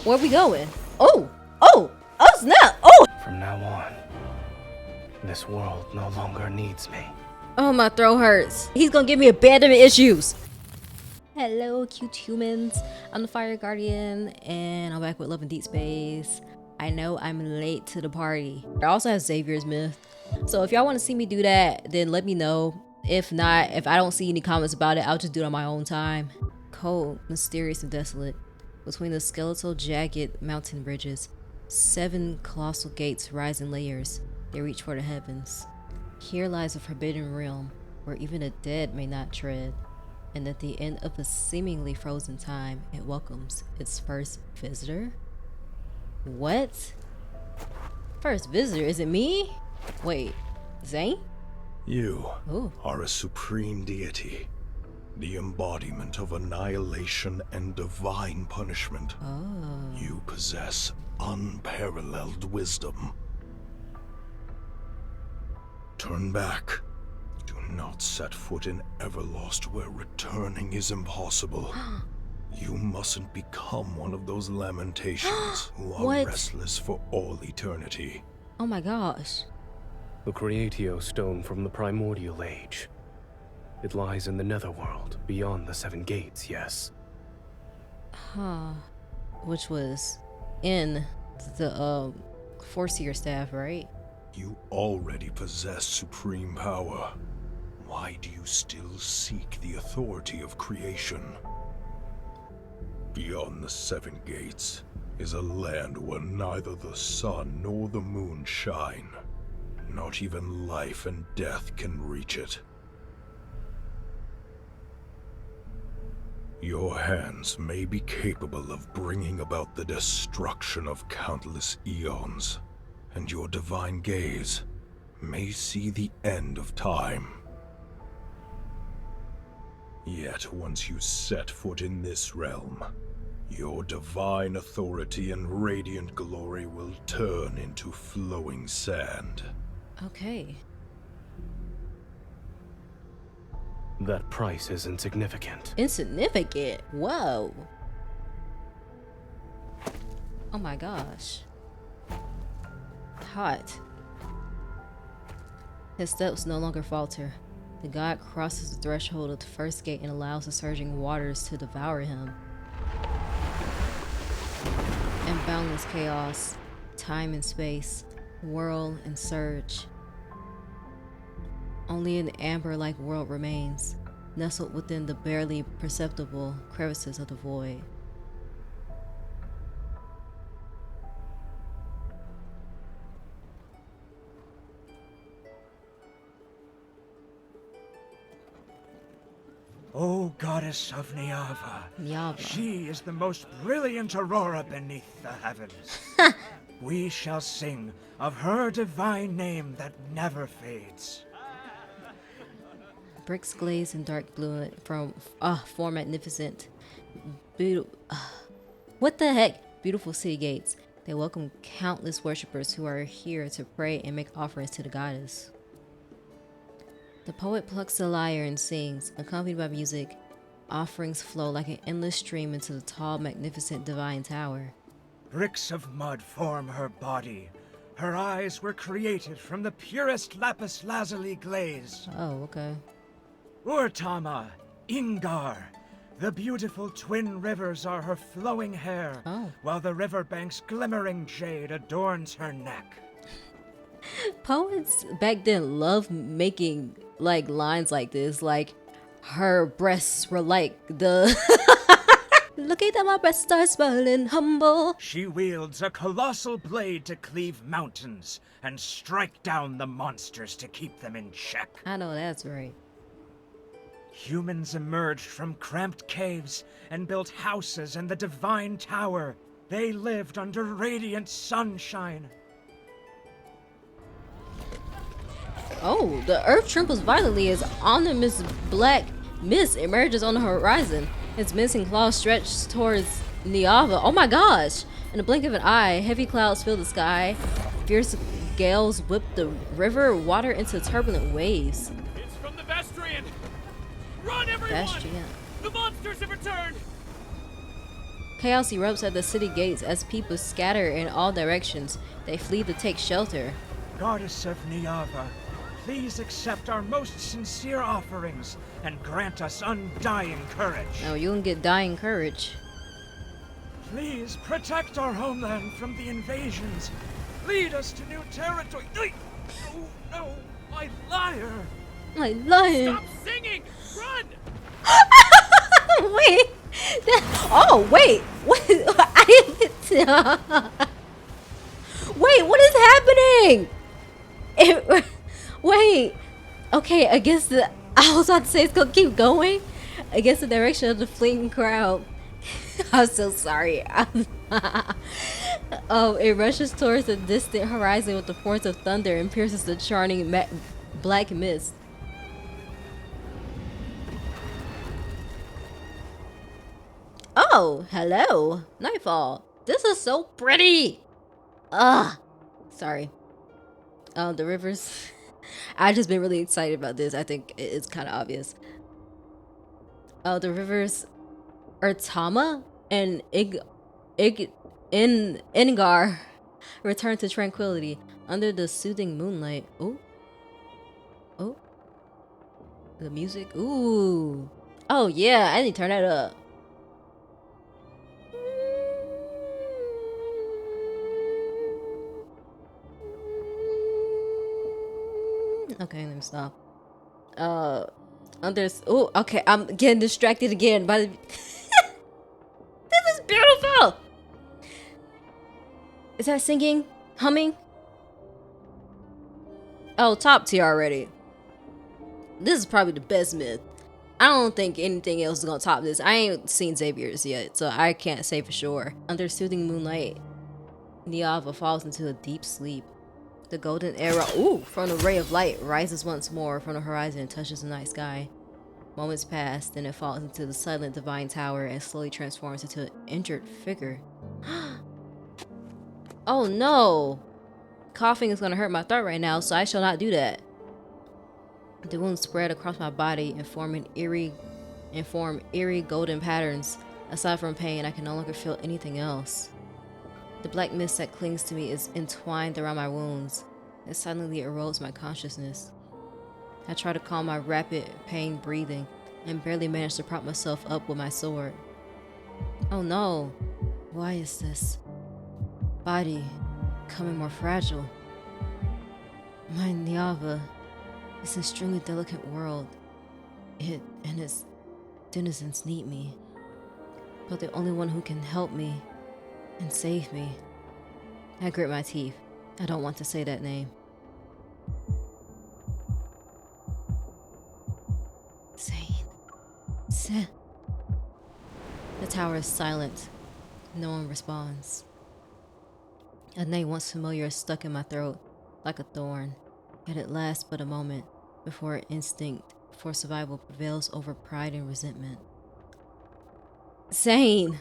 Where we going? Oh! Oh! Oh snap! Oh! From now on, this world no longer needs me. Oh, my throat hurts. He's gonna give me abandonment issues. Hello, cute humans. I'm the Fire Guardian, and I'm back with Love and Deepspace. I know I'm late to the party. I also have Xavier's myth. So if y'all want to see me do that, then let me know. If not, if I don't see any comments about it, I'll just do it on my own time. Cold, mysterious, and desolate. Between the skeletal, jagged mountain ridges, 7 colossal gates rise in layers. They reach for the heavens. Here lies a forbidden realm, where even the dead may not tread. And at the end of a seemingly frozen time, it welcomes its first visitor? What? First visitor? Is it me? Wait, Zayne? You Ooh. are a supreme deity, the embodiment of annihilation and divine punishment. Oh. You possess unparalleled wisdom. Turn back. Do not set foot in Everlost, where returning is impossible. You mustn't become one of those lamentations who are What? restless for all eternity. Oh my gosh. The Creatio stone from the primordial age. It lies in the netherworld, beyond the 7 gates, yes. Huh. Which was in the Foreseer staff, right? You already possess supreme power. Why do you still seek the authority of creation? Beyond the 7 gates is a land where neither the sun nor the moon shine. Not even life and death can reach it. Your hands may be capable of bringing about the destruction of countless eons, and your divine gaze may see the end of time. Yet once you set foot in this realm, your divine authority and radiant glory will turn into flowing sand. Okay. That price is insignificant. Insignificant? Whoa. Oh my gosh. Hot. His steps no longer falter. The god crosses the threshold of the first gate and allows the surging waters to devour him. And boundless chaos, time and space, whirl and surge. Only an amber-like world remains, nestled within the barely perceptible crevices of the void. O goddess of Niava, Niava. she is the most brilliant aurora beneath the heavens. We shall sing of her divine name that never fades. Bricks glaze in dark blue from four magnificent, what the heck? Beautiful city gates. They welcome countless worshippers who are here to pray and make offerings to the goddess. The poet plucks the lyre and sings, accompanied by music. Offerings flow like an endless stream into the tall, magnificent divine tower. Bricks of mud form her body. Her eyes were created from the purest lapis lazuli glaze. Oh, okay. Urtama, Ingar, the beautiful twin rivers are her flowing hair, while the riverbank's glimmering jade adorns her neck. Poets back then loved making like lines like this, like her breasts were like the look at my breasts are small and humble. She wields a colossal blade to cleave mountains and strike down the monsters to keep them in check. I know that's right. Humans emerged from cramped caves and built houses in the divine tower. They lived under radiant sunshine. Oh, the earth trembles violently as ominous black mist emerges on the horizon. Its menacing claws stretch towards Niava. Oh my gosh! In the blink of an eye, heavy clouds fill the sky. Fierce gales whip the river water into turbulent waves. It's from the Vestrian! Run, everyone! Bastion. The monsters have returned! Chaos erupts at the city gates as people scatter in all directions. They flee to take shelter. Goddess of Niava, please accept our most sincere offerings and grant us undying courage. Oh, you can get dying courage. Please protect our homeland from the invasions. Lead us to new territory. No, no, my lyre. My lion. Stop singing! Run! Wait. Oh, wait. What? I didn't. Wait, what is happening? Wait. Okay, I guess I was about to say it's gonna keep going. I guess the direction of the fleeing crowd. I'm so sorry. It rushes towards the distant horizon with the force of thunder and pierces the charming black mist. Oh, hello. Nightfall. This is so pretty. Sorry. The rivers. I've just been really excited about this. I think it's kind of obvious. The rivers Tama and Ingar return to tranquility under the soothing moonlight. Oh. The music. Ooh. Oh yeah, I need to turn that up. Okay, let me stop. Oh, okay, I'm getting distracted again by the this is beautiful. Is that singing? Humming? Oh, top tier already. This is probably the best myth. I don't think anything else is gonna top this. I ain't seen Xavier's yet, so I can't say for sure. Under soothing moonlight, Niava falls into a deep sleep. The golden arrow, from a ray of light, rises once more from the horizon and touches the night sky. Moments pass, then it falls into the silent divine tower and slowly transforms into an injured figure. Oh no! Coughing is gonna hurt my throat right now, so I shall not do that. The wounds spread across my body and form eerie golden patterns. Aside from pain, I can no longer feel anything else. The black mist that clings to me is entwined around my wounds. It silently erodes my consciousness. I try to calm my rapid pain breathing and barely manage to prop myself up with my sword. Oh no! Why is this body becoming more fragile? My Niava is an extremely delicate world. It and its denizens need me. But the only one who can help me and save me. I grit my teeth. I don't want to say that name. Zayne. The tower is silent. No one responds. A name once familiar is stuck in my throat like a thorn, yet it lasts but a moment before instinct for survival prevails over pride and resentment. Zayne!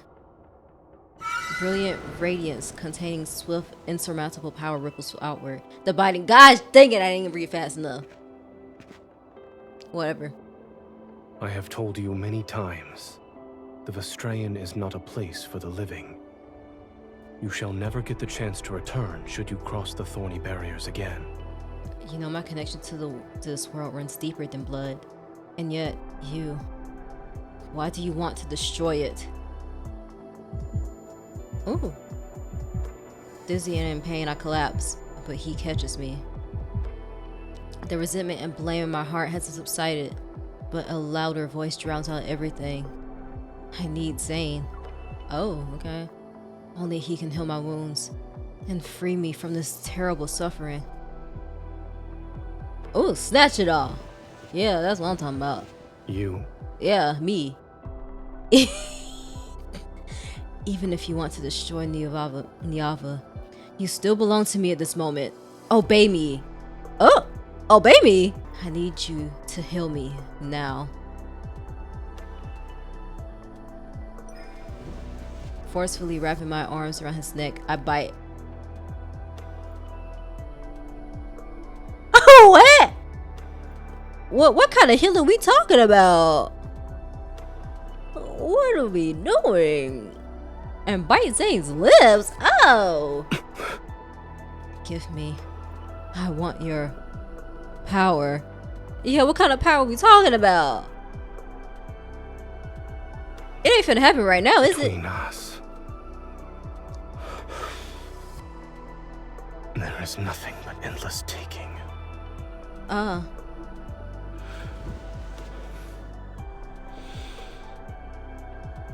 Brilliant radiance containing swift, insurmountable power ripples outward. The biting. Gosh dang it, I didn't read fast enough. Whatever. I have told you many times, the Vestrayan is not a place for the living. You shall never get the chance to return should you cross the thorny barriers again. You know, my connection to this world runs deeper than blood. And yet, why do you want to destroy it? Ooh. Dizzy and in pain, I collapse, but he catches me. The resentment and blame in my heart has subsided, but a louder voice drowns out everything. I need Zayne. Oh, okay. Only he can heal my wounds and free me from this terrible suffering. Oh, snatch it all. Yeah, that's what I'm talking about. You? Yeah, me. Even if you want to destroy Niava, you still belong to me at this moment. Obey me. Oh, obey me? I need you to heal me now. Forcefully wrapping my arms around his neck, I bite. Oh, what? What kind of healing we talking about? What are we doing? And bite Zayne's lips? Oh! Give me. I want your power. Yeah, what kind of power are we talking about? It ain't finna happen right now, is it? Between us, there is nothing but endless taking.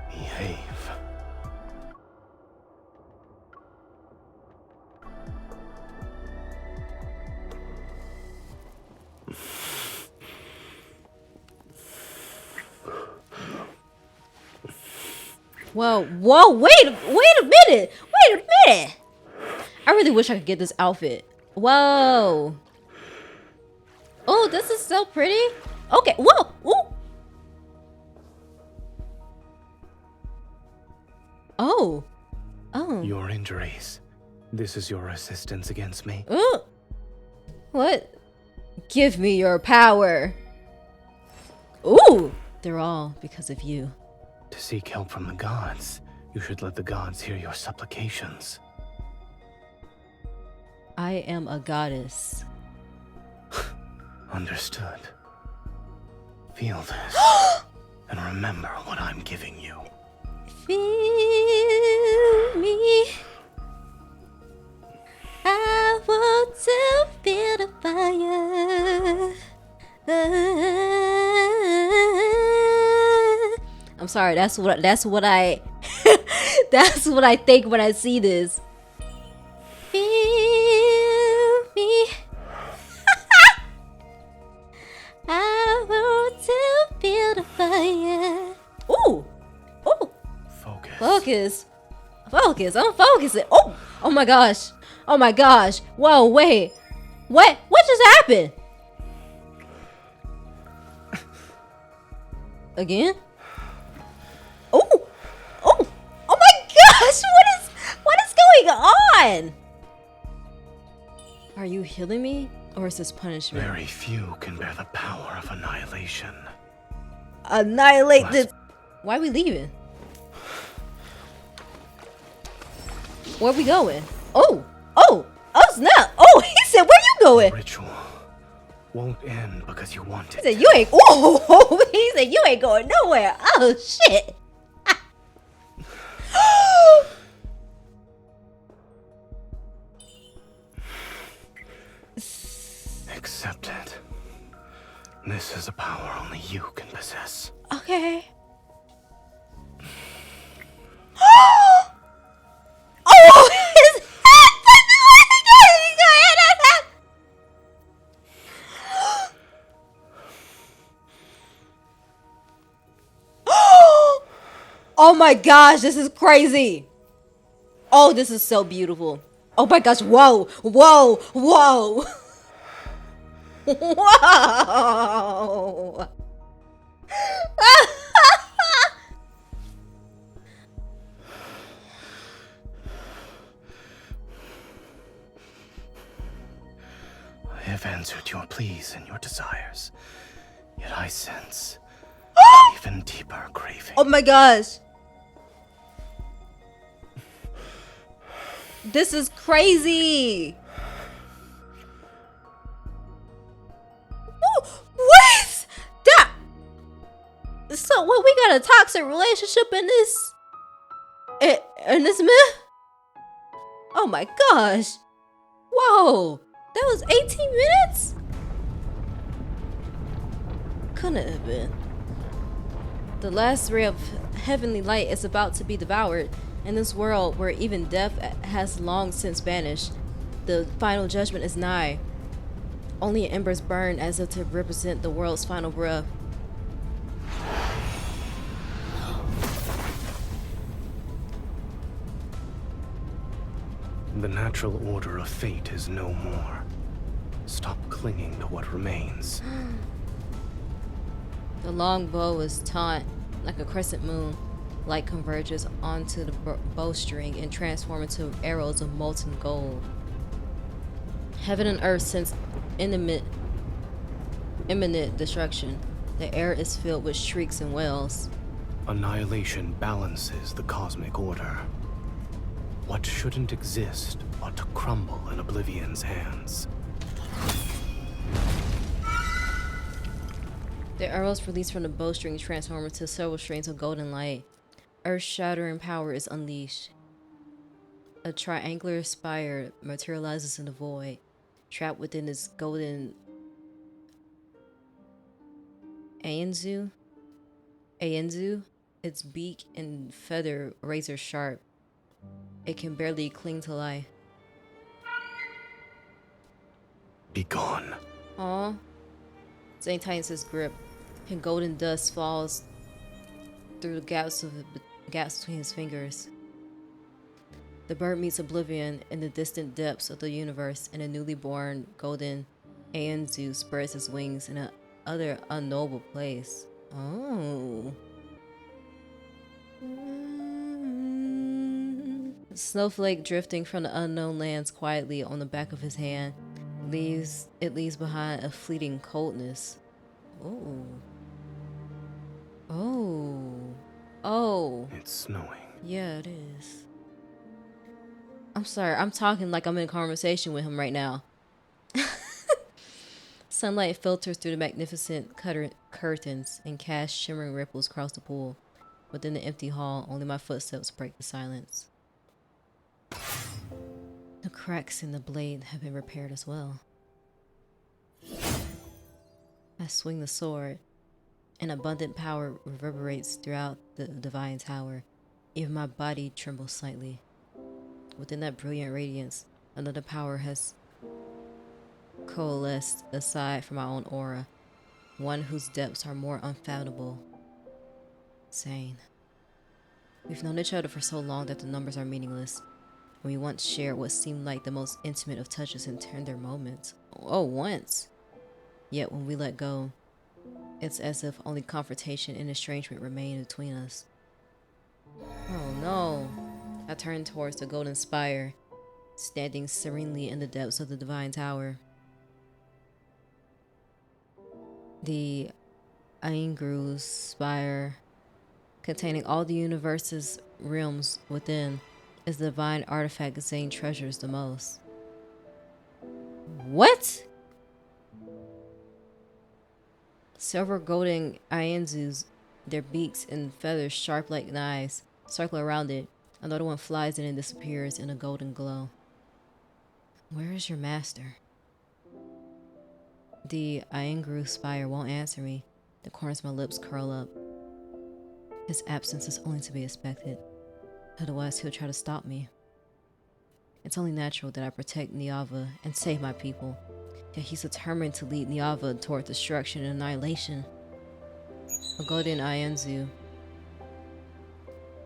Behave. Whoa, wait a minute. I really wish I could get this outfit. Whoa. Oh, this is so pretty. Okay, whoa, ooh. Oh. Your injuries. This is your resistance against me. What? Give me your power. Ooh, they're all because of you. To seek help from the gods, you should let the gods hear your supplications. I am a goddess. Understood. Feel this. And remember what I'm giving you. Feel me. I want to feel the fire. I'm sorry, that's what I that's what I think when I see this. Feel me. I want to feel the fire. Ooh. Focus. I'm focusing. Oh my gosh. Whoa, wait. What just happened? Again? Oh my gosh, what is going on? Are you healing me, or is this punishment? Very few can bear the power of annihilation. Annihilate this. Why are we leaving? Where are we going? Oh snap. Oh, he said, where you going? The ritual won't end because you want it. He said, you ain't, he said, you ain't going nowhere. Oh, shit. Accept it. This is a power only you can possess. Okay. His head! Oh my gosh, this is crazy. Oh, this is so beautiful. Oh my gosh, whoa. Whoa. I have answered your pleas and your desires, yet I sense even deeper craving. Oh my gosh. This is crazy. What? That. So what? We got a toxic relationship in this. In this myth? Oh my gosh. Whoa. That was 18 minutes? Couldn't have been. The last ray of heavenly light is about to be devoured. In this world where even death has long since vanished, the final judgment is nigh. Only embers burn as if to represent the world's final breath. The natural order of fate is no more. Stop clinging to what remains. The long bow is taut like a crescent moon. Light converges onto the bowstring and transforms into arrows of molten gold. Heaven and earth sense imminent destruction. The air is filled with shrieks and wails. Annihilation balances the cosmic order. What shouldn't exist ought to crumble in Oblivion's hands. The arrows released from the bowstring transform into several strings of golden light. Earth-shattering power is unleashed. A triangular spire materializes in the void, trapped within its golden Aenzu. Its beak and feather razor sharp. It can barely cling to life. Be gone. Aw. Zayne tightens his grip, and golden dust falls through the gaps between his fingers. The bird meets oblivion in the distant depths of the universe, and a newly born golden Aenzu spreads his wings in another unknowable place. Oh. Snowflake drifting from the unknown lands quietly on the back of his hand. It leaves behind a fleeting coldness. Oh. Oh. Oh. It's snowing. Yeah, it is. I'm sorry, I'm talking like I'm in conversation with him right now. Sunlight filters through the magnificent curtains and casts shimmering ripples across the pool. Within the empty hall, only my footsteps break the silence. The cracks in the blade have been repaired as well. I swing the sword, and abundant power reverberates throughout the divine tower. Even my body trembles slightly. Within that brilliant radiance, another power has coalesced aside from my own aura, one whose depths are more unfathomable. Zayne. We've known each other for so long that the numbers are meaningless. And we once shared what seemed like the most intimate of touches and tender moments. Oh, once. Yet when we let go, it's as if only confrontation and estrangement remain between us. Oh no. I turn towards the golden spire, standing serenely in the depths of the divine tower. The Aengru's spire, containing all the universe's realms within, is the divine artifact Zayne treasures the most. What? Several golden Aenzus, their beaks and feathers sharp like knives, circle around it. Another one flies in and disappears in a golden glow. Where is your master? The Aengru spire won't answer me. The corners of my lips curl up. His absence is only to be expected. Otherwise, he'll try to stop me. It's only natural that I protect Niava and save my people. Yet he's determined to lead Niava toward destruction and annihilation. A golden Aenzu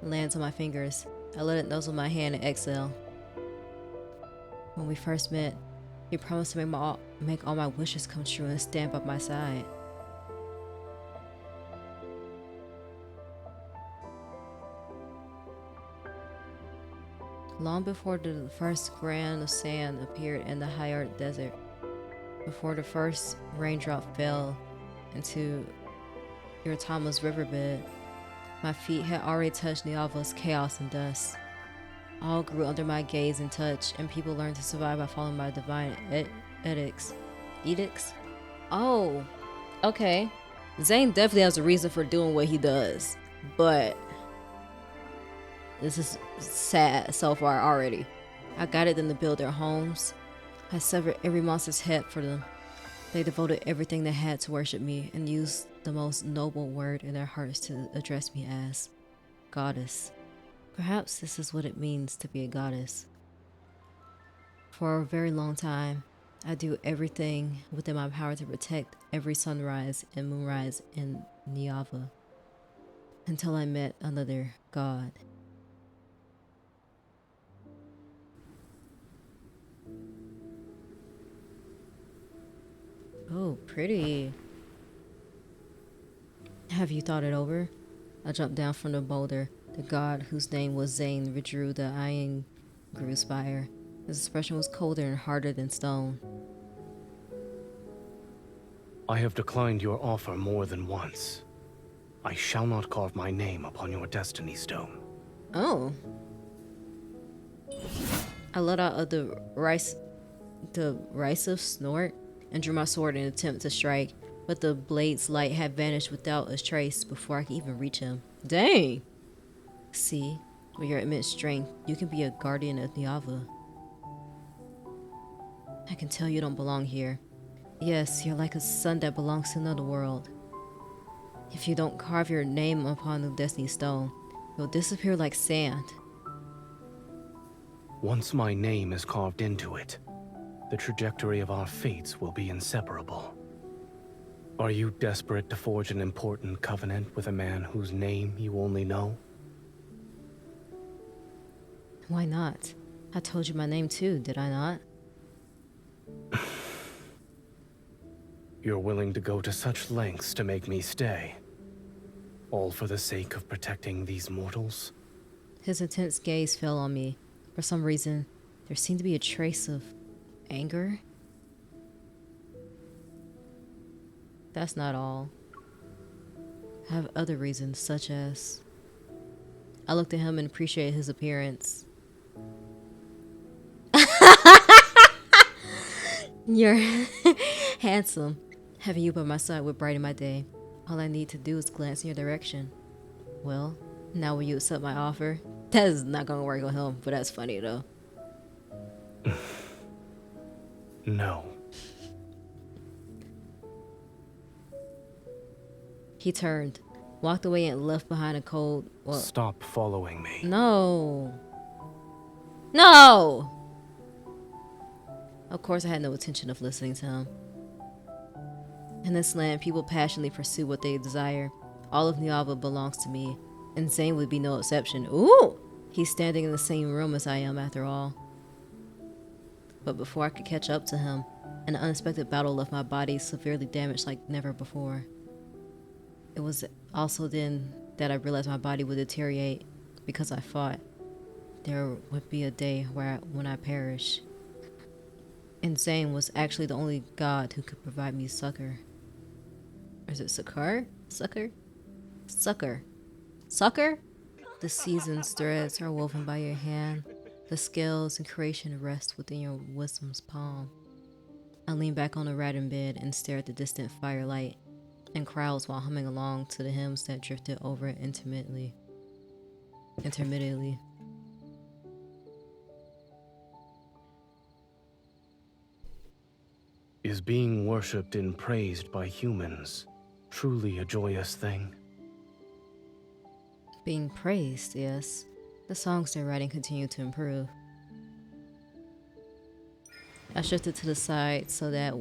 lands on my fingers. I let it nuzzle my hand and exhale. When we first met, he promised to make all my wishes come true and stand by my side. Long before the first grain of sand appeared in the Hayart Desert, before the first raindrop fell into Uratama's riverbed, my feet had already touched Niava's chaos and dust. All grew under my gaze and touch, and people learned to survive by following my divine edicts. Edicts? Oh, okay. Zayne definitely has a reason for doing what he does, but this is sad so far already. I guided them to build their homes. I severed every monster's head for them. They devoted everything they had to worship me and used the most noble word in their hearts to address me as goddess. Perhaps this is what it means to be a goddess. For a very long time, I do everything within my power to protect every sunrise and moonrise in Niava, until I met another god. Oh, pretty. Have you thought it over? I jumped down from the boulder. The god, whose name was Zayne, withdrew the Aengru spire. His expression was colder and harder than stone. I have declined your offer more than once. I shall not carve my name upon your destiny stone. Oh. I let out of the derisive snort and drew my sword in an attempt to strike, but the blade's light had vanished without a trace before I could even reach him. Dang! See, with your immense strength, you can be a guardian of Niava. I can tell you don't belong here. Yes, you're like a sun that belongs to another world. If you don't carve your name upon the Destiny Stone, you'll disappear like sand. Once my name is carved into it, the trajectory of our fates will be inseparable. Are you desperate to forge an important covenant with a man whose name you only know? Why not? I told you my name too, did I not? You're willing to go to such lengths to make me stay. All for the sake of protecting these mortals? His intense gaze fell on me. For some reason, there seemed to be a trace of anger. That's not all. I have other reasons, such as... I looked at him and appreciated his appearance. You're handsome. Having you by my side would brighten my day. All I need to do is glance in your direction. Well, now will you accept my offer? That is not gonna work on him, but that's funny though. No. He turned, walked away and left behind a cold... Well, stop following me. No. No! Of course I had no intention of listening to him. In this land, people passionately pursue what they desire. All of Niava belongs to me, and Zayne would be no exception. Ooh! He's standing in the same room as I am, after all. But before I could catch up to him, an unexpected battle left my body severely damaged like never before. It was also then that I realized my body would deteriorate because I fought. There would be a day when I perish. And Zayne was actually the only god who could provide me succor. Or is it succor? Succor? Succor. Succor? The season's threads are woven by your hand. The scales and creation rest within your wisdom's palm. I leaned back on the rattan bed and stared at the distant firelight and crowds while humming along to the hymns that drifted over intermittently. Is being worshipped and praised by humans truly a joyous thing? Being praised, yes. The songs they're writing continue to improve. I shifted to the side so that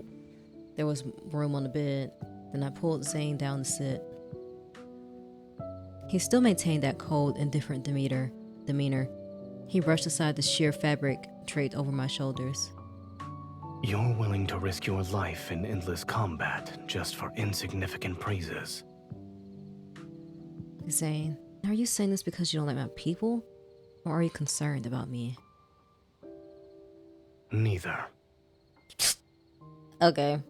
there was room on the bed. Then I pulled Zayne down to sit. He still maintained that cold, indifferent demeanor. He brushed aside the sheer fabric draped over my shoulders. You're willing to risk your life in endless combat just for insignificant praises. Zayne, are you saying this because you don't like my people? Or are you concerned about me? Neither. Okay.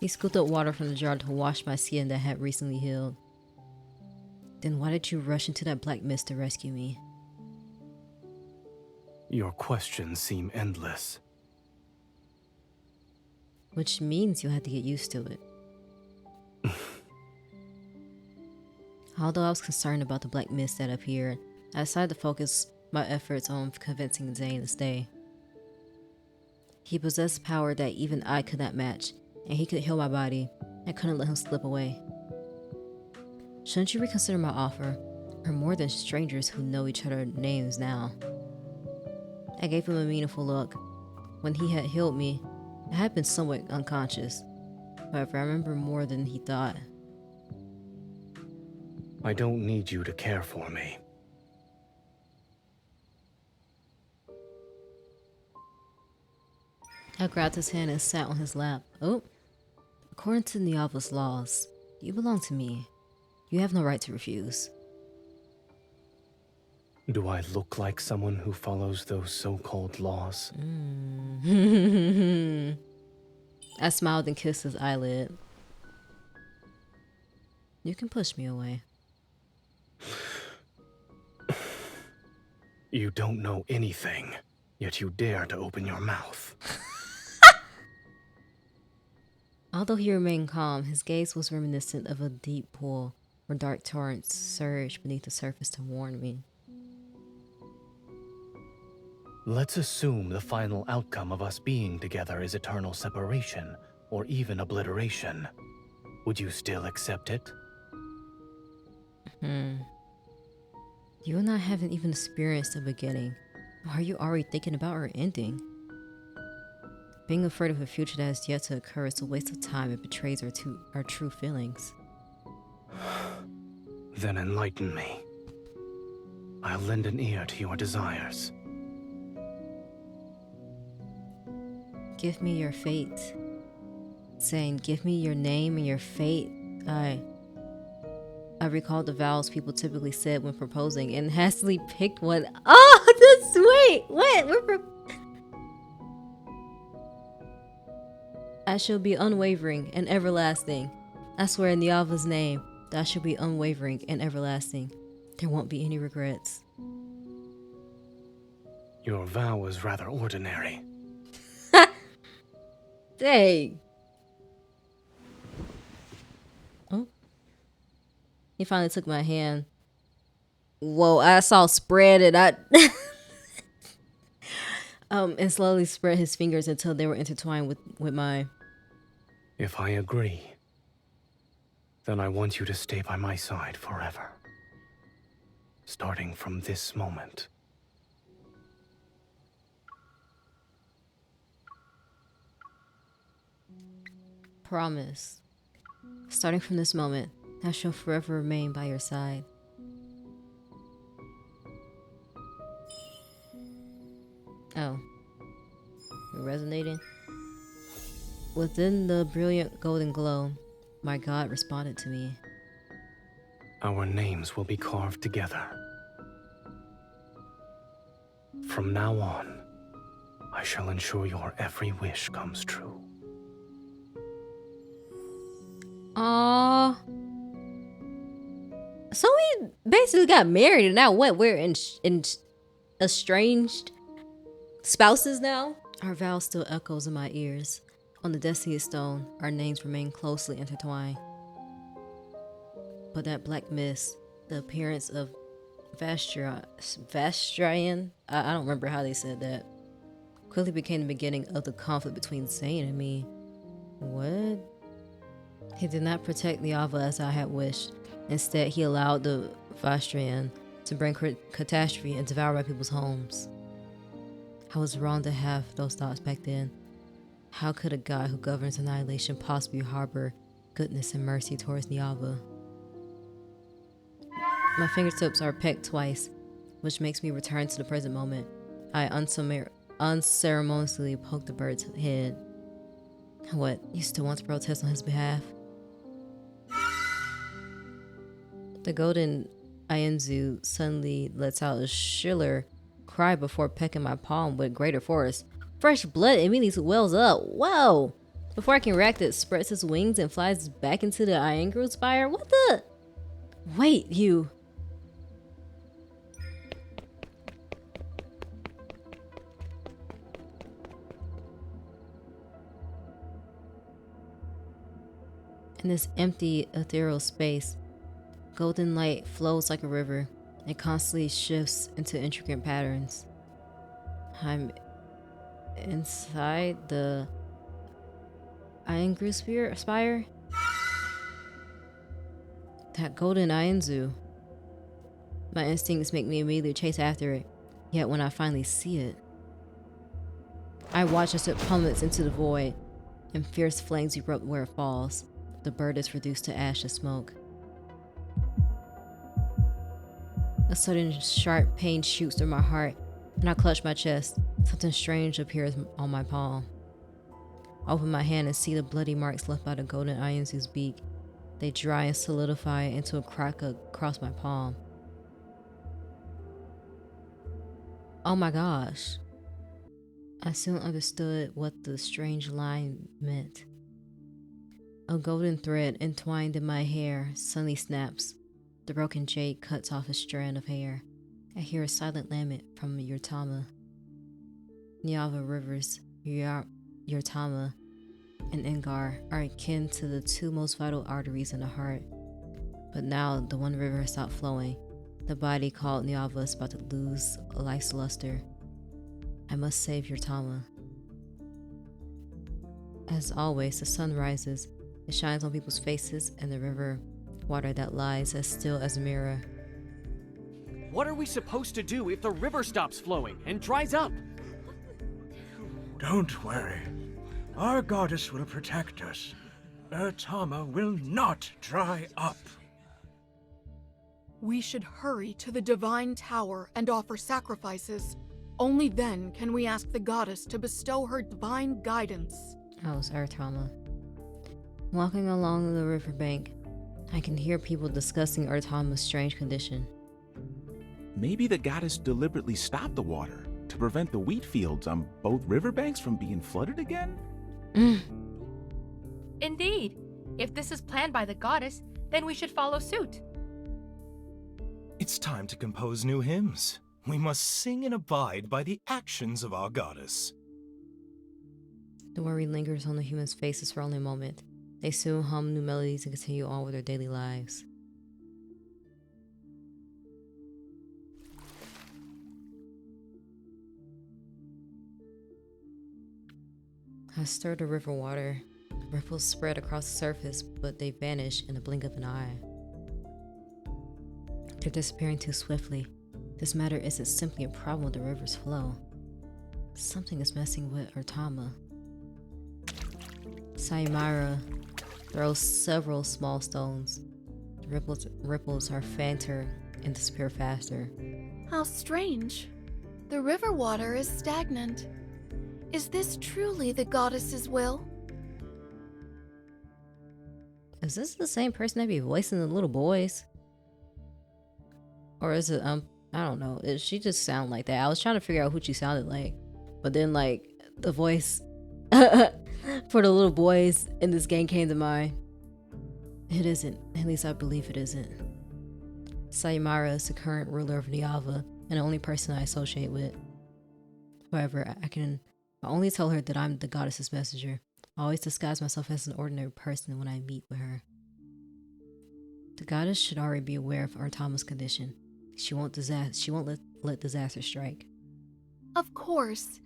He scooped up water from the jar to wash my skin that had recently healed. Then why did you rush into that black mist to rescue me? Your questions seem endless. Which means you'll have to get used to it. Although I was concerned about the black mist that appeared, I decided to focus my efforts on convincing Zayne to stay. He possessed power that even I could not match, and he could heal my body. I couldn't let him slip away. Shouldn't you reconsider my offer? We're more than strangers who know each other's names now. I gave him a meaningful look. When he had healed me, I had been somewhat unconscious. However, I remember more than he thought. I don't need you to care for me. I grabbed his hand and sat on his lap. Oh, according to Niava's laws, you belong to me. You have no right to refuse. Do I look like someone who follows those so-called laws? I smiled and kissed his eyelid. You can push me away. You don't know anything, yet you dare to open your mouth. Although he remained calm, his gaze was reminiscent of a deep pool where dark torrents surged beneath the surface to warn me. Let's assume the final outcome of us being together is eternal separation, or even obliteration. Would you still accept it? You and I haven't even experienced a beginning. Why are you already thinking about our ending? Being afraid of a future that has yet to occur is a waste of time. It betrays our true feelings. Then enlighten me. I'll lend an ear to your desires. Give me your fate. Zayne, give me your name and your fate. I recalled the vows people typically said when proposing and hastily picked one. Oh, that's sweet. What? I shall be unwavering and everlasting. I swear in Niava's name that I shall be unwavering and everlasting. There won't be any regrets. Your vow is rather ordinary. Dang. Oh. He finally took my hand. Whoa, I saw spread and and slowly spread his fingers until they were intertwined with mine. If I agree, then I want you to stay by my side forever. Starting from this moment. Promise. Starting from this moment, I shall forever remain by your side. Oh. You're resonating? Within the brilliant golden glow, my God responded to me. Our names will be carved together. From now on, I shall ensure your every wish comes true. Aww. So we basically got married and now what? We're in estranged spouses now? Our vow still echoes in my ears. On the Destiny Stone, our names remain closely intertwined. But that black mist, the appearance of Vastrian, I don't remember how they said that, quickly became the beginning of the conflict between Zayne and me. What? He did not protect Niava as I had wished. Instead, he allowed the Vastrian to bring catastrophe and devour my people's homes. I was wrong to have those thoughts back then. How could a god who governs annihilation possibly harbor goodness and mercy towards Niava? My fingertips are pecked twice, which makes me return to the present moment. I unceremoniously poke the bird's head. What, you still want to protest on his behalf? The golden Ainzu suddenly lets out a shriller cry before pecking my palm with greater force. Fresh blood immediately wells up. Whoa! Before I can react, it spreads its wings and flies back into the Iangru spire. What the? Wait, you. In this empty, ethereal space, golden light flows like a river. It constantly shifts into intricate patterns. I'm inside the Iangru spire? That golden Ainzu. My instincts make me immediately chase after it, yet when I finally see it, I watch as it plummets into the void, and fierce flames erupt where it falls. The bird is reduced to ash and smoke. A sudden sharp pain shoots through my heart, and I clutch my chest. Something strange appears on my palm. I open my hand and see the bloody marks left by the golden Ainzu's beak. They dry and solidify into a crack across my palm. Oh my gosh. I soon understood what the strange line meant. A golden thread entwined in my hair suddenly snaps. The broken jade cuts off a strand of hair. I hear a silent lament from Yurtama. Niava rivers, Yurtama, and Ingar are akin to the two most vital arteries in the heart. But now the one river has stopped flowing. The body called Niava is about to lose life's luster. I must save Yurtama. As always, the sun rises. It shines on people's faces and the river water that lies as still as a mirror. What are we supposed to do if the river stops flowing and dries up? Don't worry. Our goddess will protect us. Yurtama will not dry up. We should hurry to the divine tower and offer sacrifices. Only then can we ask the goddess to bestow her divine guidance. Oh, it's Yurtama. Walking along the riverbank, I can hear people discussing Yurtama's strange condition. Maybe the goddess deliberately stopped the water to prevent the wheat fields on both riverbanks from being flooded again? Indeed. If this is planned by the goddess, then we should follow suit. It's time to compose new hymns. We must sing and abide by the actions of our goddess. The worry lingers on the humans' faces for only a moment. They soon hum new melodies and continue on with their daily lives. I stir the river water. Ripples spread across the surface, but they vanish in the blink of an eye. They're disappearing too swiftly. This matter isn't simply a problem with the river's flow. Something is messing with Yurtama. Sayemira throws several small stones. The ripples are fainter and disappear faster. How strange. The river water is stagnant. Is this truly the goddess's will? Is this the same person that be voicing the little boys? Or is it, I don't know. She just sound like that. I was trying to figure out who she sounded like. But then, like, the voice for the little boys in this game came to mind. It isn't. At least I believe it isn't. Sayemira is the current ruler of Niava and the only person I associate with. However, I only tell her that I'm the goddess's messenger. I always disguise myself as an ordinary person when I meet with her. The goddess should already be aware of Yurtama's condition. She won't let disaster strike. Of course.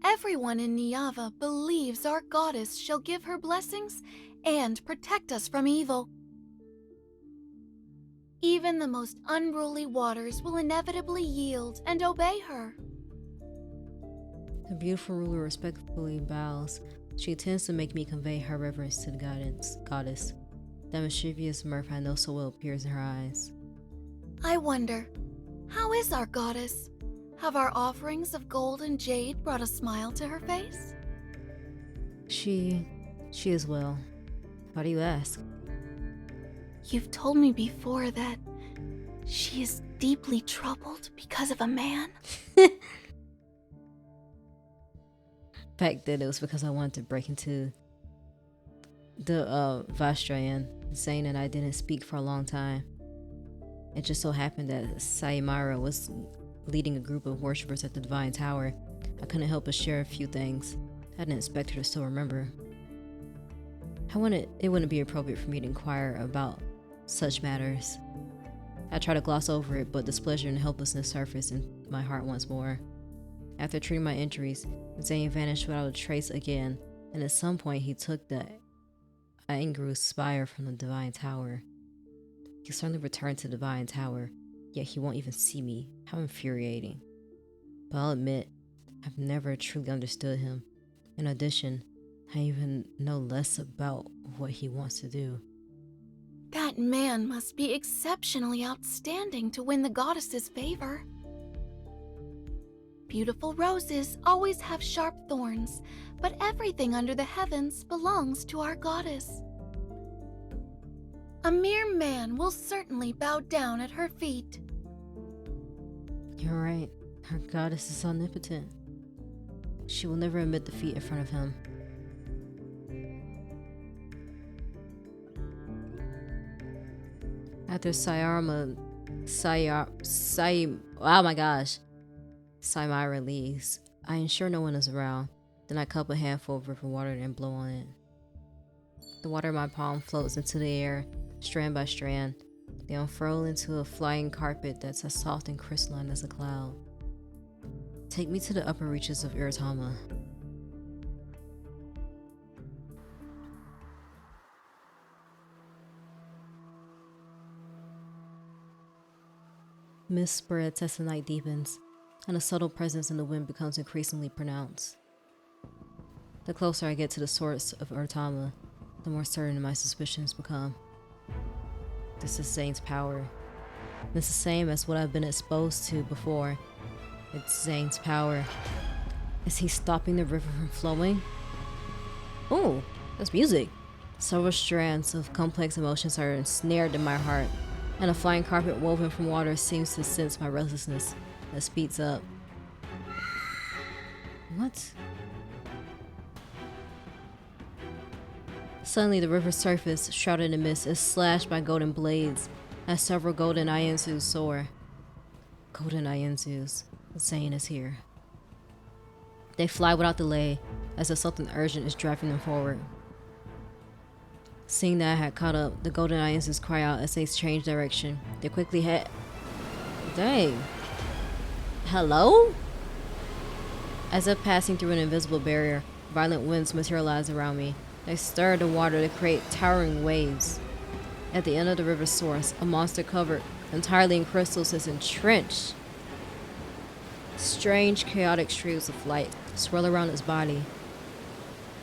Everyone in Niava believes our goddess shall give her blessings and protect us from evil. Even the most unruly waters will inevitably yield and obey her. The beautiful ruler respectfully bows. She tends to make me convey her reverence to the goddess. That mischievous mirth I know so well appears in her eyes. I wonder, how is our goddess? Have our offerings of gold and jade brought a smile to her face? She is well. Why do you ask? You've told me before that she is deeply troubled because of a man. The fact that it was because I wanted to break into the Vastrayan. Zayne and I didn't speak for a long time. It just so happened that Sayemira was leading a group of worshippers at the Divine Tower. I couldn't help but share a few things. I didn't expect her to still remember. It wouldn't be appropriate for me to inquire about such matters. I tried to gloss over it, but displeasure and helplessness surfaced in my heart once more. After treating my injuries, Zayne vanished without a trace again, and at some point he took the Angru spire from the Divine Tower. He certainly returned to the Divine Tower, yet he won't even see me. How infuriating. But I'll admit, I've never truly understood him. In addition, I even know less about what he wants to do. That man must be exceptionally outstanding to win the goddess's favor. Beautiful roses always have sharp thorns, but everything under the heavens belongs to our goddess. A mere man will certainly bow down at her feet. You're right. Our goddess is omnipotent. She will never admit defeat in front of him. After Sayemira Oh my gosh. Saimira leaves. I ensure no one is around. Then I cup a handful of river water and blow on it. The water in my palm floats into the air, strand by strand. They unfurl into a flying carpet that's as soft and crystalline as a cloud. Take me to the upper reaches of Iritama. Mist spreads as the night deepens, and a subtle presence in the wind becomes increasingly pronounced. The closer I get to the source of Iritama, the more certain my suspicions become. This is Zayne's power. It's the same as what I've been exposed to before. It's Zayne's power. Is he stopping the river from flowing? Oh, that's music. Several strands of complex emotions are ensnared in my heart, and a flying carpet woven from water seems to sense my restlessness that speeds up. What? Suddenly, the river's surface, shrouded in mist, is slashed by golden blades as several golden Ienzus soar. Golden Ienzus. Zayne is here. They fly without delay, as if something urgent is driving them forward. Seeing that I had caught up, the golden Ienzus cry out as they change direction. They quickly head. Dang. Hello? As if passing through an invisible barrier, violent winds materialize around me. They stir the water to create towering waves. At the end of the river's source, a monster covered entirely in crystals is entrenched. Strange, chaotic streams of light swirl around its body.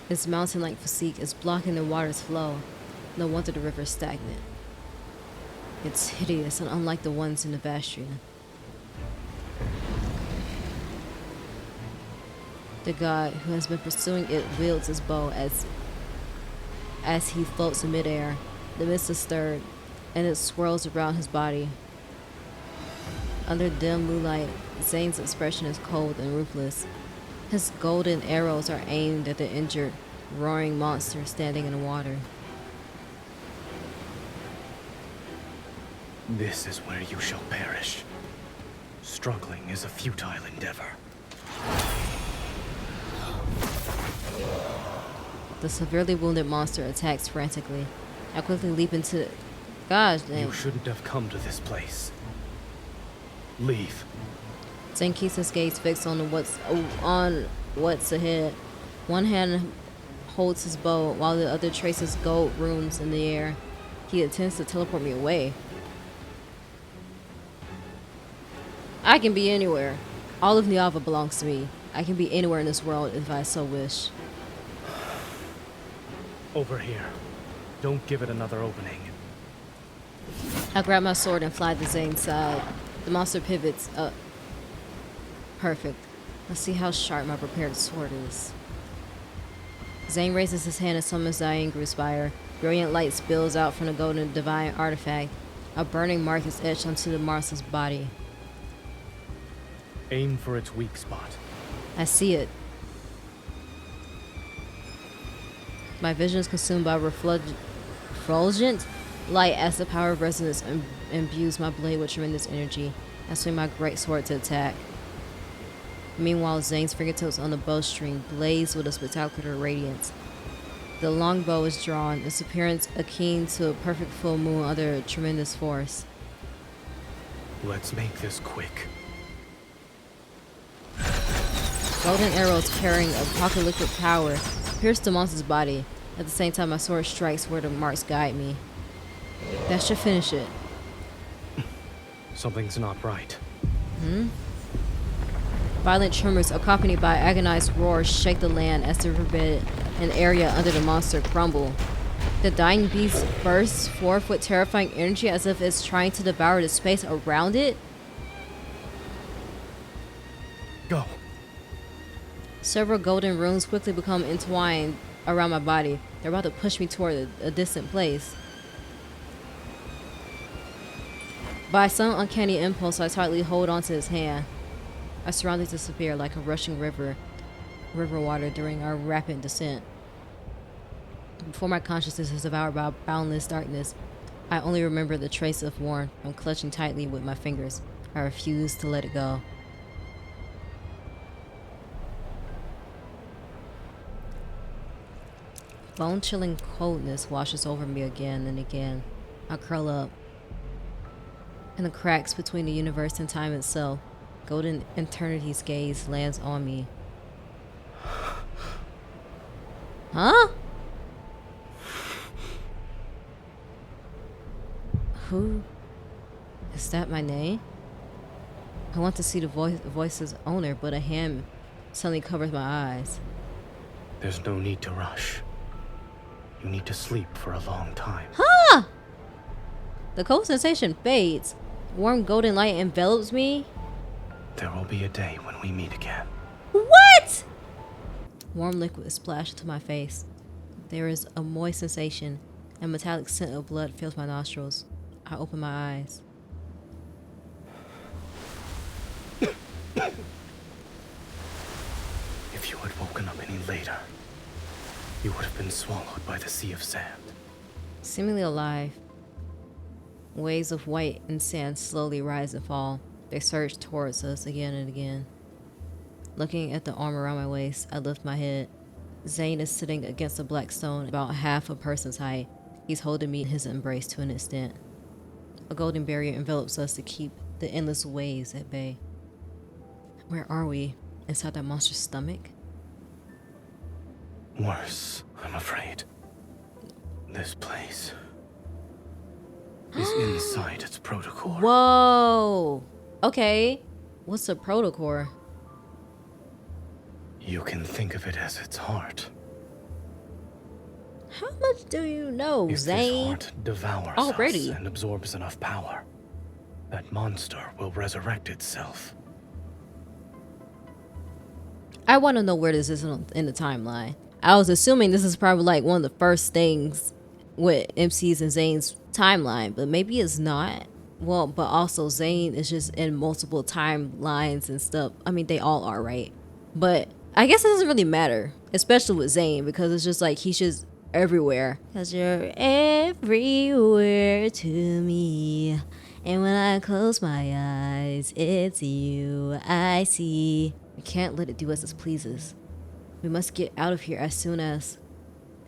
Its mountain-like physique is blocking the water's flow. No wonder the river is stagnant. It's hideous and unlike the ones in the Bastion. The god who has been pursuing it wields his bow as he floats in midair. The mist is stirred, and it swirls around his body. Under dim moonlight, Zayne's expression is cold and ruthless. His golden arrows are aimed at the injured, roaring monster standing in the water. This is where you shall perish. Struggling is a futile endeavor. The severely wounded monster attacks frantically. I quickly leap into... Gosh dang. You shouldn't have come to this place. Leave. Zayne keeps his gaze fixed on what's ahead. One hand holds his bow while the other traces gold runes in the air. He intends to teleport me away. I can be anywhere. All of Niava belongs to me. I can be anywhere in this world if I so wish. Over here. Don't give it another opening. I grab my sword and fly to Zayne's side. The monster pivots up. Perfect. Let's see how sharp my prepared sword is. Zayne raises his hand and summons the Iengru Spire. Brilliant light spills out from the golden divine artifact. A burning mark is etched onto the monster's body. Aim for its weak spot. I see it. My vision is consumed by refulgent light as the power of resonance imbues my blade with tremendous energy. I swing my great sword to attack. Meanwhile, Zayne's fingertips on the bowstring blaze with a spectacular radiance. The longbow is drawn, its appearance akin to a perfect full moon under a tremendous force. Let's make this quick. Golden arrows carrying apocalyptic power pierce the monster's body. At the same time, my sword strikes where the marks guide me. That should finish it. Something's not right. Violent tremors accompanied by agonized roars shake the land as the riverbed and area under the monster crumble. The dying beast bursts forth with terrifying energy as if it's trying to devour the space around it. Go. Several golden runes quickly become entwined around my body. They're about to push me toward a distant place. By some uncanny impulse, I tightly hold onto his hand. I surrounded disappear like a rushing river water during our rapid descent. Before my consciousness is devoured by boundless darkness, I only remember the trace of warmth. I'm clutching tightly with my fingers. I refuse to let it go. Bone-chilling coldness washes over me again and again. I curl up. In the cracks between the universe and time itself, golden eternity's gaze lands on me. Huh? Who? Is that my name? I want to see the voice's owner, but a hand suddenly covers my eyes. There's no need to rush. You need to sleep for a long time. Huh? The cold sensation fades. Warm golden light envelops me. There will be a day when we meet again. What? Warm liquid is splashed into my face. There is a moist sensation, and metallic scent of blood fills my nostrils. I open my eyes. If you had woken up any later, you would have been swallowed by the sea of sand. Seemingly alive, waves of white and sand slowly rise and fall. They surge towards us again and again. Looking at the arm around my waist, I lift my head. Zayne is sitting against a black stone about half a person's height. He's holding me in his embrace to an extent. A golden barrier envelops us to keep the endless waves at bay. Where are we? Inside that monster's stomach? Worse, I'm afraid. This place is inside its protocore. Whoa! Okay. What's a protocore? You can think of it as its heart. How much do you know, If this Zayne? heart devours Already? us and absorbs enough power, that monster will resurrect itself. I want to know where this is in the timeline. I was assuming this is probably like one of the first things with MC's and Zayne's timeline, but maybe it's not. Well, but also Zayne is just in multiple timelines and stuff. I mean, they all are, right? But I guess it doesn't really matter, especially with Zayne, because it's just like he's just everywhere. Cause you're everywhere to me, and when I close my eyes, it's you I see. We can't let it do as it pleases. We must get out of here as soon as.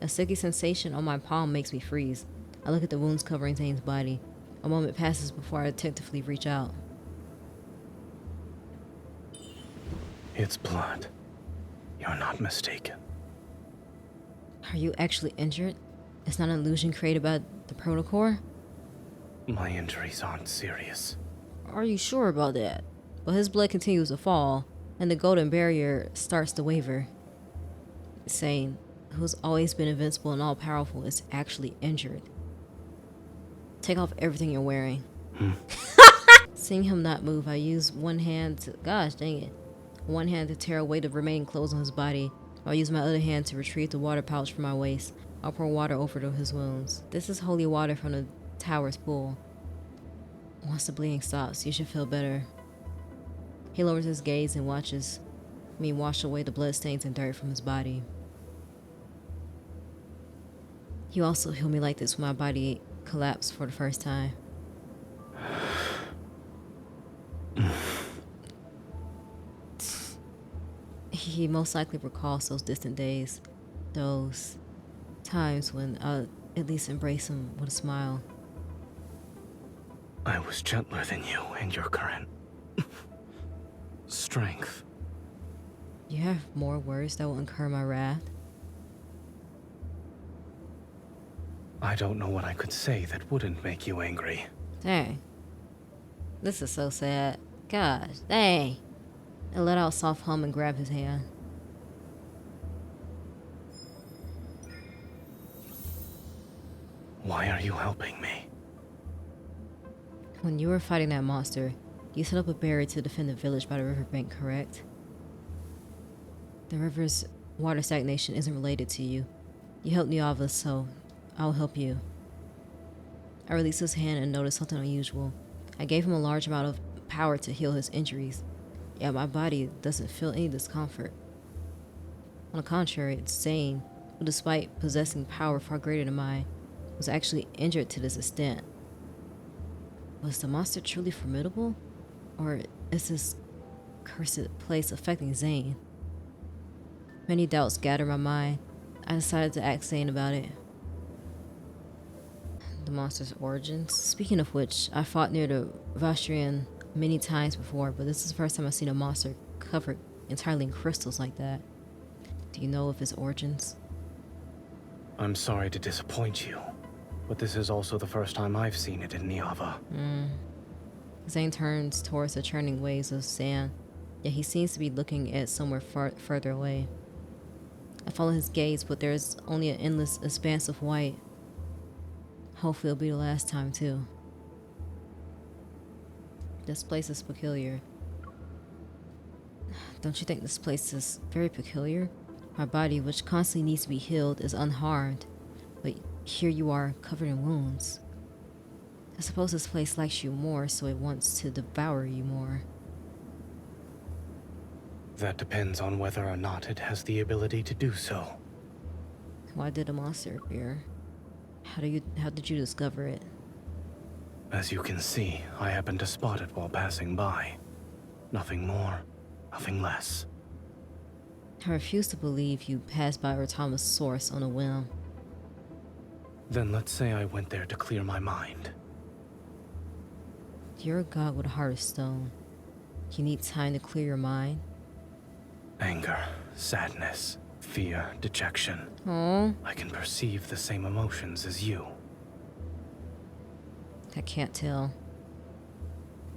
A sticky sensation on my palm makes me freeze. I look at the wounds covering Zayne's body. A moment passes before I attentively reach out. It's blood. You're not mistaken. Are you actually injured? It's not an illusion created by the protocore? My injuries aren't serious. Are you sure about that? But his blood continues to fall, and the golden barrier starts to waver. Zayne, who's always been invincible and all-powerful, is actually injured. Take off everything you're wearing. Seeing him not move, I use one hand to... Gosh, dang it. One hand to tear away the remaining clothes on his body. I'll use my other hand to retrieve the water pouch from my waist. I'll pour water over to his wounds. This is holy water from the tower's pool. Once the bleeding stops, you should feel better. He lowers his gaze and watches me wash away the bloodstains and dirt from his body. You also heal me like this when my body collapsed for the first time. He most likely recalls those distant days, those times when I at least embrace him with a smile. I was gentler than you and your current strength. You have more words that will incur my wrath? I don't know what I could say that wouldn't make you angry. Dang. This is so sad. Gosh, dang. I let out a soft hum and grab his hand. Why are you helping me? When you were fighting that monster, you set up a barrier to defend the village by the riverbank, correct? The river's water stagnation isn't related to you. You helped Niava, so I'll help you. I released his hand and noticed something unusual. I gave him a large amount of power to heal his injuries. Yet my body doesn't feel any discomfort. On the contrary, it's Zayne, who despite possessing power far greater than mine, was actually injured to this extent. Was the monster truly formidable? Or is this cursed place affecting Zayne? Many doubts gathered my mind. I decided to ask Zayne about it. The monster's origins. Speaking of which, I fought near the Vastrian many times before, but this is the first time I've seen a monster covered entirely in crystals like that. Do you know of its origins? I'm sorry to disappoint you, but this is also the first time I've seen it in Niava. Zayne turns towards the churning waves of sand, yet he seems to be looking at somewhere further away. I follow his gaze, but there's only an endless expanse of white. Hopefully it'll be the last time too. This place is peculiar. Don't you think this place is very peculiar? My body, which constantly needs to be healed, is unharmed, but here you are, covered in wounds. I suppose this place likes you more, so it wants to devour you more. That depends on whether or not it has the ability to do so. Why did a monster appear? How did you discover it? As you can see, I happened to spot it while passing by. Nothing more, nothing less. I refuse to believe you passed by Urtama's source on a whim. Then let's say I went there to clear my mind. You're a god with a heart of stone. You need time to clear your mind. Anger, sadness, fear, dejection. Oh, I can perceive the same emotions as you. I can't tell.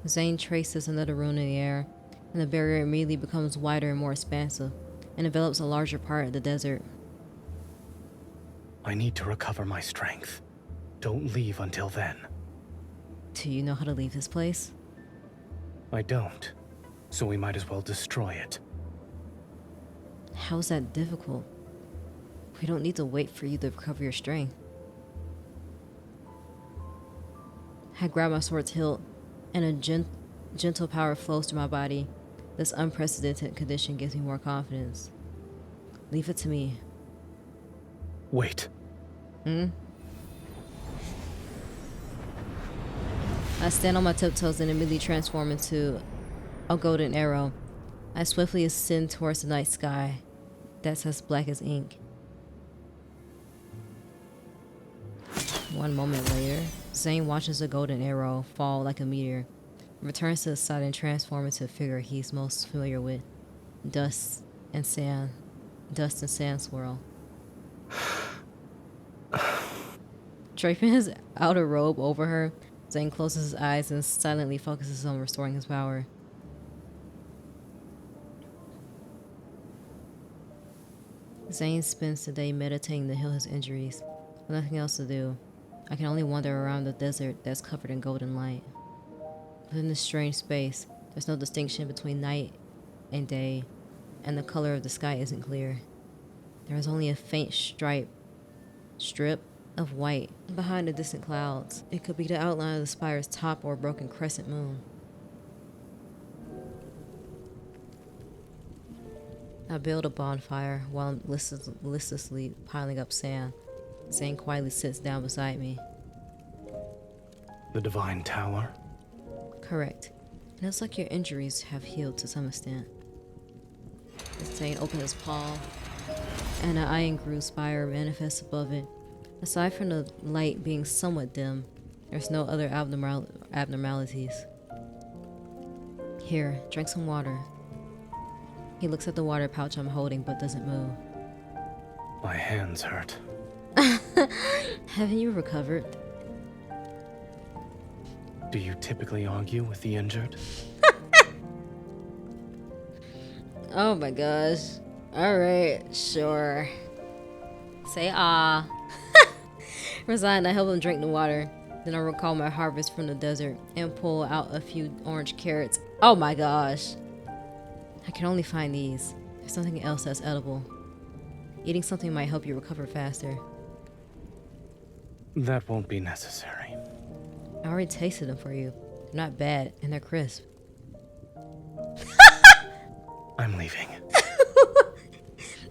Zayne traces another rune in the air, and the barrier immediately becomes wider and more expansive, and envelops a larger part of the desert. I need to recover my strength. Don't leave until then. Do you know how to leave this place? I don't, so we might as well destroy it. How's that difficult? We don't need to wait for you to recover your strength. I grab my sword's hilt, and a gentle power flows through my body. This unprecedented condition gives me more confidence. Leave it to me. Wait. I stand on my tiptoes and immediately transform into a golden arrow. I swiftly ascend towards the night sky that's as black as ink. One moment later, Zayne watches the golden arrow fall like a meteor, returns to the side and transforms into a figure he's most familiar with. Dust and sand swirl. Draping his outer robe over her, Zayne closes his eyes and silently focuses on restoring his power. Zayne spends the day meditating to heal his injuries, with nothing else to do. I can only wander around the desert that's covered in golden light. Within this strange space, there's no distinction between night and day, and the color of the sky isn't clear. There is only a faint strip of white behind the distant clouds. It could be the outline of the spire's top or a broken crescent moon. I build a bonfire while I'm listlessly piling up sand. Zayne quietly sits down beside me. The Divine Tower? Correct. It looks like your injuries have healed to some extent. Zayne opens his palm, and an iron groove spire manifests above it. Aside from the light being somewhat dim, there's no other abnormalities. Here, drink some water. He looks at the water pouch I'm holding but doesn't move. My hands hurt. Haven't you recovered? Do you typically argue with the injured? Oh my gosh. Alright, sure. Say ah. Resigned, I help him drink the water. Then I recall my harvest from the desert and pull out a few orange carrots. Oh my gosh. I can only find these. There's nothing else that's edible. Eating something might help you recover faster. That won't be necessary. I already tasted them for you. They're not bad, and they're crisp. I'm leaving.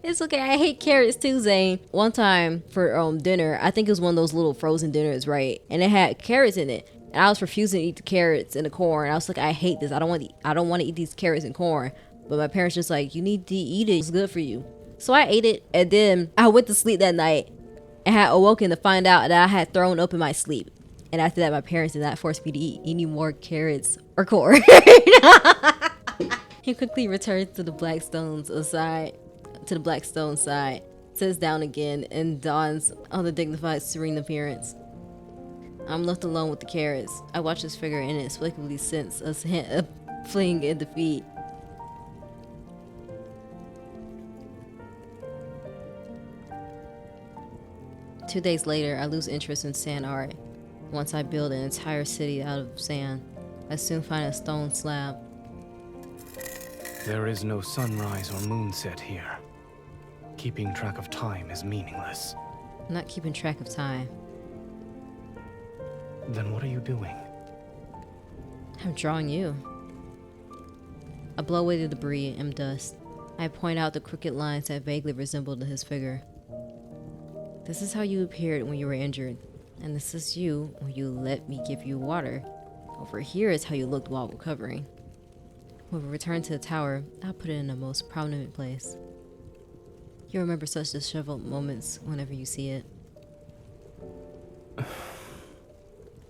It's okay, I hate carrots too, Zayne. One time for dinner, I think it was one of those little frozen dinners, right? And it had carrots in it. And I was refusing to eat the carrots and the corn. I was like, I hate this. I don't want to eat these carrots and corn. But my parents just like, you need to eat it. It's good for you. So I ate it, and then I went to sleep that night and had awoken to find out that I had thrown up in my sleep. And after that, my parents did not force me to eat any more carrots or corn. He quickly returns to the Blackstone side, sits down again, and dons on the dignified, serene appearance. I'm left alone with the carrots. I watch his figure inexplicably sense a hint of fleeing in defeat. Two days later, I lose interest in sand art. Once I build an entire city out of sand, I soon find a stone slab. There is no sunrise or moonset here. Keeping track of time is meaningless. I'm not keeping track of time. Then what are you doing? I'm drawing you. I blow away the debris and dust. I point out the crooked lines that vaguely resembled his figure. This is how you appeared when you were injured, and this is you when you let me give you water. Over here is how you looked while recovering. When we return to the tower, I'll put it in the most prominent place. You remember such disheveled moments whenever you see it.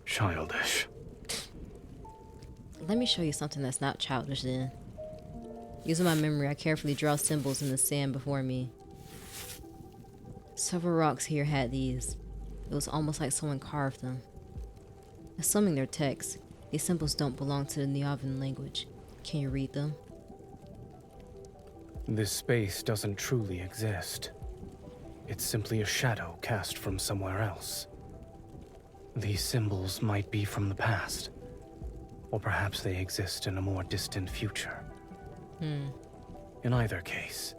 Childish. Let me show you something that's not childish then. Using my memory, I carefully draw symbols in the sand before me. Several rocks here had these. It was almost like someone carved them. Assuming they're text, these symbols don't belong to the Niavan language. Can you read them? This space doesn't truly exist. It's simply a shadow cast from somewhere else. These symbols might be from the past, or perhaps they exist in a more distant future. In either case,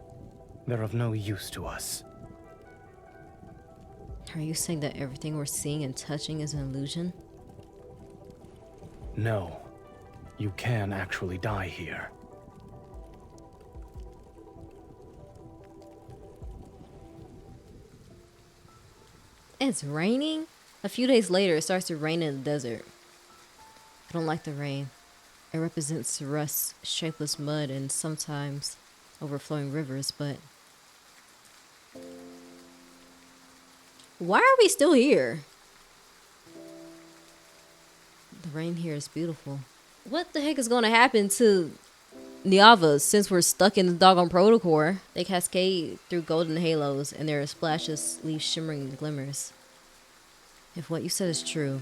they're of no use to us. Are you saying that everything we're seeing and touching is an illusion? No. You can actually die here. It's raining? A few days later, it starts to rain in the desert. I don't like the rain. It represents rust, shapeless mud, and sometimes overflowing rivers, but... why are we still here? The rain here is beautiful. What the heck is going to happen to Niava since we're stuck in the doggone protocore? They cascade through golden halos, and their splashes leave shimmering glimmers. If what you said is true,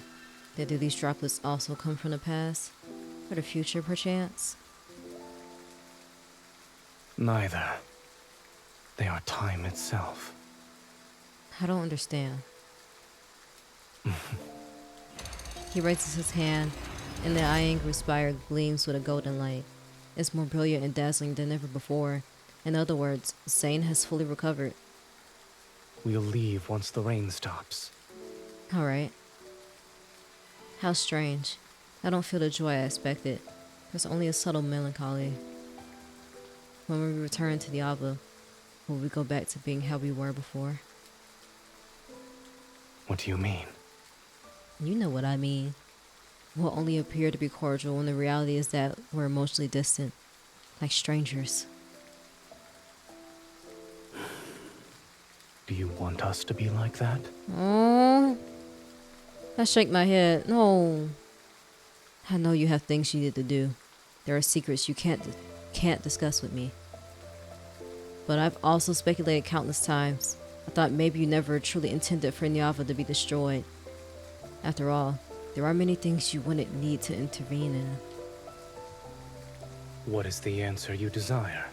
then do these droplets also come from the past? Or the future, perchance? Neither. They are time itself. I don't understand. He raises his hand, and the Iangru spire gleams with a golden light. It's more brilliant and dazzling than ever before. In other words, Zayne has fully recovered. We'll leave once the rain stops. Alright. How strange. I don't feel the joy I expected. There's only a subtle melancholy. When we return to the Ava, will we go back to being how we were before? What do you mean? You know what I mean. We'll only appear to be cordial when the reality is that we're emotionally distant, like strangers. Do you want us to be like that? Oh, I shake my head. No. I know you have things you need to do. There are secrets you can't discuss with me. But I've also speculated countless times. I thought maybe you never truly intended for Niava to be destroyed. After all, there are many things you wouldn't need to intervene in. What is the answer you desire?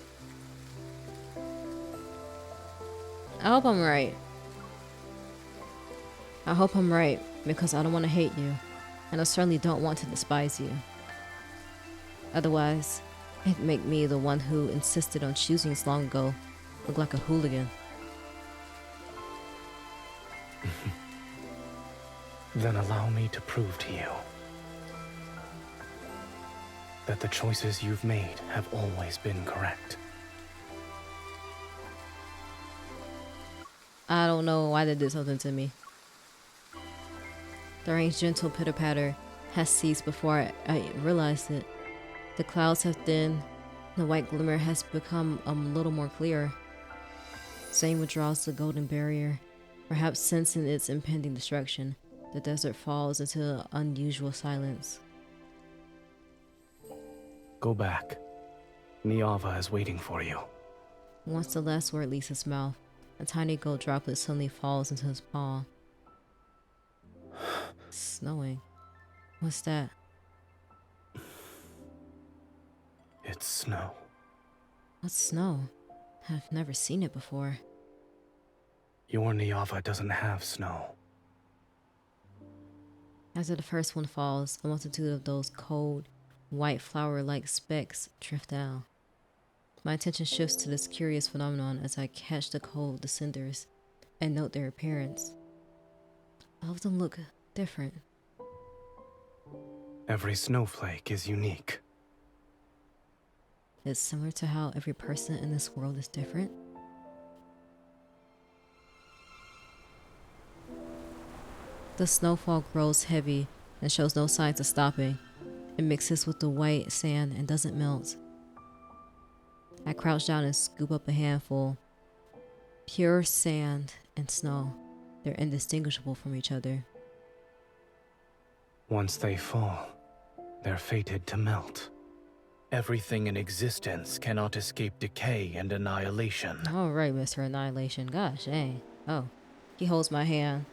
I hope I'm right. I hope I'm right, because I don't want to hate you, and I certainly don't want to despise you. Otherwise, it'd make me the one who insisted on choosing us long ago look like a hooligan. Then allow me to prove to you that the choices you've made have always been correct. I don't know why they did something to me. The rain's gentle pitter-patter has ceased before I realized it. The clouds have thinned. The white glimmer has become a little more clear. Zayne withdraws the golden barrier, perhaps sensing its impending destruction. The desert falls into unusual silence. Go back. Niava is waiting for you. Once the last word leaves his mouth, a tiny gold droplet suddenly falls into his palm. It's snowing. What's that? It's snow. What's snow? I've never seen it before. Your Niava doesn't have snow. After the first one falls, a multitude of those cold, white flower-like specks drift down. My attention shifts to this curious phenomenon as I catch the cold descenders and note their appearance. All of them look different. Every snowflake is unique. It's similar to how every person in this world is different. The snowfall grows heavy and shows no signs of stopping. It mixes with the white sand and doesn't melt. I crouch down and scoop up a handful. Pure sand and snow. They're indistinguishable from each other. Once they fall, they're fated to melt. Everything in existence cannot escape decay and annihilation. All right, Mr. Annihilation. Gosh, dang. Oh, he holds my hand.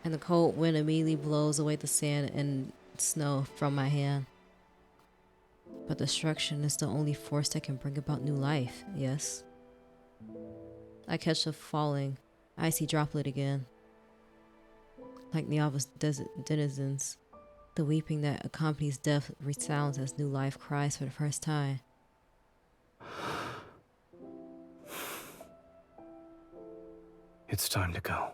And the cold wind immediately blows away the sand and snow from my hand. But destruction is the only force that can bring about new life, yes? I catch the falling, icy droplet again. Like Niava's desert denizens, the weeping that accompanies death resounds as new life cries for the first time. It's time to go.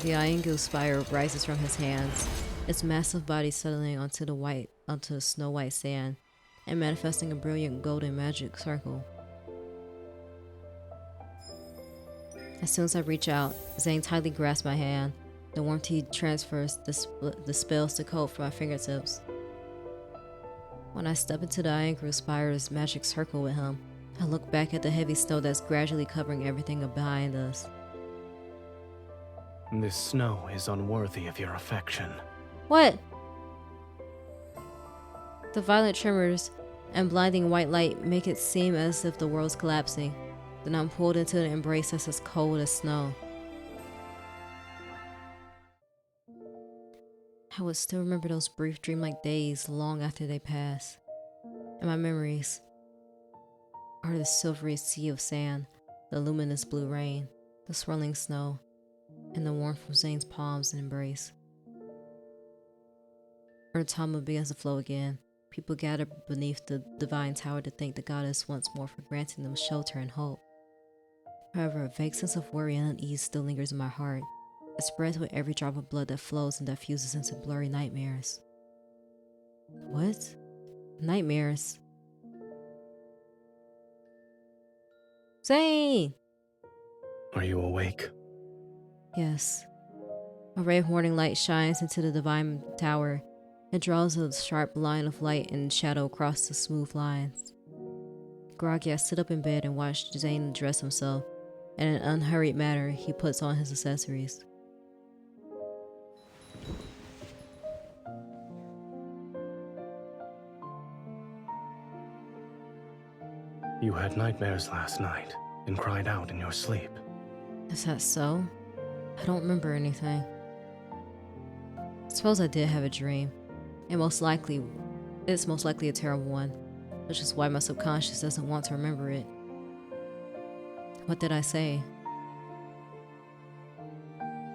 The Iangu spire rises from his hands, its massive body settling onto the snow-white sand and manifesting a brilliant golden magic circle. As soon as I reach out, Zayne tightly grasps my hand. The warmth he transfers dispels the cold from my fingertips. When I step into the Iangu spire's magic circle with him, I look back at the heavy snow that's gradually covering everything behind us. This snow is unworthy of your affection. What? The violent tremors and blinding white light make it seem as if the world's collapsing. Then I'm pulled into an embrace that's as cold as snow. I would still remember those brief dreamlike days long after they pass. And my memories are the silvery sea of sand, the luminous blue rain, the swirling snow, and the warmth from Zayne's palms and embrace. Urtama begins to flow again. People gather beneath the divine tower to thank the goddess once more for granting them shelter and hope. However, a vague sense of worry and unease still lingers in my heart. It spreads with every drop of blood that flows and diffuses into blurry nightmares. What? Nightmares? Zayne! Are you awake? Yes. A ray of morning light shines into the divine tower. It draws a sharp line of light and shadow across the smooth lines. Groggy, I sit up in bed and watch Zayne dress himself. In an unhurried manner, he puts on his accessories. You had nightmares last night and cried out in your sleep. Is that so? I don't remember anything. I suppose I did have a dream. It's most likely a terrible one, which is why my subconscious doesn't want to remember it. What did I say?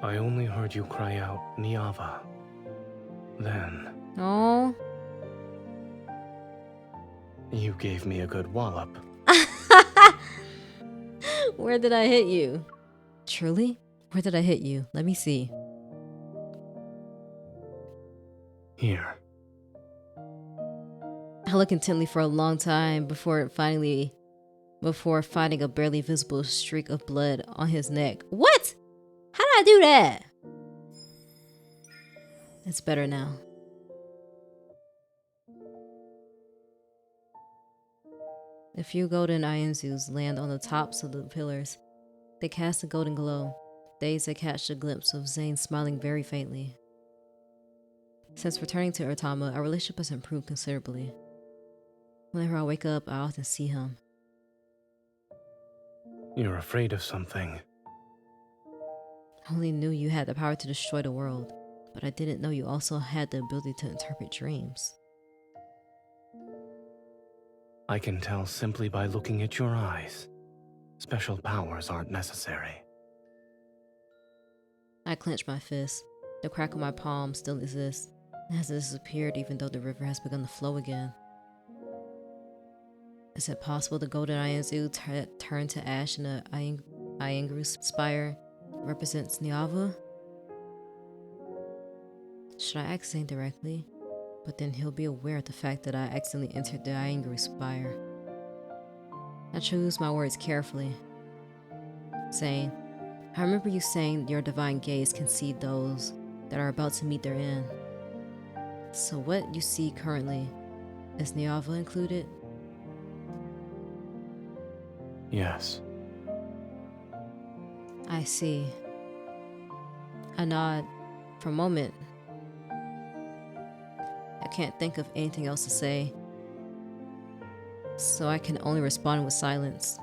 I only heard you cry out, Niava. Then, Oh. you gave me a good wallop. Where did I hit you? Truly? Where did I hit you? Let me see. Here. I look intently for a long time before finding a barely visible streak of blood on his neck. What? How did I do that? It's better now. A few golden Ianzus land on the tops of the pillars. They cast a golden glow. Dazed, I catch a glimpse of Zayne smiling very faintly. Since returning to Urtama, our relationship has improved considerably. Whenever I wake up, I often see him. You're afraid of something. I only knew you had the power to destroy the world, but I didn't know you also had the ability to interpret dreams. I can tell simply by looking at your eyes. Special powers aren't necessary. I clench my fist. The crack of my palm still exists. It hasn't disappeared even though the river has begun to flow again. Is it possible the golden Ianzu turned to ash in the Iangru spire represents Niava? Should I ask Zayne directly? But then he'll be aware of the fact that I accidentally entered the Iangru spire. I choose my words carefully. Zayne, I remember you saying your divine gaze can see those that are about to meet their end. So what you see currently, is Niava included? Yes. I see. I nod. For a moment, I can't think of anything else to say, so I can only respond with silence.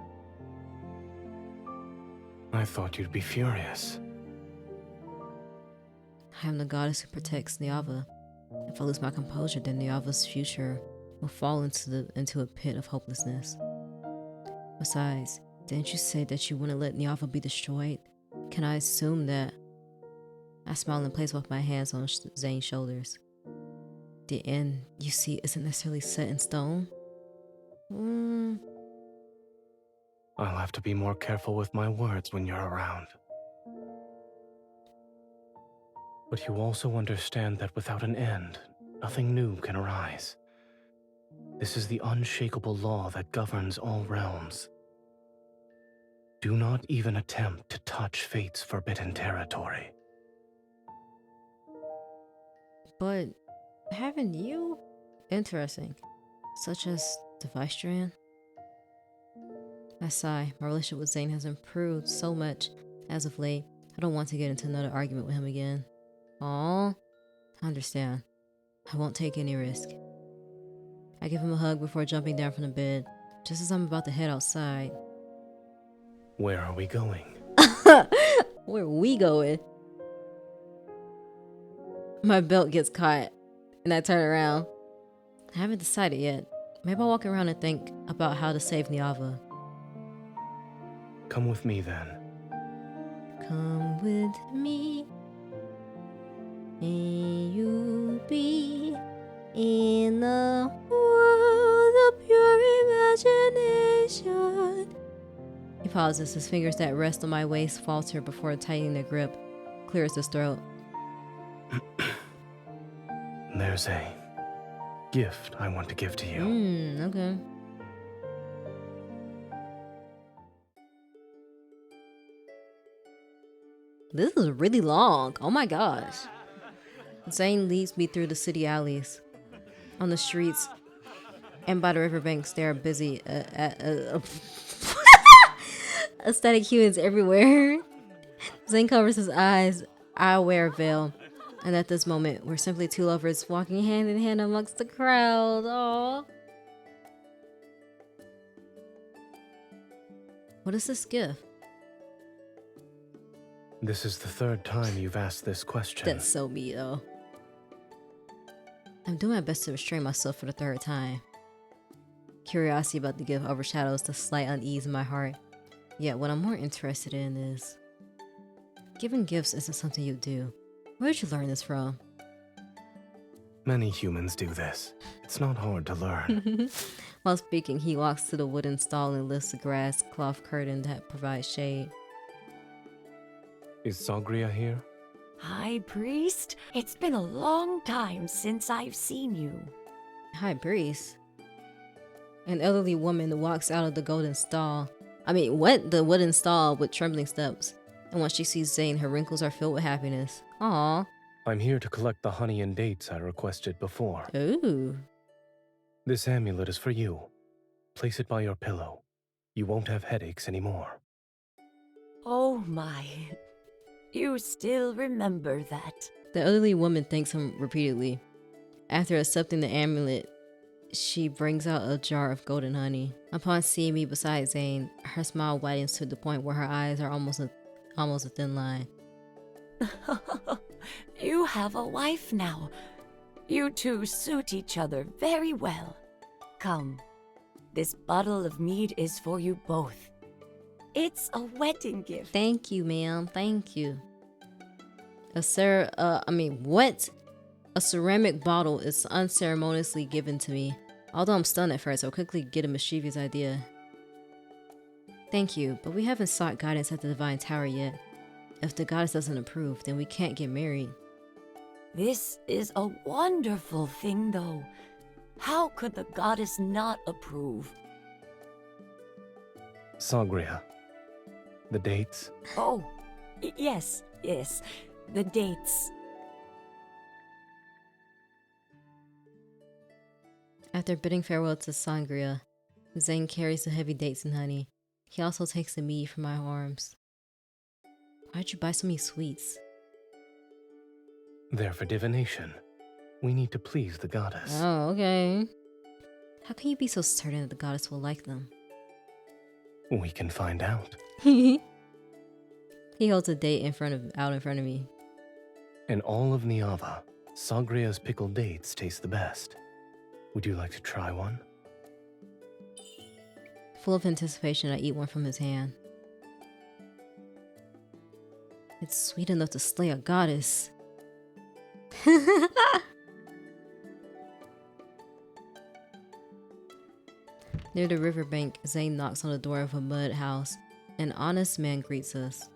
I thought you'd be furious. I am the goddess who protects Niava. If I lose my composure, then Niava's future will fall into a pit of hopelessness. Besides, didn't you say that you wouldn't let Niava be destroyed? Can I assume that? I smile and place both my hands on Zayne's shoulders. The end you see isn't necessarily set in stone. I'll have to be more careful with my words when you're around. But you also understand that without an end, nothing new can arise. This is the unshakable law that governs all realms. Do not even attempt to touch fate's forbidden territory. But haven't you? Interesting. Such as Device Strand? I sigh. My relationship with Zayne has improved so much as of late. I don't want to get into another argument with him again. Aww. I understand. I won't take any risk. I give him a hug before jumping down from the bed, just as I'm about to head outside. Where are we going? Where are we going? My belt gets caught, and I turn around. I haven't decided yet. Maybe I'll walk around and think about how to save Niava. Come with me then. Come with me, and you'll be in a world of pure imagination. He pauses, his fingers that rest on my waist falter before tightening their grip, clears his throat. There's a gift I want to give to you. Okay. This is really long. Oh my gosh. Zayne leads me through the city alleys. On the streets and by the riverbanks, they are busy. Aesthetic humans everywhere. Zayne covers his eyes. I wear a veil. And at this moment, we're simply two lovers walking hand in hand amongst the crowd. Aww. What is this gift? This is the third time you've asked this question. That's so me, though. I'm doing my best to restrain myself for the third time. Curiosity about the gift overshadows the slight unease in my heart. Yet what I'm more interested in is... giving gifts isn't something you do. Where did you learn this from? Many humans do this. It's not hard to learn. While speaking, he walks to the wooden stall and lifts the grass cloth curtain that provides shade. Is Zagria here? High Priest, it's been a long time since I've seen you. High Priest? An elderly woman walks out of the golden stall. The wooden stall with trembling steps. And once she sees Zayne, her wrinkles are filled with happiness. Aww. I'm here to collect the honey and dates I requested before. Ooh. This amulet is for you. Place it by your pillow. You won't have headaches anymore. Oh my. You still remember that. The elderly woman thanks him repeatedly. After accepting the amulet, she brings out a jar of golden honey. Upon seeing me beside Zayne, her smile widens to the point where her eyes are almost a thin line. You have a wife now. You two suit each other very well. Come, this bottle of mead is for you both. It's a wedding gift. Thank you, ma'am. Thank you. What? A ceramic bottle is unceremoniously given to me. Although I'm stunned at first, I'll quickly get a mischievous idea. Thank you, but we haven't sought guidance at the Divine Tower yet. If the goddess doesn't approve, then we can't get married. This is a wonderful thing, though. How could the goddess not approve? Sangria. The dates? Oh, yes, the dates. After bidding farewell to Sangria, Zayne carries the heavy dates and honey. He also takes the mead from my arms. Why'd you buy so many sweets? They're for divination. We need to please the goddess. Oh, okay. How can you be so certain that the goddess will like them? We can find out. He holds a date out in front of me. In all of Niava, Sangria's pickled dates taste the best. Would you like to try one? Full of anticipation, I eat one from his hand. It's sweet enough to slay a goddess. Near the riverbank, Zayne knocks on the door of a mud house. An honest man greets us.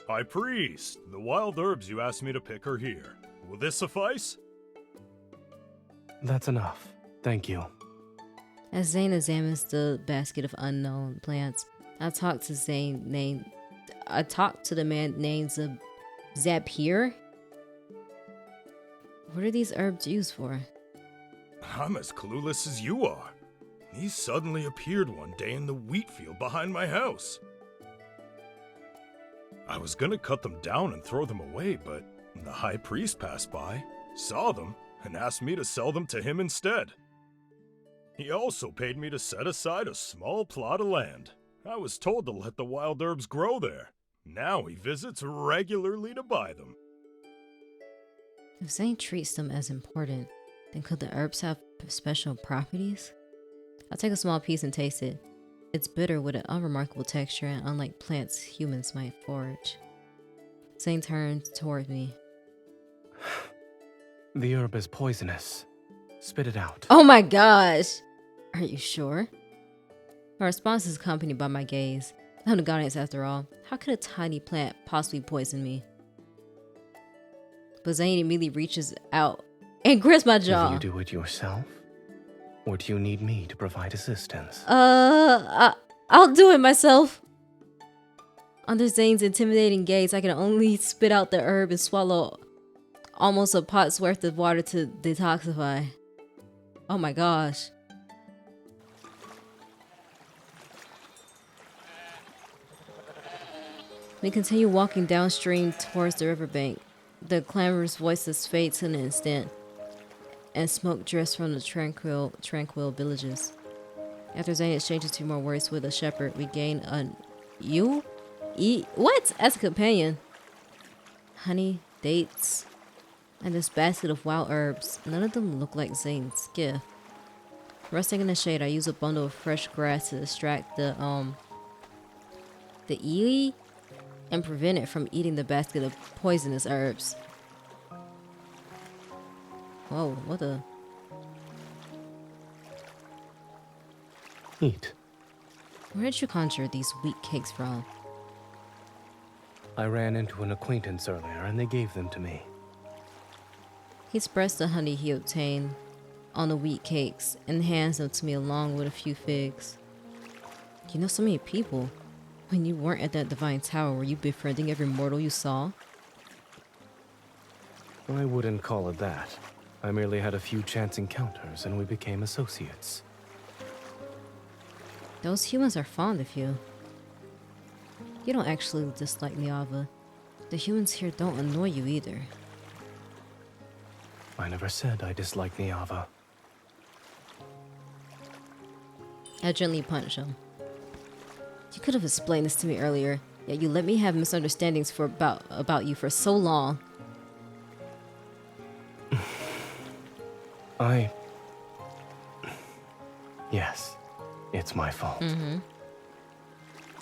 High Priest, the wild herbs you asked me to pick are here. Will this suffice? That's enough. Thank you. As Zayne examines the basket of unknown plants, I talk to the man named Xavie. What are these herbs used for? I'm as clueless as you are. These suddenly appeared one day in the wheat field behind my house. I was gonna cut them down and throw them away, but the High Priest passed by, saw them, and asked me to sell them to him instead. He also paid me to set aside a small plot of land. I was told to let the wild herbs grow there. Now he visits regularly to buy them. If Zayne treats them as important, then could the herbs have special properties? I'll take a small piece and taste it. It's bitter with an unremarkable texture, and unlike plants humans might forage. Zayne turns toward me. The herb is poisonous. Spit it out. Oh my gosh! Are you sure? My response is accompanied by my gaze. I'm the goddess after all. How could a tiny plant possibly poison me? But Zayne immediately reaches out and grips my jaw. Will you do it yourself? Or do you need me to provide assistance? I'll do it myself. Under Zayne's intimidating gaze, I can only spit out the herb and swallow almost a pot's worth of water to detoxify. Oh my gosh. We continue walking downstream towards the riverbank. The clamorous voices fade to an instant, and smoke drifts from the tranquil villages. After Zayne exchanges 2 more words with a shepherd, we gain what? As a companion. Honey, dates, and this basket of wild herbs. None of them look like Zayne's gift. Resting in the shade, I use a bundle of fresh grass to distract the eel and prevent it from eating the basket of poisonous herbs. Whoa, what the? Eat. Where did you conjure these wheat cakes from? I ran into an acquaintance earlier and they gave them to me. He spreads the honey he obtained on the wheat cakes and hands them to me along with a few figs. You know so many people. When you weren't at that divine tower, were you befriending every mortal you saw? I wouldn't call it that. I merely had a few chance encounters and we became associates. Those humans are fond of you. You don't actually dislike Niava. The humans here don't annoy you either. I never said I disliked Niava. I gently punched him. You could have explained this to me earlier, yet you let me have misunderstandings about you for so long. Yes, it's my fault.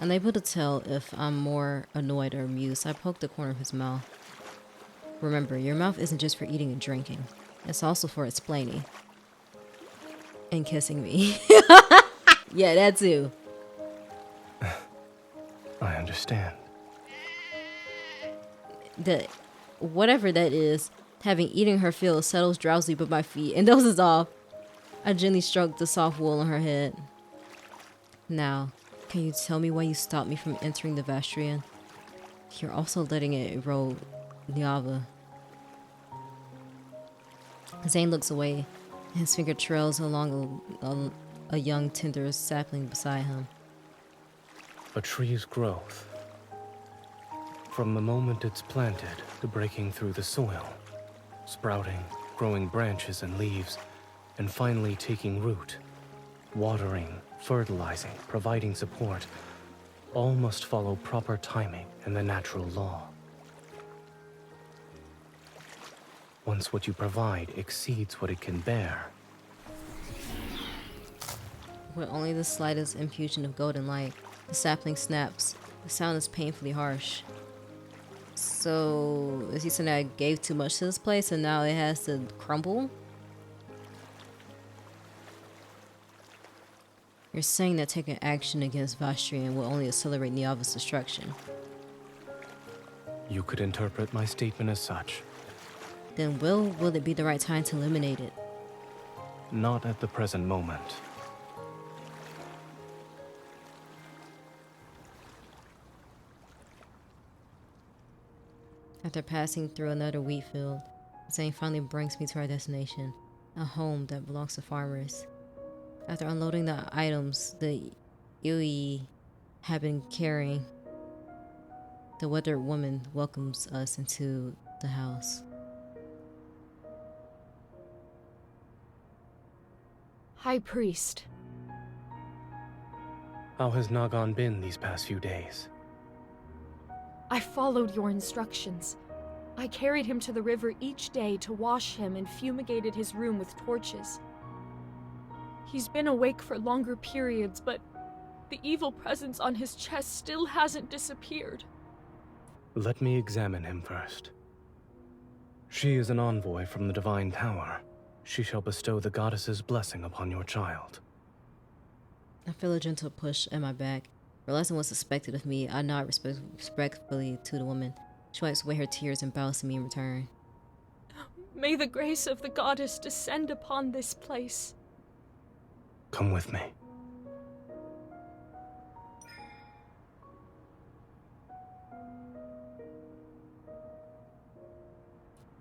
Unable to tell if I'm more annoyed or amused, I poked the corner of his mouth. Remember, your mouth isn't just for eating and drinking. It's also for explaining. And kissing me. Yeah, that too. I understand. Whatever that is, having eaten her fill settles drowsily by my feet and dozes off. I gently stroked the soft wool on her head. Now, can you tell me why you stopped me from entering the Vastrian? You're also letting it erode Niava. Zayne looks away, and his finger trails along a young tender sapling beside him. A tree's growth. From the moment it's planted to breaking through the soil, sprouting, growing branches and leaves, and finally taking root, watering, fertilizing, providing support, all must follow proper timing and the natural law. Once what you provide exceeds what it can bear. With only the slightest infusion of golden light, the sapling snaps. The sound is painfully harsh. So, is he saying that I gave too much to this place and now it has to crumble? You're saying that taking action against Vastrian will only accelerate Niava's destruction. You could interpret my statement as such. Then will it be the right time to eliminate it? Not at the present moment. After passing through another wheat field, Zayne finally brings me to our destination, a home that belongs to farmers. After unloading the items the Yui had been carrying, the weathered woman welcomes us into the house. High Priest. How has Nagan been these past few days? I followed your instructions. I carried him to the river each day to wash him and fumigated his room with torches. He's been awake for longer periods, but the evil presence on his chest still hasn't disappeared. Let me examine him first. She is an envoy from the Divine Tower. She shall bestow the goddess's blessing upon your child. I feel a gentle push at my back. Realizing what's expected of me, I nod respectfully to the woman. She wipes away her tears and bows to me in return. May the grace of the goddess descend upon this place. Come with me.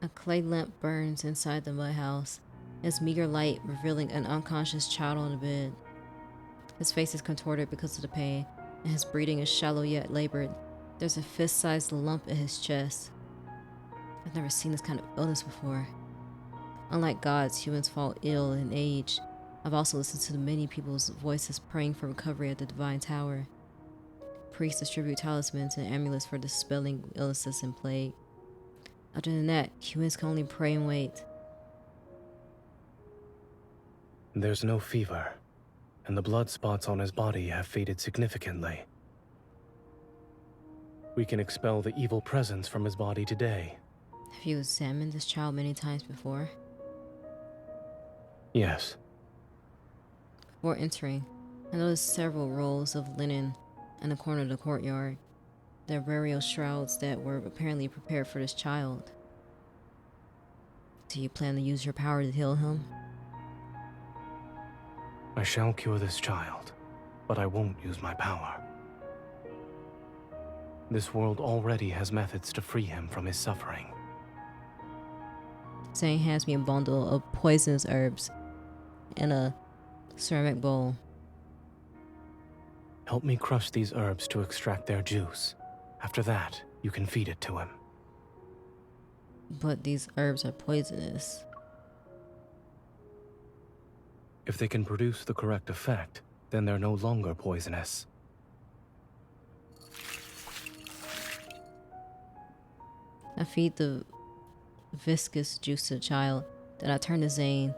A clay lamp burns inside the mud house, its meager light revealing an unconscious child on the bed. His face is contorted because of the pain, and his breathing is shallow yet labored. There's a fist-sized lump in his chest. I've never seen this kind of illness before. Unlike gods, humans fall ill in age. I've also listened to many people's voices praying for recovery at the Divine Tower. Priests distribute talismans and amulets for dispelling illnesses and plague. Other than that, humans can only pray and wait. There's no fever, and the blood spots on his body have faded significantly. We can expel the evil presence from his body today. Have you examined this child many times before? Yes. Before entering, I noticed several rolls of linen in the corner of the courtyard. They're burial shrouds that were apparently prepared for this child. Do you plan to use your power to heal him? I shall cure this child, but I won't use my power. This world already has methods to free him from his suffering. Zayne hands me a bundle of poisonous herbs in a ceramic bowl. Help me crush these herbs to extract their juice. After that, you can feed it to him. But these herbs are poisonous. If they can produce the correct effect, then they're no longer poisonous. I feed the viscous juice to the child, then I turn to Zayne,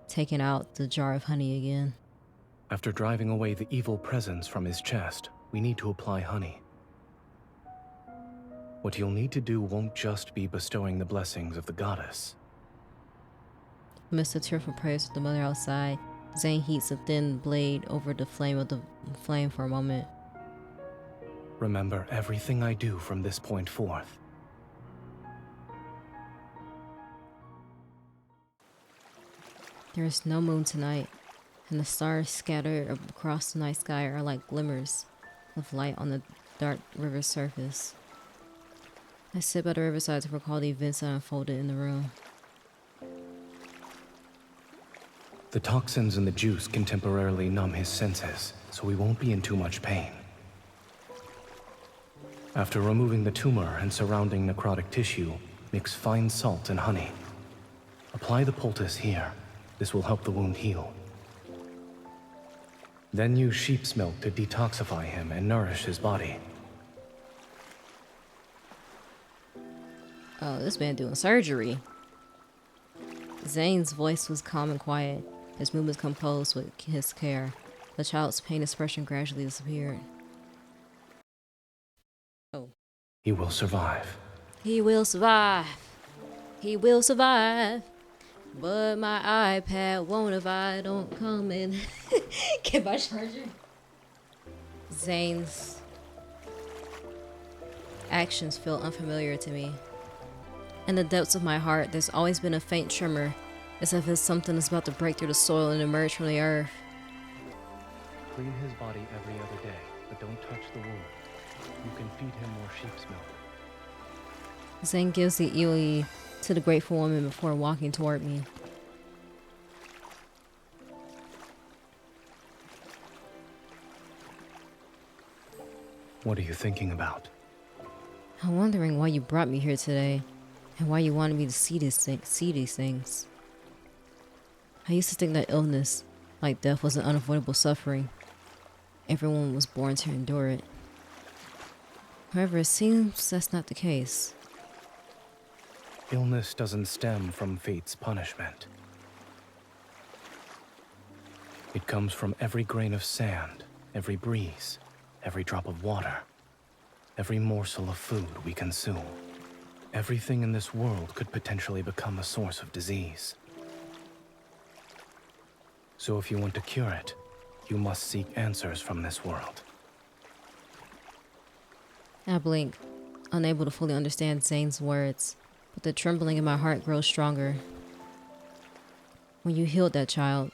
taking out the jar of honey again. After driving away the evil presence from his chest, we need to apply honey. What you'll need to do won't just be bestowing the blessings of the goddess. Amidst the tearful prayers of the mother outside, Zayne heats a thin blade over the flame for a moment. Remember everything I do from this point forth. There is no moon tonight, and the stars scattered across the night sky are like glimmers of light on the dark river's surface. I sit by the riverside to recall the events that unfolded in the room. The toxins in the juice can temporarily numb his senses, so he won't be in too much pain. After removing the tumor and surrounding necrotic tissue, mix fine salt and honey. Apply the poultice here. This will help the wound heal. Then use sheep's milk to detoxify him and nourish his body. Oh, this man doing surgery. Zayne's voice was calm and quiet, his movements composed with his care. The child's pain expression gradually disappeared. Oh. He will survive. He will survive. He will survive. But my iPad won't if I don't come in. Get my charger. Zayne's actions feel unfamiliar to me. In the depths of my heart, there's always been a faint tremor, as if something is about to break through the soil and emerge from the earth. Clean his body every other day, but don't touch the wound. You can feed him more sheep's milk. Zayne gives the eel to the grateful woman before walking toward me. What are you thinking about? I'm wondering why you brought me here today, and why you wanted me to see these things. I used to think that illness, like death, was an unavoidable suffering. Everyone was born to endure it. However, it seems that's not the case. Illness doesn't stem from fate's punishment. It comes from every grain of sand, every breeze, every drop of water, every morsel of food we consume. Everything in this world could potentially become a source of disease. So if you want to cure it, you must seek answers from this world. I blink, unable to fully understand Zayne's words, but the trembling in my heart grows stronger. When you healed that child,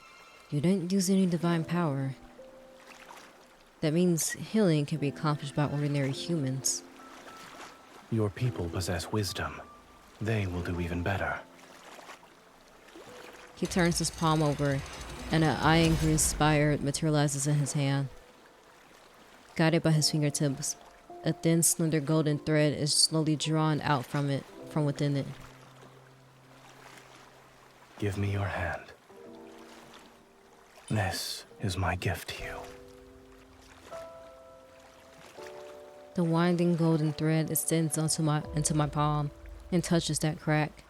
you didn't use any divine power. That means healing can be accomplished by ordinary humans. Your people possess wisdom. They will do even better. He turns his palm over, and an iron green spire materializes in his hand. Guided by his fingertips, a thin, slender golden thread is slowly drawn out from within it. Give me your hand. This is my gift to you. The winding golden thread extends into my palm and touches that crack.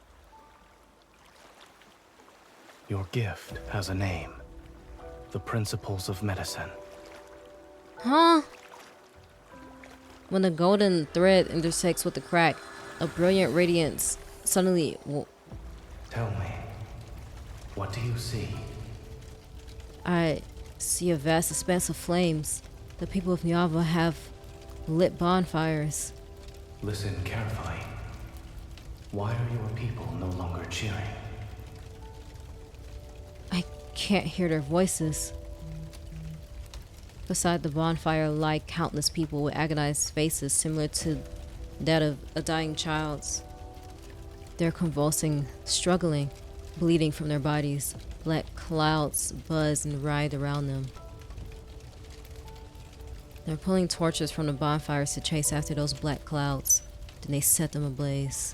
Your gift has a name. The Principles of Medicine. Huh? When the golden thread intersects with the crack, a brilliant radiance suddenly... Tell me, what do you see? I see a vast expanse of flames. The people of Niava have lit bonfires. Listen carefully. Why are your people no longer cheering? I can't hear their voices. Beside the bonfire lie countless people with agonized faces similar to that of a dying child's. They're convulsing, struggling, bleeding from their bodies. Black clouds buzz and writhe around them. They're pulling torches from the bonfires to chase after those black clouds. Then they set them ablaze.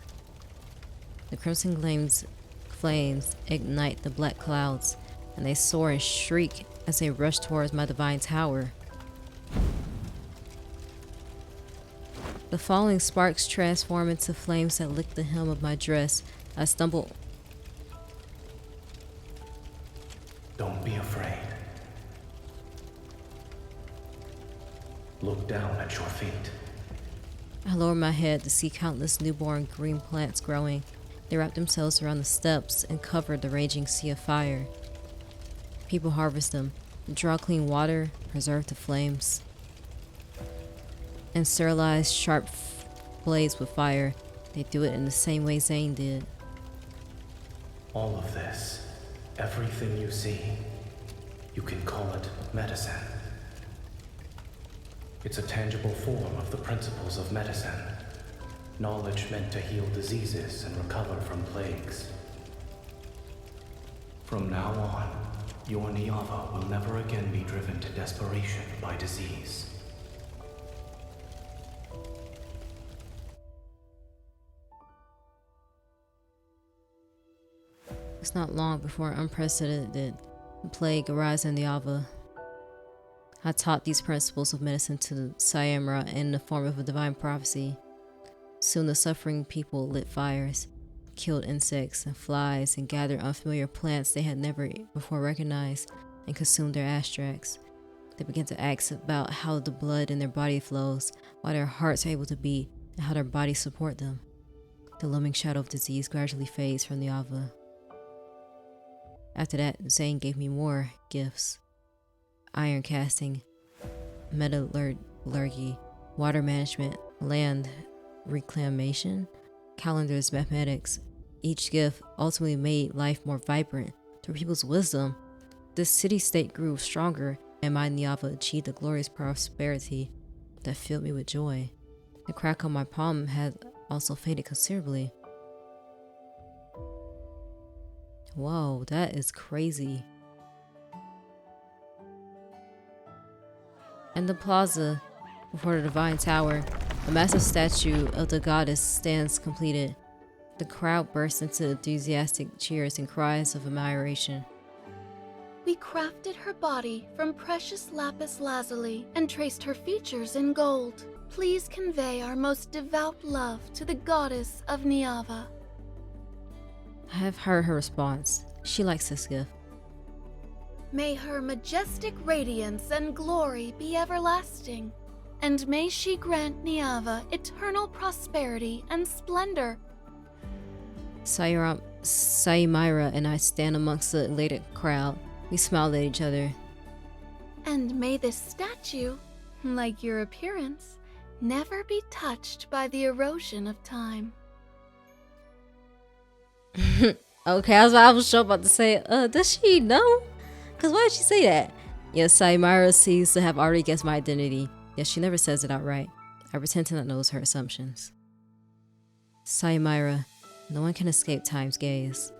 The crimson flames ignite the black clouds, and they soar and shriek as they rush towards my divine tower. The falling sparks transform into flames that lick the hem of my dress. I stumble. Don't be afraid. Look down at your feet. I lower my head to see countless newborn green plants growing. They wrap themselves around the steps and cover the raging sea of fire. People harvest them, draw clean water, preserve the flames, and sterilize sharp blades with fire. They do it in the same way Zayne did. All of this, everything you see, you can call it medicine. It's a tangible form of the principles of medicine. Knowledge meant to heal diseases and recover from plagues. From now on, your Niava will never again be driven to desperation by disease. It's not long before an unprecedented plague arrives in Niava. I taught these principles of medicine to SleepyMia in the form of a divine prophecy. Soon the suffering people lit fires, killed insects and flies, and gathered unfamiliar plants they had never before recognized, and consumed their extracts. They began to ask about how the blood in their body flows, why their hearts are able to beat, and how their bodies support them. The looming shadow of disease gradually fades from Niava. After that, Zayne gave me more gifts. Iron casting, metallurgy, water management, land reclamation, calendars, mathematics. Each gift ultimately made life more vibrant through people's wisdom. This city-state grew stronger, and my Niava achieved a glorious prosperity that filled me with joy. The crack on my palm had also faded considerably. Whoa, that is crazy. In the plaza before the divine tower, a massive statue of the goddess stands completed. The crowd bursts into enthusiastic cheers and cries of admiration. We crafted her body from precious lapis lazuli and traced her features in gold. Please convey our most devout love to the goddess of Niava. I have heard her response. She likes this gift. May her majestic radiance and glory be everlasting, and may she grant Niava eternal prosperity and splendor. SleepyMia and I stand amongst the elated crowd. We smiled at each other. And may this statue, like your appearance, never be touched by the erosion of time. Okay, I was sure about to say, does she know? Because why did she say that? Yes, SleepyMia seems to have already guessed my identity. Yes, she never says it outright. I pretend to not notice her assumptions. SleepyMia, no one can escape time's gaze.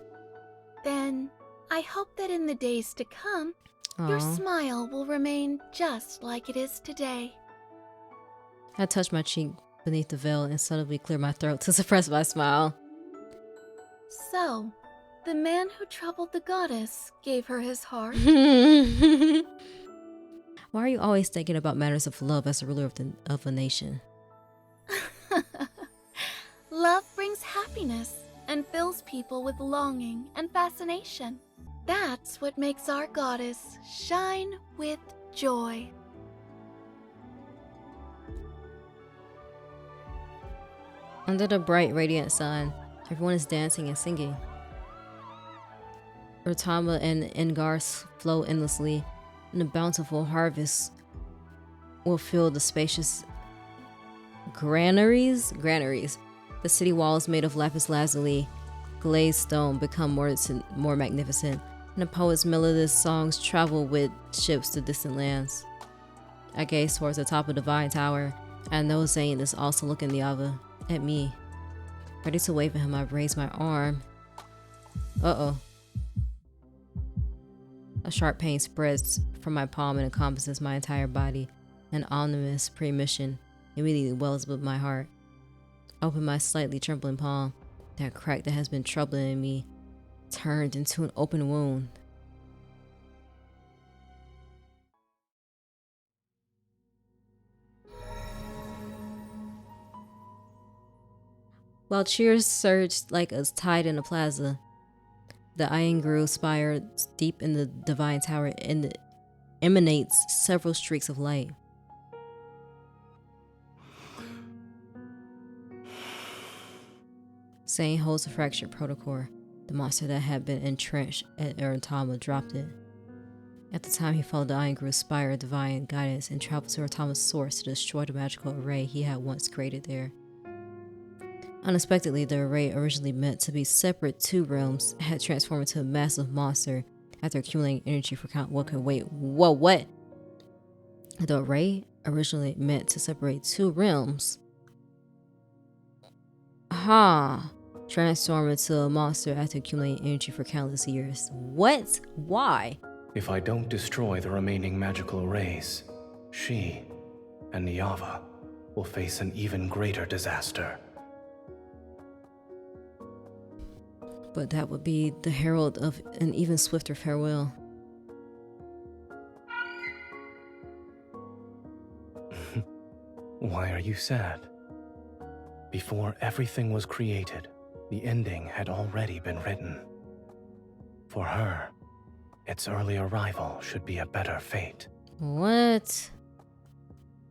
Then, I hope that in the days to come, your smile will remain just like it is today. I touch my cheek beneath the veil and subtly clear my throat to suppress my smile. So, the man who troubled the goddess gave her his heart. Why are you always thinking about matters of love as a ruler of a nation? Love brings happiness and fills people with longing and fascination. That's what makes our goddess shine with joy. Under the bright, radiant sun, everyone is dancing and singing. Rotama and Ingar flow endlessly, and a bountiful harvest will fill the spacious granaries. The city walls made of lapis lazuli, glazed stone become more magnificent, and the poets' melodious songs travel with ships to distant lands. I gaze towards the top of the divine tower. I know Zayne is also looking at me. Ready to wave at him, I raise my arm. Uh-oh. A sharp pain spreads from my palm and encompasses my entire body. An ominous premonition immediately wells up my heart. I open my slightly trembling palm. That crack that has been troubling me turned into an open wound. While cheers surged like a tide in the plaza, the iron grille spire deep in the divine tower emanates several streaks of light. Zayne holds a fractured protocore. The monster that had been entrenched at Eratama dropped it. At the time, he followed the iron grille spire of divine guidance and traveled to Eratama's source to destroy the magical array he had once created there. Unexpectedly, the array, originally meant to be separate two realms, had transformed into a massive monster after accumulating energy for what could wait. Whoa, what? The array, originally meant to separate two realms, transformed into a monster after accumulating energy for countless years. What? Why? If I don't destroy the remaining magical arrays, she and Niava will face an even greater disaster. But that would be the herald of an even swifter farewell. Why are you sad? Before everything was created, the ending had already been written. For her, its early arrival should be a better fate. What?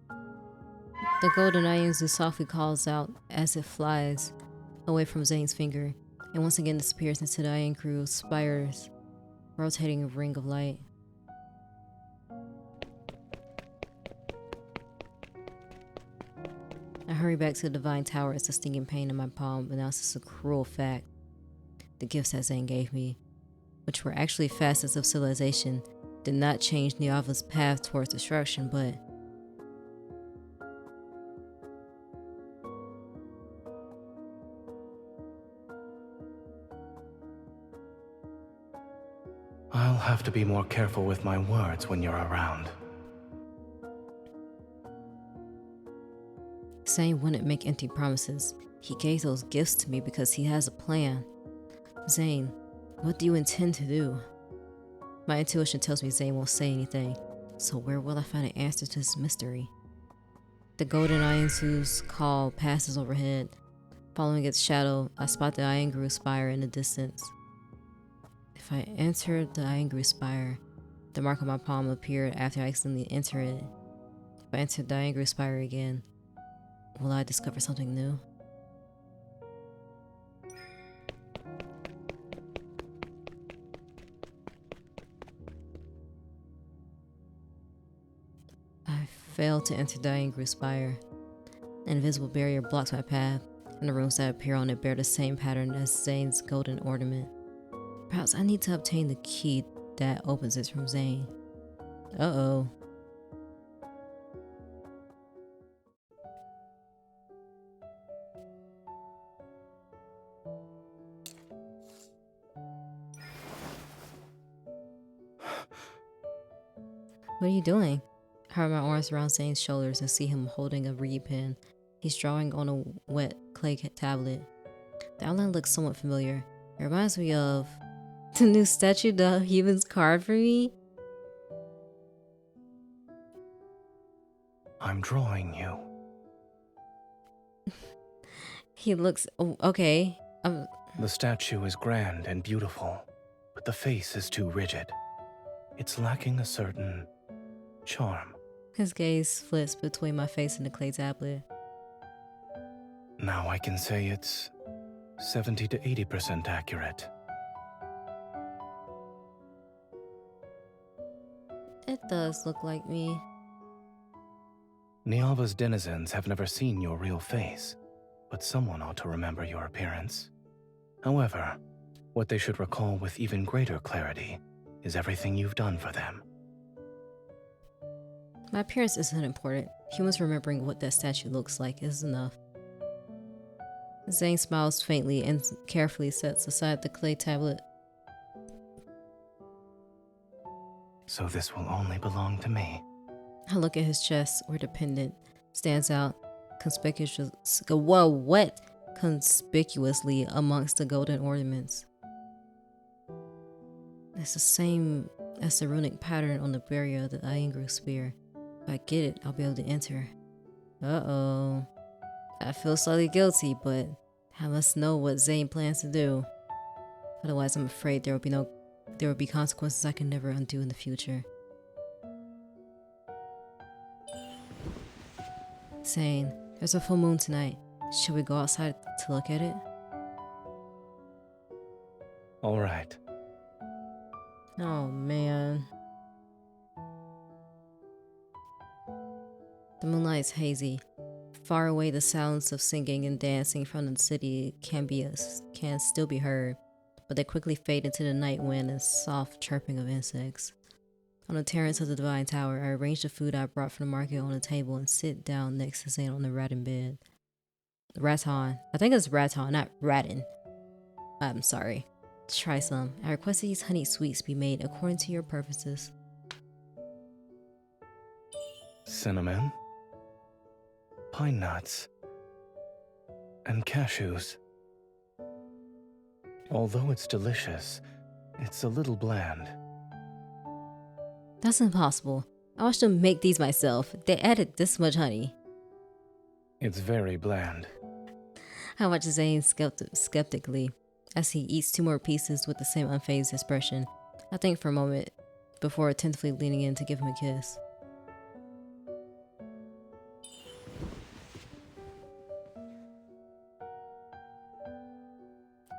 The golden Ianzu softly calls out as it flies away from Zayne's finger, and once again disappears into the iron grille spire's rotating ring of light. I hurry back to the divine tower as the stinging pain in my palm announces a cruel fact. The gifts that Zayne gave me, which were actually facets of civilization, did not change Niava's path towards destruction, but I'll have to be more careful with my words when you're around. Zayne wouldn't make empty promises. He gave those gifts to me because he has a plan. Zayne, what do you intend to do? My intuition tells me Zayne won't say anything, so where will I find an answer to this mystery? The golden Ianzu's call passes overhead. Following its shadow, I spot the iron grille spire in the distance. If I enter the iron grille spire, the mark on my palm appeared after I accidentally entered it. If I enter the iron grille spire again, will I discover something new? I failed to enter the iron grille spire. An invisible barrier blocks my path, and the runes that appear on it bear the same pattern as Zayne's golden ornament. Perhaps I need to obtain the key that opens it from Zayne. Uh-oh. What are you doing? I wrap my arms around Zayne's shoulders and see him holding a reed pen. He's drawing on a wet clay tablet. The outline looks somewhat familiar. It reminds me of the new statue the humans carved for me. I'm drawing you. He looks okay. The statue is grand and beautiful, but the face is too rigid. It's lacking a certain charm. His gaze flits between my face and the clay tablet. Now I can say it's 70 to 80% accurate. It does look like me. Niava's denizens have never seen your real face, but someone ought to remember your appearance. However, what they should recall with even greater clarity is everything you've done for them. My appearance isn't important. Humans remembering what that statue looks like is enough. Zayne smiles faintly and carefully sets aside the clay tablet. So this will only belong to me. I look at his chest where the pendant stands out conspicuously amongst the golden ornaments. It's the same as the runic pattern on the barrier of the Iengru spear. If I get it, I'll be able to enter. Uh-oh. I feel slightly guilty, but I must know what Zayne plans to do. Otherwise, I'm afraid there will be consequences I can never undo in the future. Zayne, there's a full moon tonight. Should we go outside to look at it? All right. Oh, man. The moonlight is hazy. Far away, the sounds of singing and dancing from the city can still be heard, but they quickly fade into the night wind and soft chirping of insects. On the terrace of the Divine Tower, I arrange the food I brought from the market on the table and sit down next to Zayne on the rattan bed. Rattan. I think it's rattan, not rattan. I'm sorry. Try some. I request that these honey sweets be made according to your purposes. Cinnamon, pine nuts, and cashews. Although it's delicious, it's a little bland. That's impossible. I watched them make these myself. They added this much honey. It's very bland. I watch Zayne skeptically as he eats 2 more pieces with the same unfazed expression. I think for a moment before attentively leaning in to give him a kiss.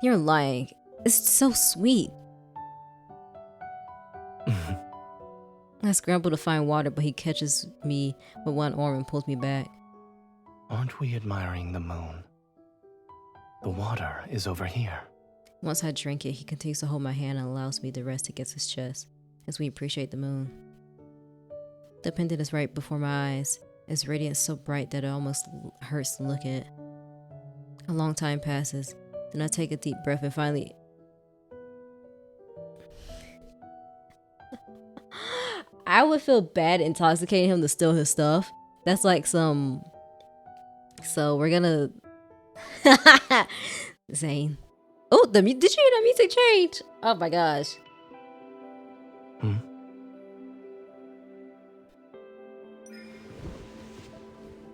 You're lying. It's so sweet. I scramble to find water, but he catches me with one arm and pulls me back. Aren't we admiring the moon? The water is over here. Once I drink it, he continues to hold my hand and allows me the rest against his chest as we appreciate the moon. The pendant is right before my eyes, its radiance so bright that it almost hurts to look at. A long time passes, then I take a deep breath and finally... I would feel bad intoxicating him to steal his stuff. That's like some... So we're gonna... Zayne. Oh, did you hear that music change? Oh my gosh. The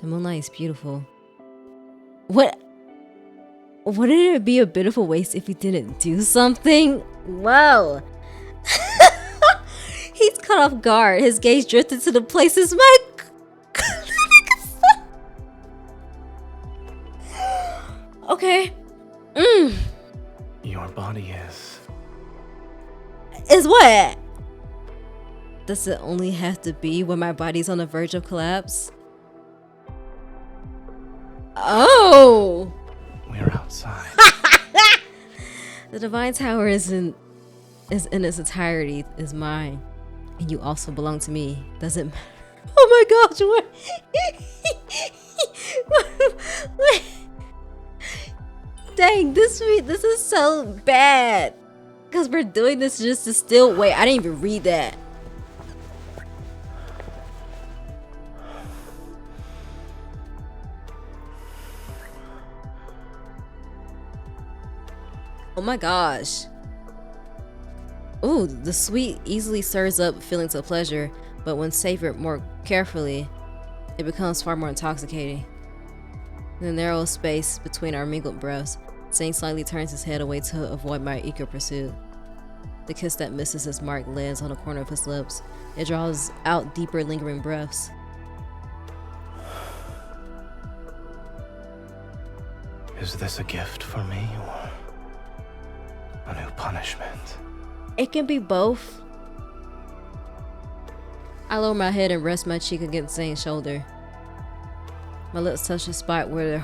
moonlight is beautiful. Wouldn't it be a bit of a waste if he didn't do something? Whoa. He's caught off guard. His gaze drifted to the places my... Okay. Your body is... Is what? Does it only have to be when my body's on the verge of collapse? Oh! We're outside. The Divine Tower is in its entirety is mine. And you also belong to me. Doesn't matter. Oh my gosh, what? Dang, this is so bad. Because we're doing this just to steal. Wait, I didn't even read that. Oh my gosh. Ooh, the sweet easily stirs up feelings of pleasure, but when savored more carefully, it becomes far more intoxicating. In the narrow space between our mingled breaths, Zayne slightly turns his head away to avoid my eager pursuit. The kiss that misses his mark lands on the corner of his lips. It draws out deeper, lingering breaths. Is this a gift for me or a new punishment? It can be both. I lower my head and rest my cheek against Zayne's shoulder. My lips touch the spot where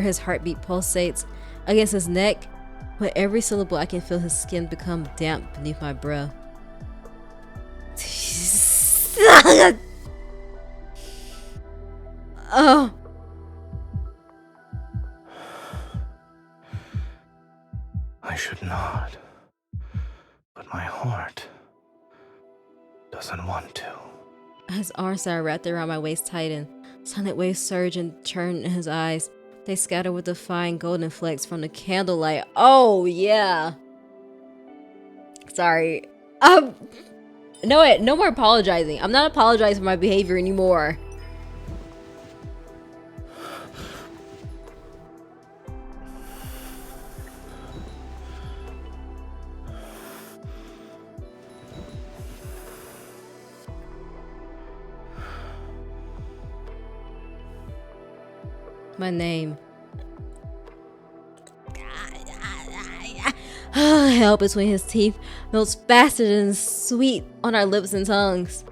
his heartbeat pulsates against his neck. With every syllable, I can feel his skin become damp beneath my breath. Oh. even want to. His arms that are wrapped around my waist tighten. Silent waves surge and churn in his eyes. They scatter with the fine golden flecks from the candlelight. Oh, yeah. Sorry. No more apologizing. I'm not apologizing for my behavior anymore. My name. Hell between his teeth melts faster than sweet on our lips and tongues.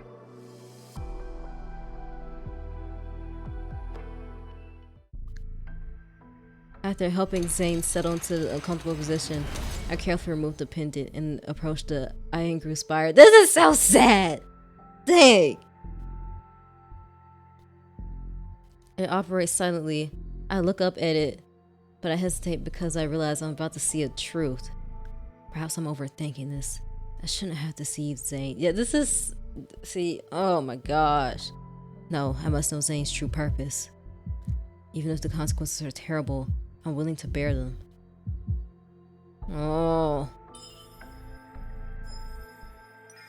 After helping Zayne settle into the uncomfortable position, I carefully removed the pendant and approached the iron spire. This is so sad! Dang! It operates silently. I look up at it, but I hesitate because I realize I'm about to see a truth. Perhaps I'm overthinking this. I shouldn't have deceived Zayne. Yeah, this is... See, oh my gosh. No, I must know Zayne's true purpose. Even if the consequences are terrible, I'm willing to bear them. Oh.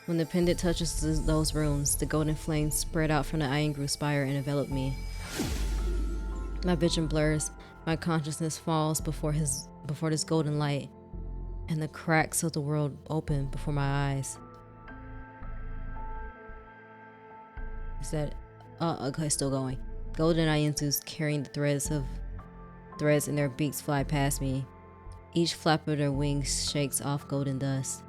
When the pendant touches those runes, the golden flames spread out from the iron spire and envelop me. My vision blurs, my consciousness falls before this golden light, and the cracks of the world open before my eyes. Is that... okay, still going. Golden Ientus carrying the threads in their beaks fly past me. Each flap of their wings shakes off golden dust.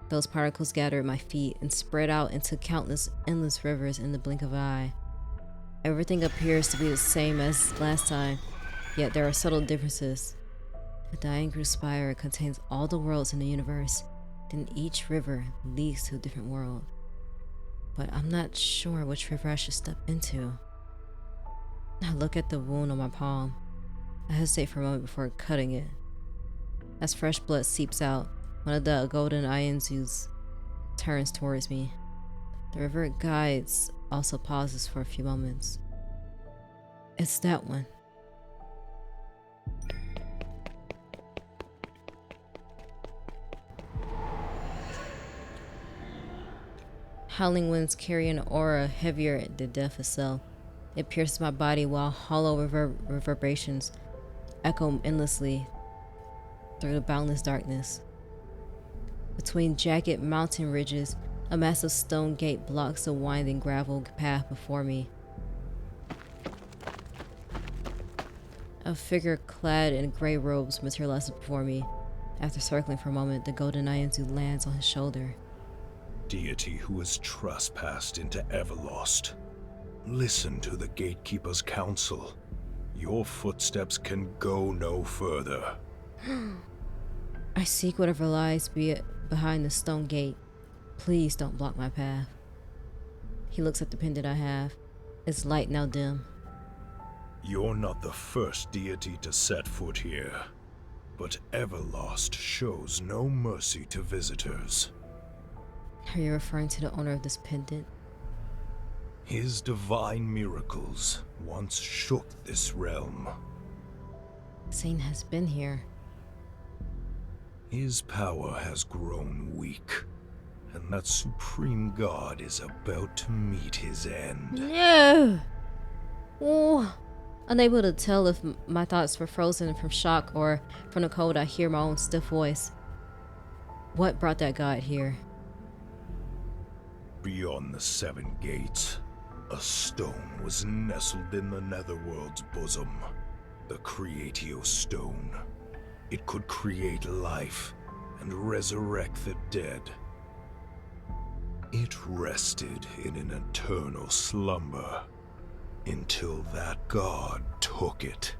Those particles gather at my feet and spread out into countless endless rivers in the blink of an eye. Everything appears to be the same as last time, yet there are subtle differences. The dying spire contains all the worlds in the universe, then each river leads to a different world. But I'm not sure which river I should step into. I look at the wound on my palm. I hesitate for a moment before cutting it. As fresh blood seeps out, one of the golden Ientus turns towards me. The river it guides also pauses for a few moments. It's that one. Howling winds carry an aura heavier than death itself. It pierces my body while hollow reverberations echo endlessly through the boundless darkness. Between jagged mountain ridges, a massive stone gate blocks the winding gravel path before me. A figure clad in gray robes materializes before me. After circling for a moment, the golden Ientu lands on his shoulder. Deity who has trespassed into Everlost, listen to the Gatekeeper's counsel. Your footsteps can go no further. I seek whatever lies behind the stone gate. Please don't block my path. He looks at the pendant I have. Its light now dim. You're not the first deity to set foot here, but Everlost shows no mercy to visitors. Are you referring to the owner of this pendant? His divine miracles once shook this realm. Zayne has been here. His power has grown weak, and that supreme god is about to meet his end. No! Oh, unable to tell if my thoughts were frozen from shock or from the cold, I hear my own stiff voice. What brought that god here? Beyond the seven gates, a stone was nestled in the Netherworld's bosom. The Creatio Stone. It could create life and resurrect the dead. It rested in an eternal slumber until that god took it.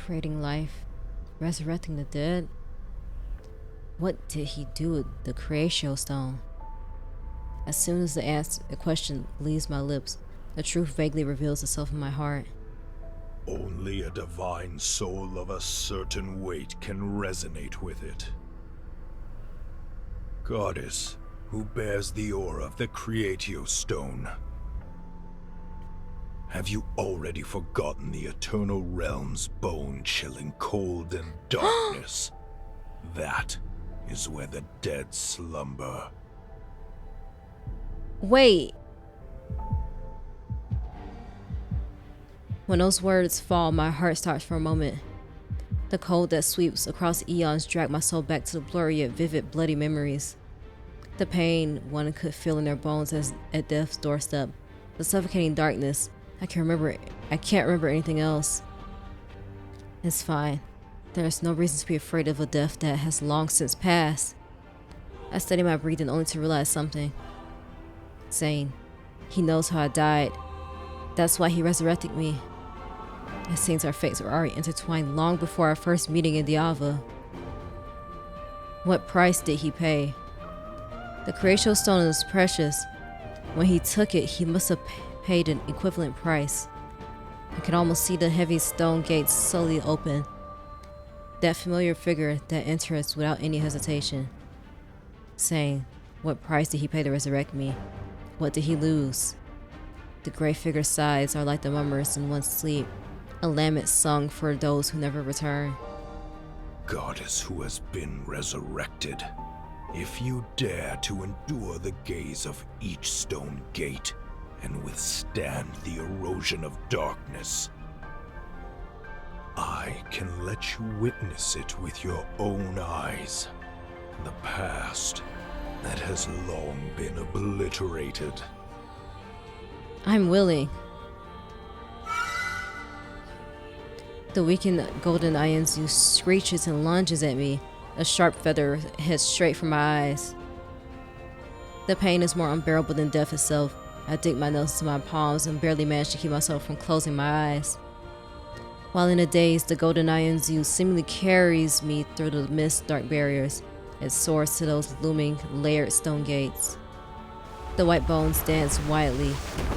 Creating life, resurrecting the dead? What did he do with the Creatio Stone? As soon as the question leaves my lips, the truth vaguely reveals itself in my heart. Only a divine soul of a certain weight can resonate with it. Goddess, who bears the aura of the Creatio Stone. Have you already forgotten the Eternal Realm's bone-chilling cold and darkness? That is where the dead slumber. Wait. When those words fall, my heart stops for a moment. The cold that sweeps across eons dragged my soul back to the blurry yet vivid bloody memories. The pain one could feel in their bones as at death's doorstep. The suffocating darkness. I can't remember anything else. It's fine. There's no reason to be afraid of a death that has long since passed. I steadied my breathing only to realize something. Zayne. He knows how I died. That's why he resurrected me. It seems our fates were already intertwined long before our first meeting in Diava. What price did he pay? The Creatio Stone is precious. When he took it, he must have paid an equivalent price. I could almost see the heavy stone gates slowly open. That familiar figure that enters without any hesitation. Saying, what price did he pay to resurrect me? What did he lose? The gray figure's sighs are like the murmurs in one's sleep, a lament sung for those who never return. Goddess who has been resurrected, if you dare to endure the gaze of each stone gate and withstand the erosion of darkness, I can let you witness it with your own eyes. The past that has long been obliterated. I'm willing. The weakened golden Ionzu screeches and lunges at me. A sharp feather heads straight for my eyes. The pain is more unbearable than death itself. I dig my nose into my palms and barely manage to keep myself from closing my eyes. While in a daze, the golden Ionzu seemingly carries me through the mist dark barriers. It soars to those looming, layered stone gates. The white bones dance wildly.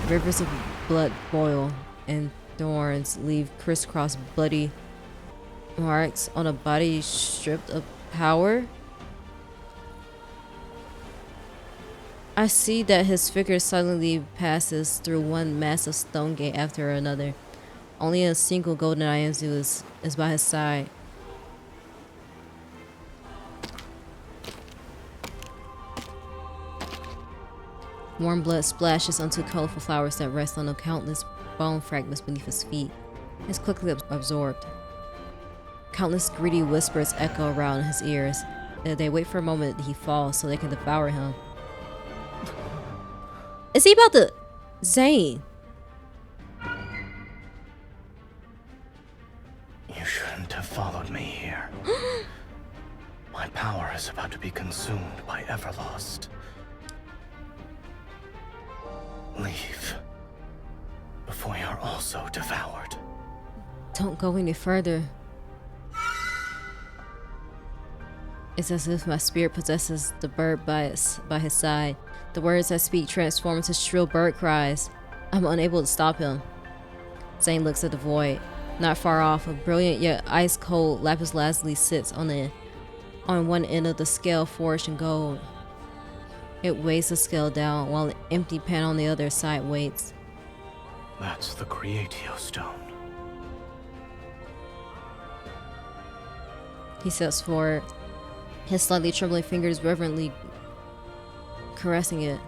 Rivers of blood boil, and thorns leave crisscross bloody marks on a body stripped of power. I see that his figure silently passes through one massive stone gate after another. Only a single golden Ionzu is by his side. Warm blood splashes onto colorful flowers that rest on the countless bone fragments beneath his feet. It's quickly absorbed. Countless greedy whispers echo around his ears. They wait for a moment that he falls so they can devour him. Is he about to... Zayne? You shouldn't have followed me here. My power is about to be consumed by Everlost. Leave. Before you're also devoured. Don't go any further. It's as if my spirit possesses the bird by his side. The words I speak transform into shrill bird cries. I'm unable to stop him. Zayne looks at the void. Not far off, a brilliant yet ice-cold lapis lazuli sits on one end of the scale forged in gold. It weighs the scale down while an empty pan on the other side waits. That's the Creatio Stone. He steps forward, his slightly trembling fingers reverently caressing it.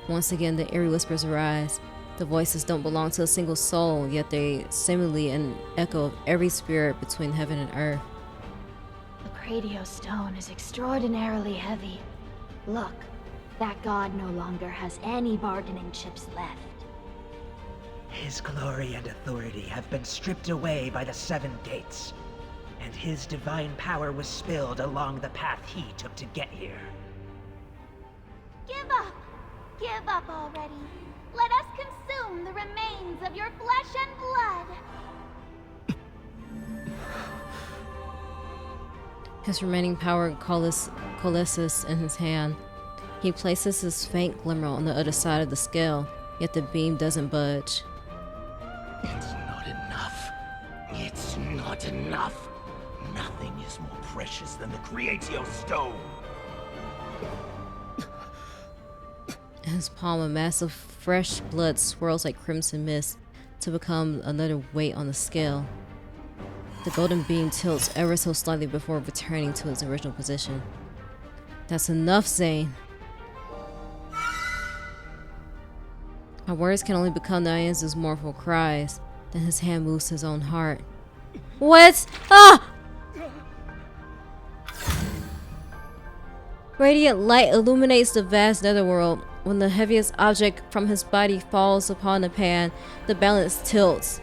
Once again, the eerie whispers arise. The voices don't belong to a single soul, yet they seemingly an echo of every spirit between heaven and earth. The Creatio Stone is extraordinarily heavy. Look, that god no longer has any bargaining chips left. His glory and authority have been stripped away by the 7 gates, and his divine power was spilled along the path he took to get here. Give up! Give up already! Let us consume the remains of your flesh and blood! His remaining power coalesces in his hand. He places his faint glimmer on the other side of the scale, yet the beam doesn't budge. It's not enough. It's not enough. Nothing is more precious than the Creatio Stone. In his palm, a mass of fresh blood swirls like crimson mist to become another weight on the scale. The golden beam tilts ever so slightly before returning to its original position. That's enough, Zayne. My words can only become Diane's mournful cries. Then his hand moves to his own heart. What? Ah! Radiant light illuminates the vast netherworld. When the heaviest object from his body falls upon the pan, the balance tilts.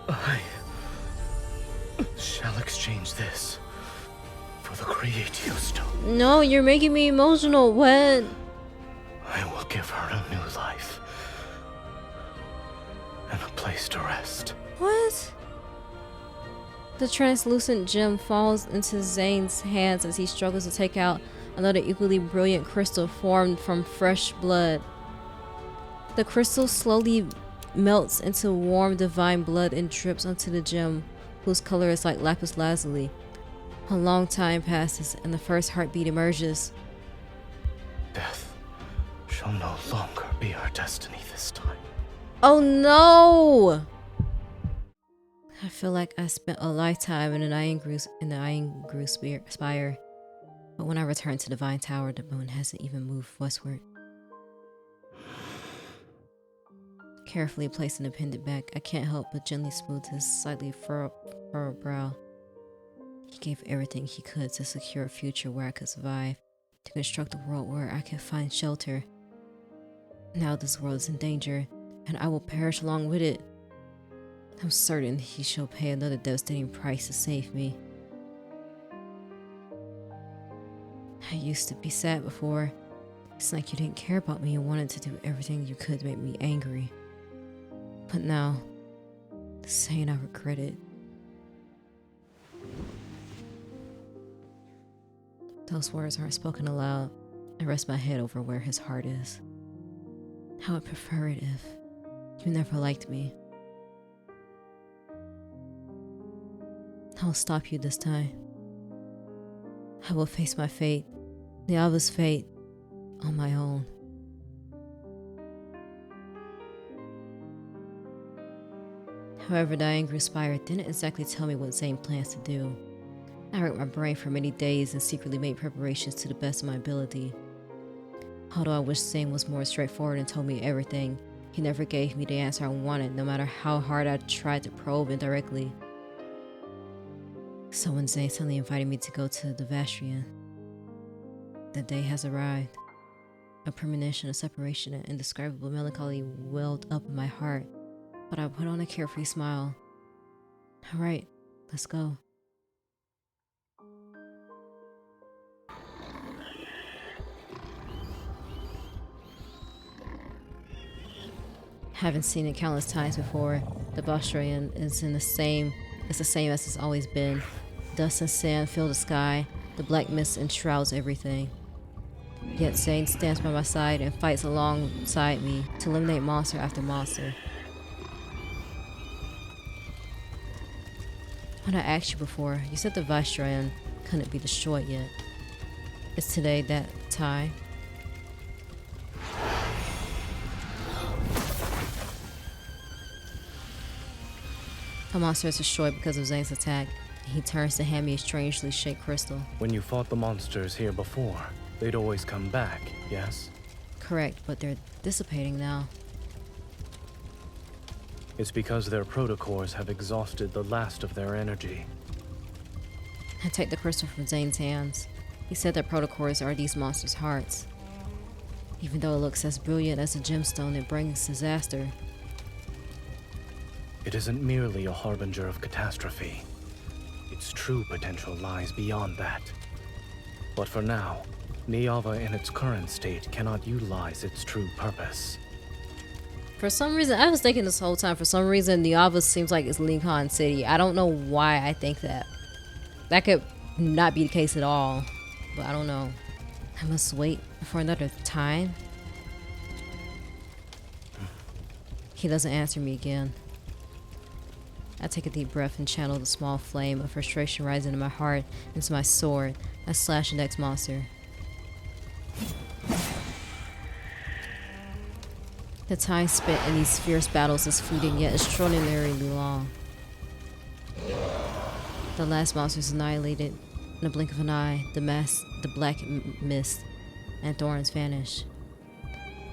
I shall exchange this for the Creatio Stone. No, you're making me emotional. What? I will give her a new life and a place to rest. What? The translucent gem falls into Zayne's hands as he struggles to take out another equally brilliant crystal formed from fresh blood. The crystal slowly melts into warm divine blood and drips onto the gem, whose color is like lapis lazuli. A long time passes and the first heartbeat emerges. Death shall no longer be our destiny this time. Oh no! I feel like I spent a lifetime in the Iron Grew Spire. But when I return to Divine Tower, the moon hasn't even moved westward. Carefully placing the pendant back, I can't help but gently smooth his slightly furrowed brow. He gave everything he could to secure a future where I could survive, to construct a world where I could find shelter. Now this world is in danger, and I will perish along with it. I'm certain he shall pay another devastating price to save me. I used to be sad before. It's like you didn't care about me and wanted to do everything you could to make me angry. But now, saying I regret it. Those words aren't spoken aloud. I rest my head over where his heart is. I would prefer it if you never liked me. I will stop you this time. I will face my fate, Niava's fate, on my own. However, the Angry Spire didn't exactly tell me what Zayne plans to do. I racked my brain for many days and secretly made preparations to the best of my ability. Although I wish Zayne was more straightforward and told me everything, he never gave me the answer I wanted, no matter how hard I tried to probe indirectly. So when Zayne suddenly invited me to go to the Vastrian, the day has arrived. A premonition of separation and indescribable melancholy welled up in my heart, but I put on a carefree smile. Alright, let's go. Haven't seen it countless times before. The Vastrian is the same as it's always been. Dust and sand fill the sky. The black mist enshrouds everything. Yet Zayne stands by my side and fights alongside me to eliminate monster after monster. When I asked you before, you said the Vastrian couldn't be destroyed yet. Is today that time? The monster is destroyed because of Zayne's attack. He turns to hand me a strangely shaped crystal. When you fought the monsters here before, they'd always come back, yes? Correct, but they're dissipating now. It's because their protocores have exhausted the last of their energy. I take the crystal from Zayne's hands. He said that protocores are these monsters' hearts. Even though it looks as brilliant as a gemstone, it brings disaster. It isn't merely a harbinger of catastrophe. Its true potential lies beyond that. But for now, Niava in its current state cannot utilize its true purpose. For some reason, I was thinking this whole time, for some reason, Niava seems like it's Lincoln City. I don't know why I think that. That could not be the case at all, but I don't know. I must wait for another time. He doesn't answer me again. I take a deep breath and channel the small flame of frustration rising in my heart into my sword. I slash the next monster. The time spent in these fierce battles is fleeting yet extraordinarily long. The last monster is annihilated. In a blink of an eye, the black mist and thorns vanish.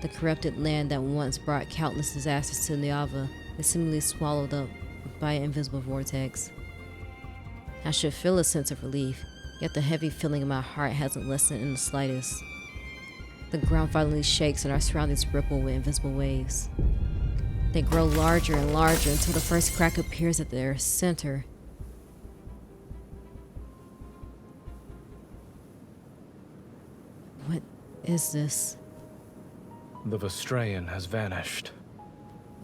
The corrupted land that once brought countless disasters to Niava is seemingly swallowed up by an invisible vortex. I should feel a sense of relief, yet the heavy feeling in my heart hasn't lessened in the slightest. The ground violently shakes and our surroundings ripple with invisible waves. They grow larger and larger until the first crack appears at their center. What is this? The Vastrayan has vanished.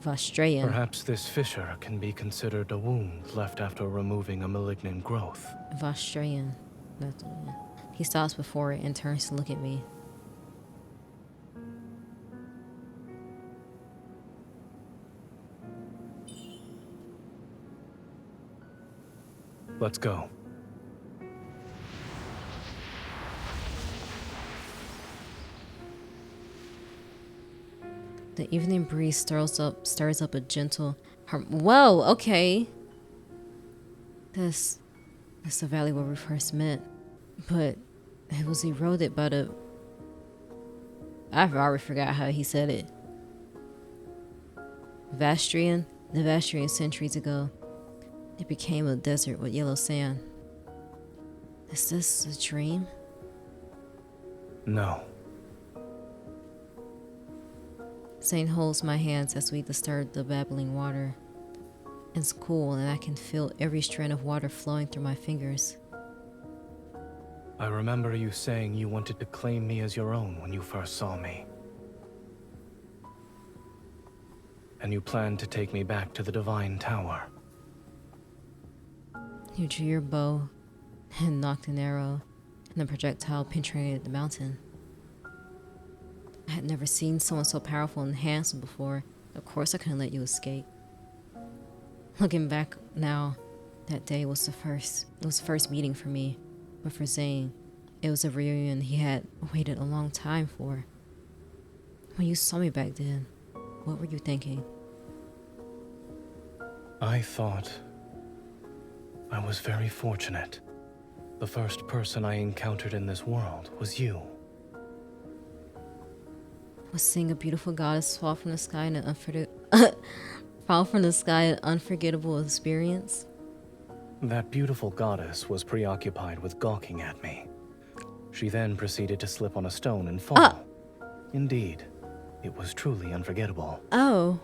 Vastrayan? Perhaps this fissure can be considered a wound left after removing a malignant growth. Vastrayan. He stops before it and turns to look at me. Let's go. The evening breeze stirs up a gentle whoa, okay. This is the valley where we first met. But it was eroded by the... I've already forgot how he said it. Vastrian? The Vastrian centuries ago. It became a desert with yellow sand. Is this a dream? No. Zayne holds my hands as we disturb the babbling water. It's cool and I can feel every strand of water flowing through my fingers. I remember you saying you wanted to claim me as your own when you first saw me. And you planned to take me back to the Divine Tower. You drew your bow and knocked an arrow, and the projectile penetrated the mountain. I had never seen someone so powerful and handsome before. Of course I couldn't let you escape. Looking back now, that day was the first meeting for me. But for Zayne, it was a reunion he had waited a long time for. When you saw me back then, what were you thinking? I thought I was very fortunate. The first person I encountered in this world was you. Was seeing a beautiful goddess fall from the sky in an unforgettable experience? That beautiful goddess was preoccupied with gawking at me. She then proceeded to slip on a stone and fall. Indeed, it was truly unforgettable. Oh.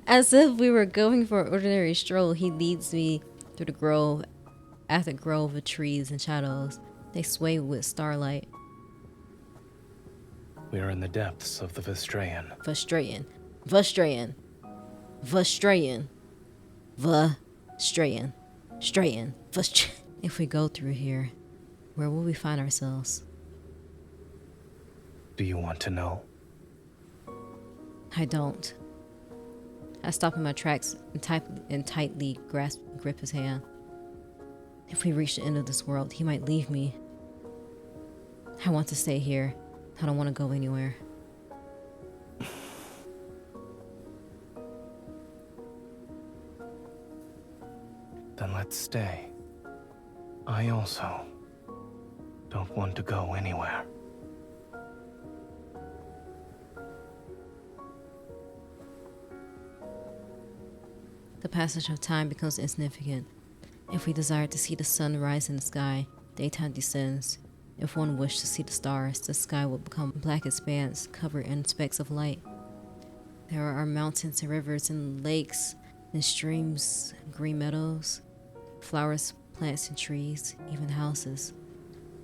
As if we were going for an ordinary stroll, he leads me through the grove, after a grove of trees and shadows. They sway with starlight. We are in the depths of the Vastrayan. Vastrayan. If we go through here, where will we find ourselves? Do you want to know? I don't. I stop in my tracks and tightly grip his hand. If we reach the end of this world, he might leave me. I want to stay here. I don't want to go anywhere. Then let's stay. I also don't want to go anywhere. The passage of time becomes insignificant. If we desire to see the sun rise in the sky, daytime descends. If one wished to see the stars, the sky will become a black expanse covered in specks of light. There are mountains and rivers and lakes and streams, green meadows, flowers, plants and trees, even houses.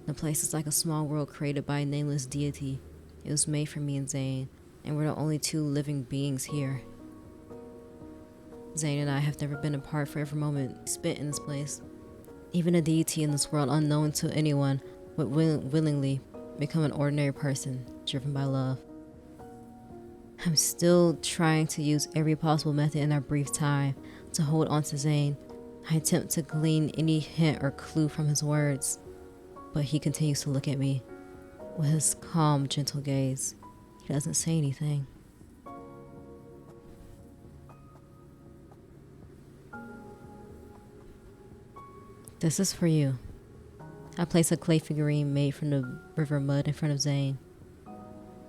The place is like a small world created by a nameless deity. It was made for me and Zayne, and we're the only two living beings here. Zayne and I have never been apart for every moment spent in this place. Even a deity in this world unknown to anyone would willingly become an ordinary person, driven by love. I'm still trying to use every possible method in our brief time to hold on to Zayne. I attempt to glean any hint or clue from his words, but he continues to look at me with his calm, gentle gaze. He doesn't say anything. This is for you. I place a clay figurine made from the river mud in front of Zayne.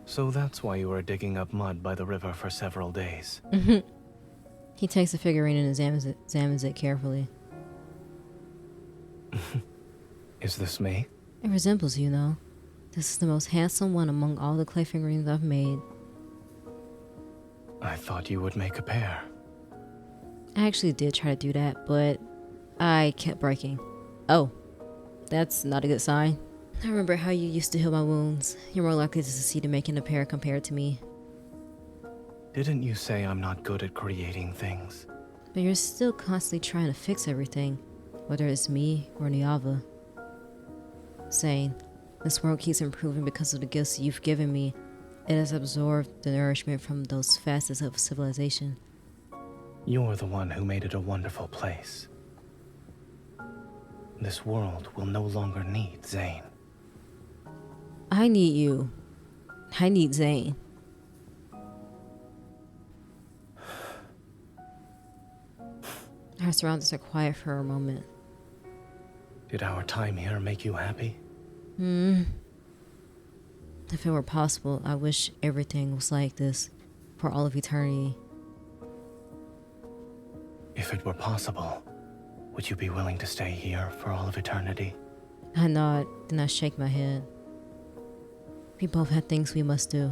So that's why you were digging up mud by the river for several days. He takes the figurine and examines it carefully. Is this me? It resembles you, know. This is the most handsome one among all the clay figurines I've made. I thought you would make a pair. I actually did try to do that, but I kept breaking. Oh, that's not a good sign. I remember how you used to heal my wounds. You're more likely to succeed in making a pair compared to me. Didn't you say I'm not good at creating things? But you're still constantly trying to fix everything, whether it's me or Niava. Zayne, this world keeps improving because of the gifts you've given me. It has absorbed the nourishment from those facets of civilization. You're the one who made it a wonderful place. This world will no longer need Zayne. I need you. I need Zayne. Our surroundings are quiet for a moment. Did our time here make you happy? If it were possible, I wish everything was like this for all of eternity. If it were possible, would you be willing to stay here for all of eternity? I nod, then I shake my head. We both have things we must do.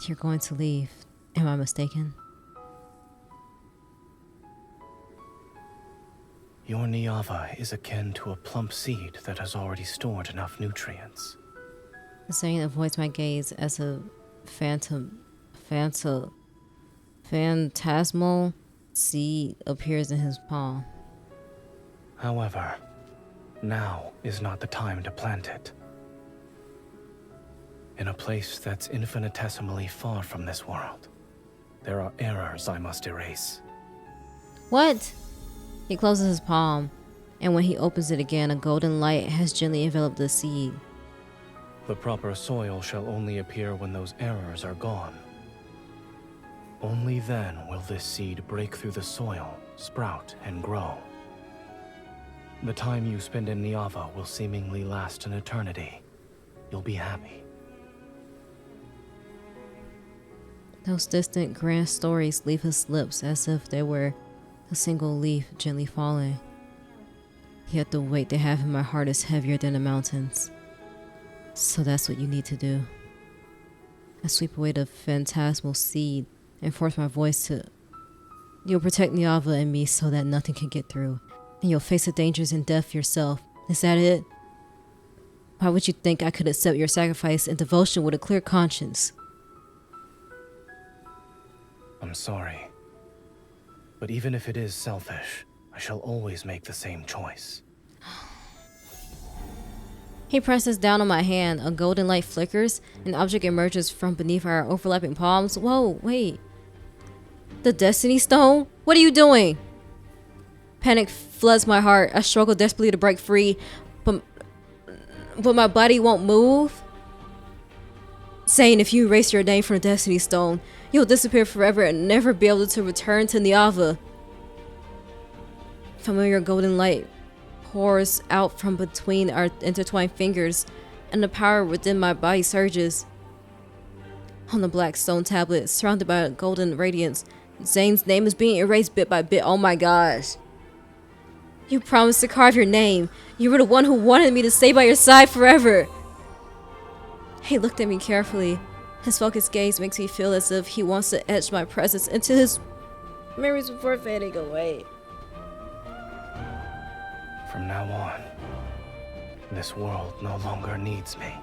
You're going to leave. Am I mistaken? Your Niava is akin to a plump seed that has already stored enough nutrients. Zayne avoids my gaze as a phantasmal seed appears in his palm. However, now is not the time to plant it. In a place that's infinitesimally far from this world, there are errors I must erase. What? He closes his palm, and when he opens it again, a golden light has gently enveloped the seed. The proper soil shall only appear when those errors are gone. Only then will this seed break through the soil, sprout, and grow. The time you spend in Niava will seemingly last an eternity. You'll be happy. Those distant, grand stories leave his lips as if they were a single leaf gently falling. Yet the weight they have in my heart is heavier than the mountains. So that's what you need to do. I sweep away the phantasmal seed and force my voice to... You'll protect Niava and me so that nothing can get through. And you'll face the dangers and death yourself. Is that it? Why would you think I could accept your sacrifice and devotion with a clear conscience? I'm sorry. But even if it is selfish, I shall always make the same choice. He presses down on my hand. A golden light flickers. An object emerges from beneath our overlapping palms. Whoa, wait. The Destiny Stone? What are you doing? Panic floods my heart. I struggle desperately to break free, but my body won't move. Saying if you erase your name from the Destiny Stone, you'll disappear forever and never be able to return to Niava. Familiar golden light pours out from between our intertwined fingers, and the power within my body surges. On the black stone tablet, surrounded by a golden radiance, Zayne's name is being erased bit by bit. Oh my gosh. You promised to carve your name. You were the one who wanted me to stay by your side forever. He looked at me carefully. His focused gaze makes me feel as if he wants to etch my presence into his memories before fading away. From now on, this world no longer needs me.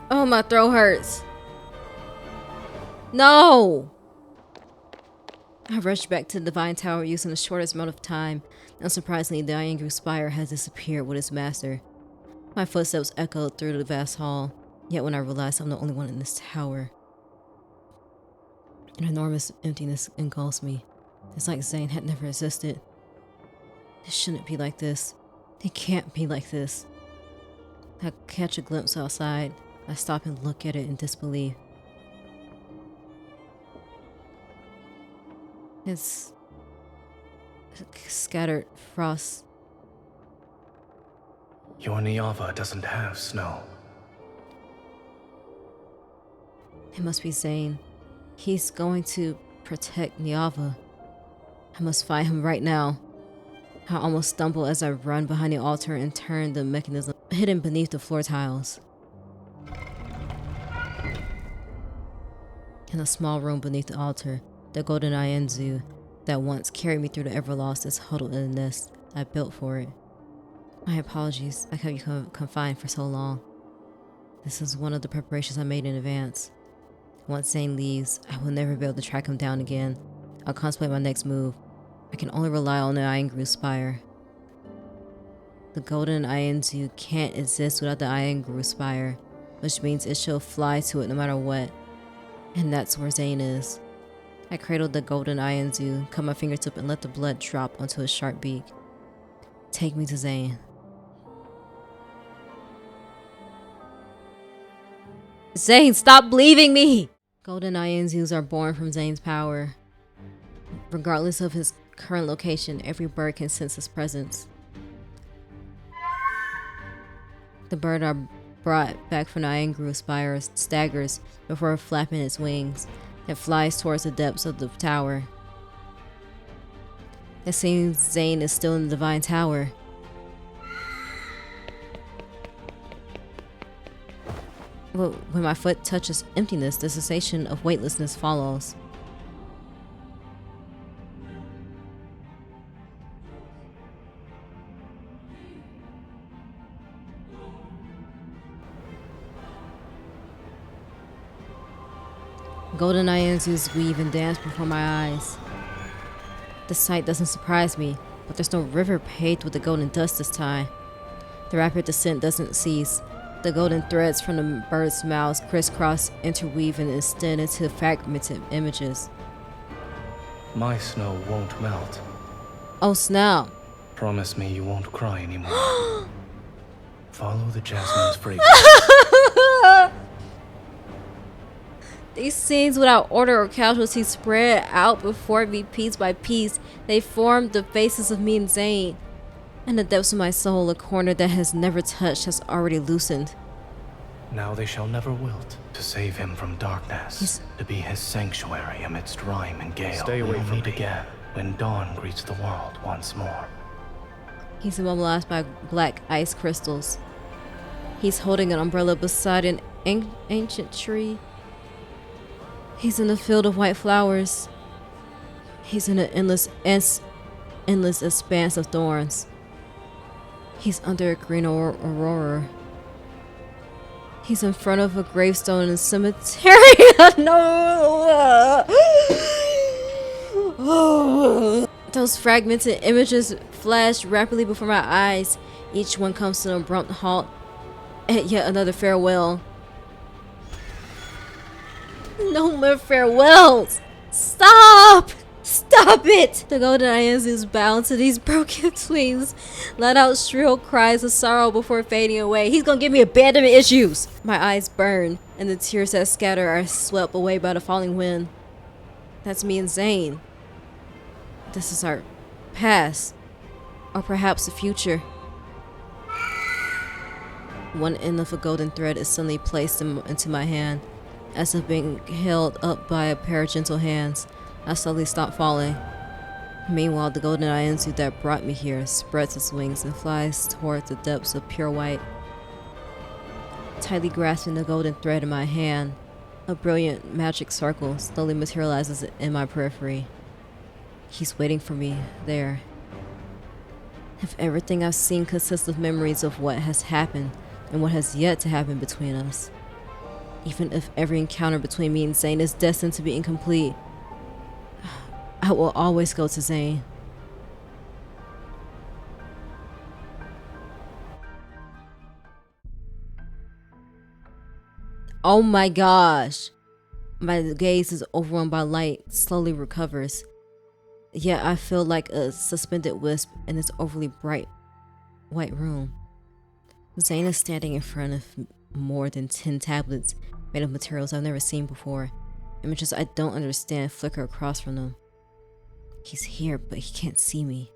Oh, my throat hurts. No! I rushed back to the Divine Tower using the shortest amount of time. Unsurprisingly, the Iron Spire has disappeared with its master. My footsteps echoed through the vast hall. Yet when I realize I'm the only one in this tower, an enormous emptiness engulfs me. It's like Zayne had never existed. It shouldn't be like this. It can't be like this. I catch a glimpse outside. I stop and look at it in disbelief. It's scattered frost. Your Niava doesn't have snow. It must be Zayne. He's going to protect Niava. I must find him right now. I almost stumble as I run behind the altar and turn the mechanism hidden beneath the floor tiles. In a small room beneath the altar, the golden Ienzu that once carried me through the Everlost is huddled in a nest I built for it. My apologies, I kept you confined for so long. This is one of the preparations I made in advance. Once Zayne leaves, I will never be able to track him down again. I'll contemplate my next move. I can only rely on the Iengru Spire. The golden Ienzu can't exist without the Iengru Spire, which means it shall fly to it no matter what. And that's where Zayne is. I cradled the golden Ienzu, cut my fingertip and let the blood drop onto his sharp beak. Take me to Zayne. Zayne, stop leaving me! Golden Ienzus are born from Zayne's power. Regardless of his current location, every bird can sense his presence. The bird are brought back from the Iengru Spire staggers before flapping its wings. It flies towards the depths of the tower. It seems Zayne is still in the Divine Tower. But when my foot touches emptiness, the sensation of weightlessness follows. Golden Ienzus weave and dance before my eyes. The sight doesn't surprise me, but there's no river paved with the golden dust this time. The rapid descent doesn't cease. The golden threads from the birds' mouths crisscross, interweave, and extend into fragmented images. My snow won't melt. Oh snap! Promise me you won't cry anymore. Follow the jasmine's fragrance. These scenes without order or casualty spread out before me piece by piece. They formed the faces of me and Zayne. In the depths of my soul, a corner that has never touched has already loosened. Now they shall never wilt. To save him from darkness. To be his sanctuary amidst rime and gale. Stay away from me again when dawn greets the world once more. He's immobilized by black ice crystals. He's holding an umbrella beside an ancient tree. He's in a field of white flowers. He's in an endless expanse of thorns. He's under a green aurora. He's in front of a gravestone in a cemetery. No! Those fragmented images flash rapidly before my eyes. Each one comes to an abrupt halt at yet another farewell. No more farewells! Stop! Stop it! The golden Ienzus bound to these broken twins, let out shrill cries of sorrow before fading away. He's gonna give me abandonment issues! My eyes burn, and the tears that scatter are swept away by the falling wind. That's me and Zayne. This is our past, or perhaps the future. One end of a golden thread is suddenly placed into my hand, as if being held up by a pair of gentle hands. I slowly stop falling. Meanwhile, the golden Ienzu that brought me here spreads its wings and flies toward the depths of pure white. Tightly grasping the golden thread in my hand, a brilliant magic circle slowly materializes in my periphery. He's waiting for me there. If everything I've seen consists of memories of what has happened and what has yet to happen between us, even if every encounter between me and Zayne is destined to be incomplete, I will always go to Zayne. Oh my gosh. My gaze is overwhelmed by light, slowly recovers. Yet I feel like a suspended wisp in this overly bright white room. Zayne is standing in front of more than 10 tablets made of materials I've never seen before. Images I don't understand flicker across from them. He's here, but he can't see me.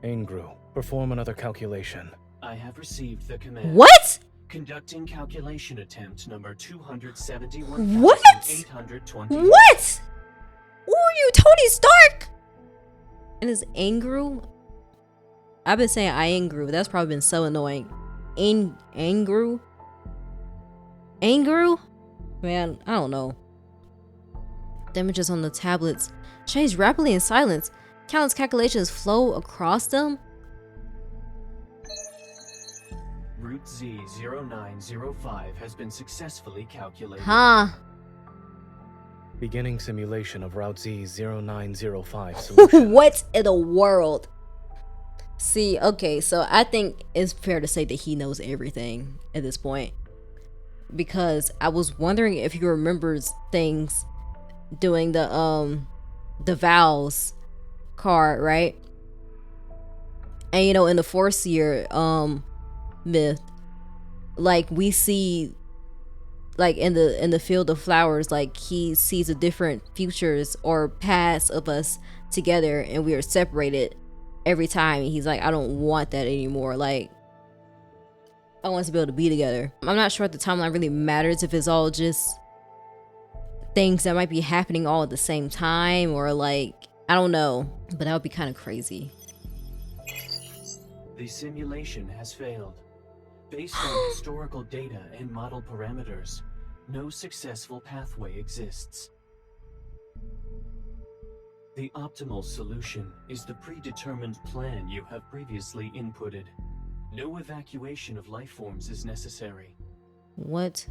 Angru, perform another calculation. I have received the command. What? Conducting calculation attempt number 271,820. What? Who are you, Tony Stark? And is Angru? I've been saying Angru. That's probably been so annoying. Angru? Angru? Man, I don't know. The images on the tablets change rapidly in silence. Countless calculations flow across them. Root Z0905 has been successfully calculated. Huh. Beginning simulation of Route Z0905 solution. What in the world? See, okay, so I think it's fair to say that he knows everything at this point. Because I was wondering if he remembers things doing the vows card, right? And you know, in the Foreseer myth, like we see, like in the field of flowers, like he sees the different futures or paths of us together, and we are separated every time. He's like, I don't want that anymore. Like, I want us to be able to be together. I'm not sure if the timeline really matters, if it's all just things that might be happening all at the same time, or like, I don't know, but that would be kind of crazy. The simulation has failed. Based on historical data and model parameters, no successful pathway exists. The optimal solution is the predetermined plan you have previously inputted. No evacuation of life forms is necessary. What?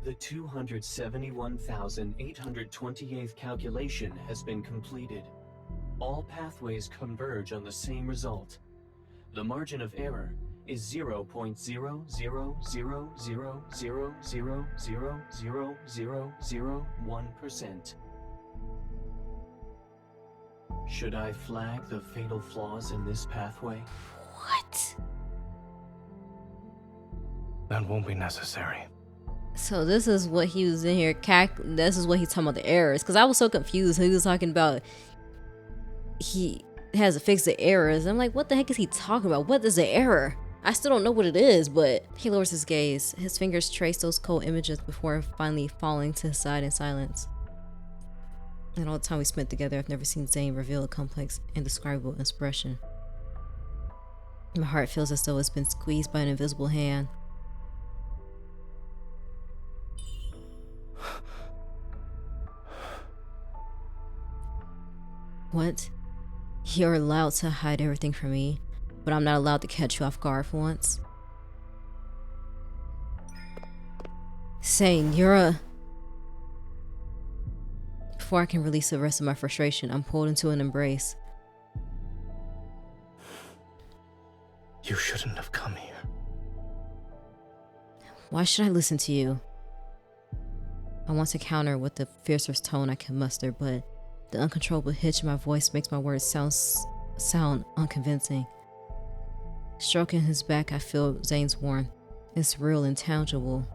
The 271,828th calculation has been completed. All pathways converge on the same result. The margin of error is 0.00000000001%. Should I flag the fatal flaws in this pathway? What? That won't be necessary. So this is what he was in here. This is what he's talking about, the errors. Because I was so confused. He was talking about he has to fix the errors. I'm like, what the heck is he talking about? What is the error? I still don't know what it is, but he lowers his gaze. His fingers trace those cold images before finally falling to his side in silence. In all the time we spent together, I've never seen Zayne reveal a complex, indescribable expression. My heart feels as though it's been squeezed by an invisible hand. What? You're allowed to hide everything from me, but I'm not allowed to catch you off guard for once? Zayne, you're a... Before I can release the rest of my frustration, I'm pulled into an embrace. You shouldn't have come here. Why should I listen to you? I want to counter with the fiercest tone I can muster, but the uncontrollable hitch in my voice makes my words sound unconvincing. Stroking his back, I feel Zayne's warmth. It's real and tangible.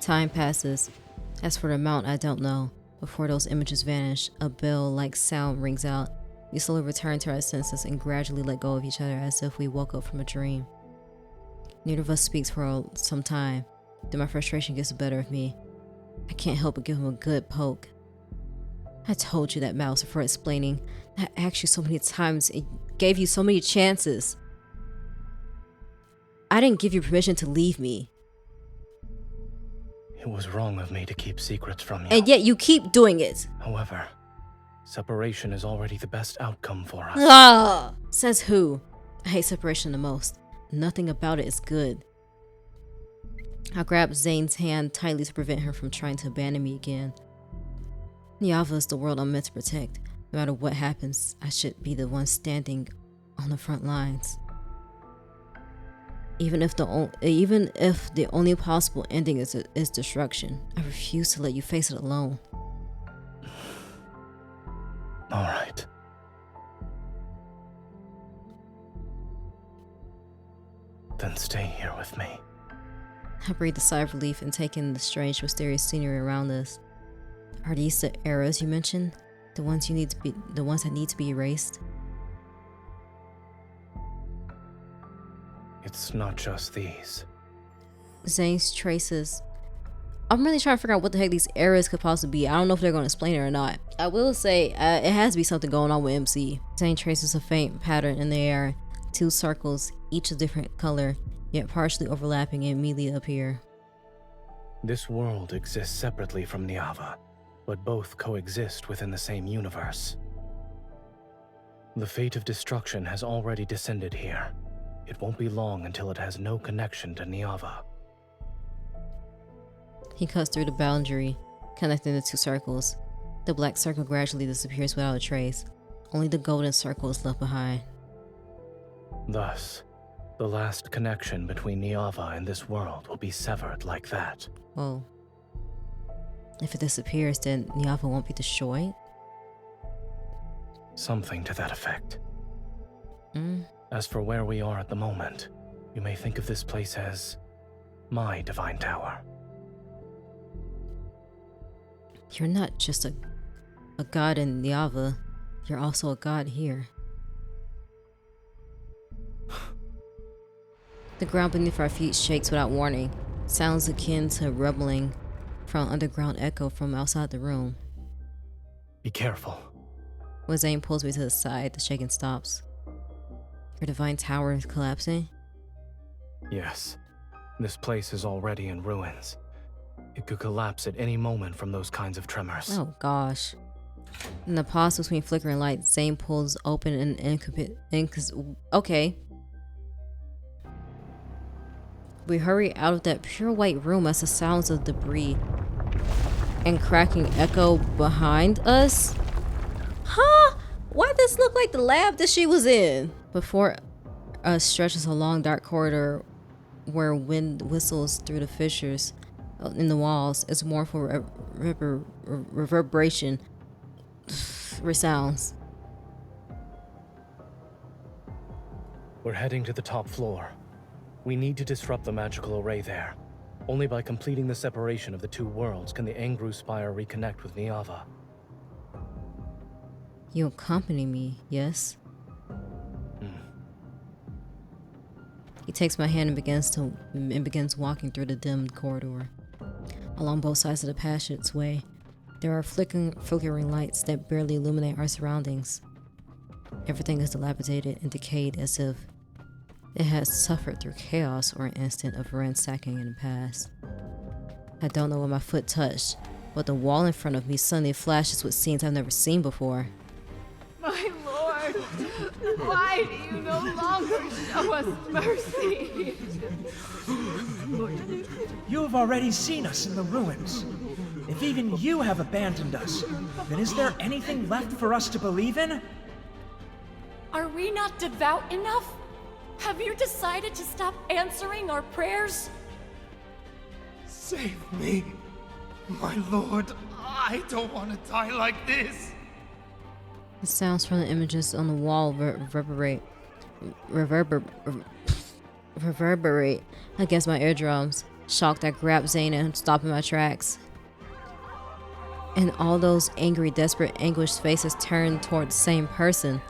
Time passes. As for the amount, I don't know. Before those images vanish, a bell-like sound rings out. We slowly return to our senses and gradually let go of each other as if we woke up from a dream. Neither of us speaks for some time. Then my frustration gets the better of me. I can't help but give him a good poke. I told you that, Mouse, before explaining. I asked you so many times and gave you so many chances. I didn't give you permission to leave me. It was wrong of me to keep secrets from you. And yet you keep doing it. However, separation is already the best outcome for us. Ah! Says who? I hate separation the most. Nothing about it is good. I grabbed Zayne's hand tightly to prevent her from trying to abandon me again. Niava is the world I'm meant to protect. No matter what happens, I should be the one standing on the front lines. Even if the only possible ending is destruction, I refuse to let you face it alone. All right. Then stay here with me. I breathed a sigh of relief and take in the strange, mysterious scenery around us. Are these the eras you mentioned? The ones that need to be erased? It's not just these. Zayne's traces. I'm really trying to figure out what the heck these eras could possibly be. I don't know if they're going to explain it or not. I will say it has to be something going on with MC. Zayne traces a faint pattern in the air. 2 circles, each a different color, yet partially overlapping and immediately appear. This world exists separately from Niava, but both coexist within the same universe. The fate of destruction has already descended here. It won't be long until it has no connection to Niava. He cuts through the boundary, connecting the 2 circles. The black circle gradually disappears without a trace. Only the golden circle is left behind. Thus, the last connection between Niava and this world will be severed like that. Well, if it disappears, then Niava won't be destroyed? Something to that effect. As for where we are at the moment, you may think of this place as my divine tower. You're not just a god in Niava, you're also a god here. The ground beneath our feet shakes without warning. Sounds akin to rumbling from underground echo from outside the room. Be careful. When Zayne pulls me to the side, the shaking stops. Your divine tower is collapsing? Yes. This place is already in ruins. It could collapse at any moment from those kinds of tremors. Oh gosh. In the pause between flickering lights, Zayne pulls open an okay. We hurry out of that pure white room as the sounds of debris and cracking echo behind us. Huh? Why does this look like the lab that she was in? Before us stretches a long dark corridor where wind whistles through the fissures in the walls. Its mournful reverberation resounds. We're heading to the top floor. We need to disrupt the magical array there. Only by completing the separation of the 2 worlds can the Angru Spire reconnect with Niava. You accompany me, yes? He takes my hand and begins walking through the dim corridor. Along both sides of the passageway, there are flickering lights that barely illuminate our surroundings. Everything is dilapidated and decayed as if it has suffered through chaos or an instant of ransacking in the past. I don't know where my foot touched, but the wall in front of me suddenly flashes with scenes I've never seen before. My lord, why do you no longer show us mercy? You have already seen us in the ruins. If even you have abandoned us, then is there anything left for us to believe in? Are we not devout enough? Have you decided to stop answering our prayers? Save me, my lord. I don't want to die like this. The sounds from the images on the wall reverberate against my eardrums. Shocked, I grab Zayne and stop in my tracks. And all those angry, desperate, anguished faces turn toward the same person.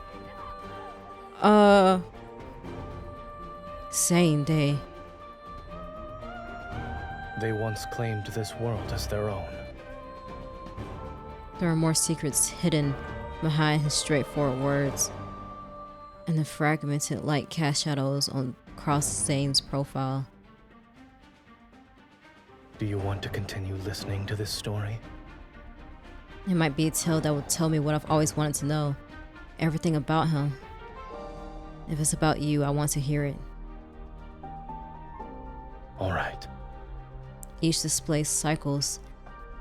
Same day. They once claimed this world as their own. There are more secrets hidden behind his straightforward words, and the fragmented light cast shadows across Zayne's profile. Do you want to continue listening to this story? It might be a tale that will tell me what I've always wanted to know. Everything about him. If it's about you, I want to hear it. All right. Each display cycles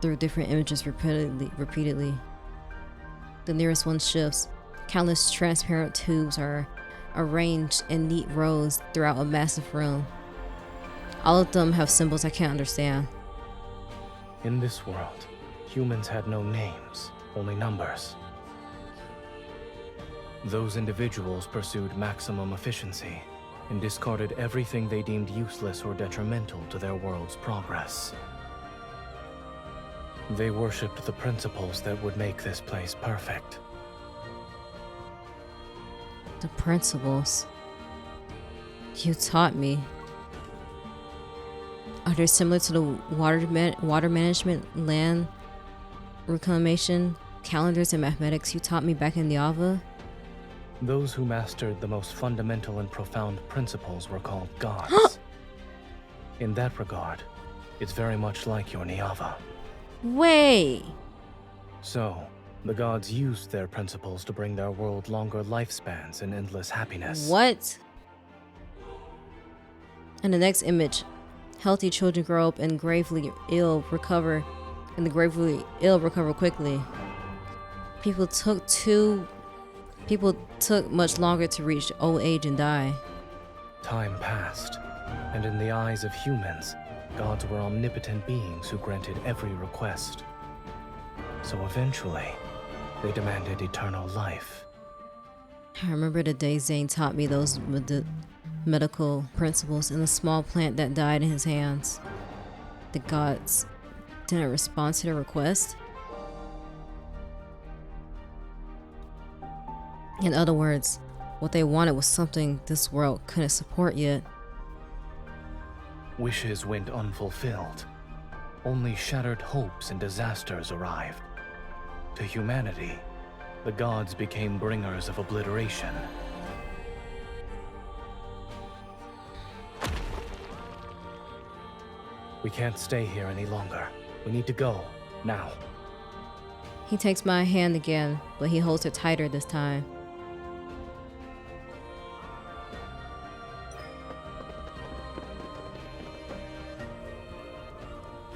through different images repeatedly. The nearest one shifts. Countless transparent tubes are arranged in neat rows throughout a massive room. All of them have symbols I can't understand. In this world, humans had no names, only numbers. Those individuals pursued maximum efficiency and discarded everything they deemed useless or detrimental to their world's progress. They worshipped the principles that would make this place perfect. The principles you taught me. Are they similar to the water management, land reclamation, calendars, and mathematics you taught me back in Niava? Those who mastered the most fundamental and profound principles were called gods. In that regard, it's very much like your Niava. Wait. So, the gods used their principles to bring their world longer lifespans and endless happiness. What? In the next image, healthy children grow up and gravely ill recover, and the gravely ill recover quickly. People took much longer to reach old age and die. Time passed, and in the eyes of humans, gods were omnipotent beings who granted every request. So eventually, they demanded eternal life. I remember the day Zayne taught me those medical principles and the small plant that died in his hands. The gods didn't respond to their request. In other words, what they wanted was something this world couldn't support yet. Wishes went unfulfilled. Only shattered hopes and disasters arrived. To humanity, the gods became bringers of obliteration. We can't stay here any longer. We need to go, now. He takes my hand again, but he holds it tighter this time.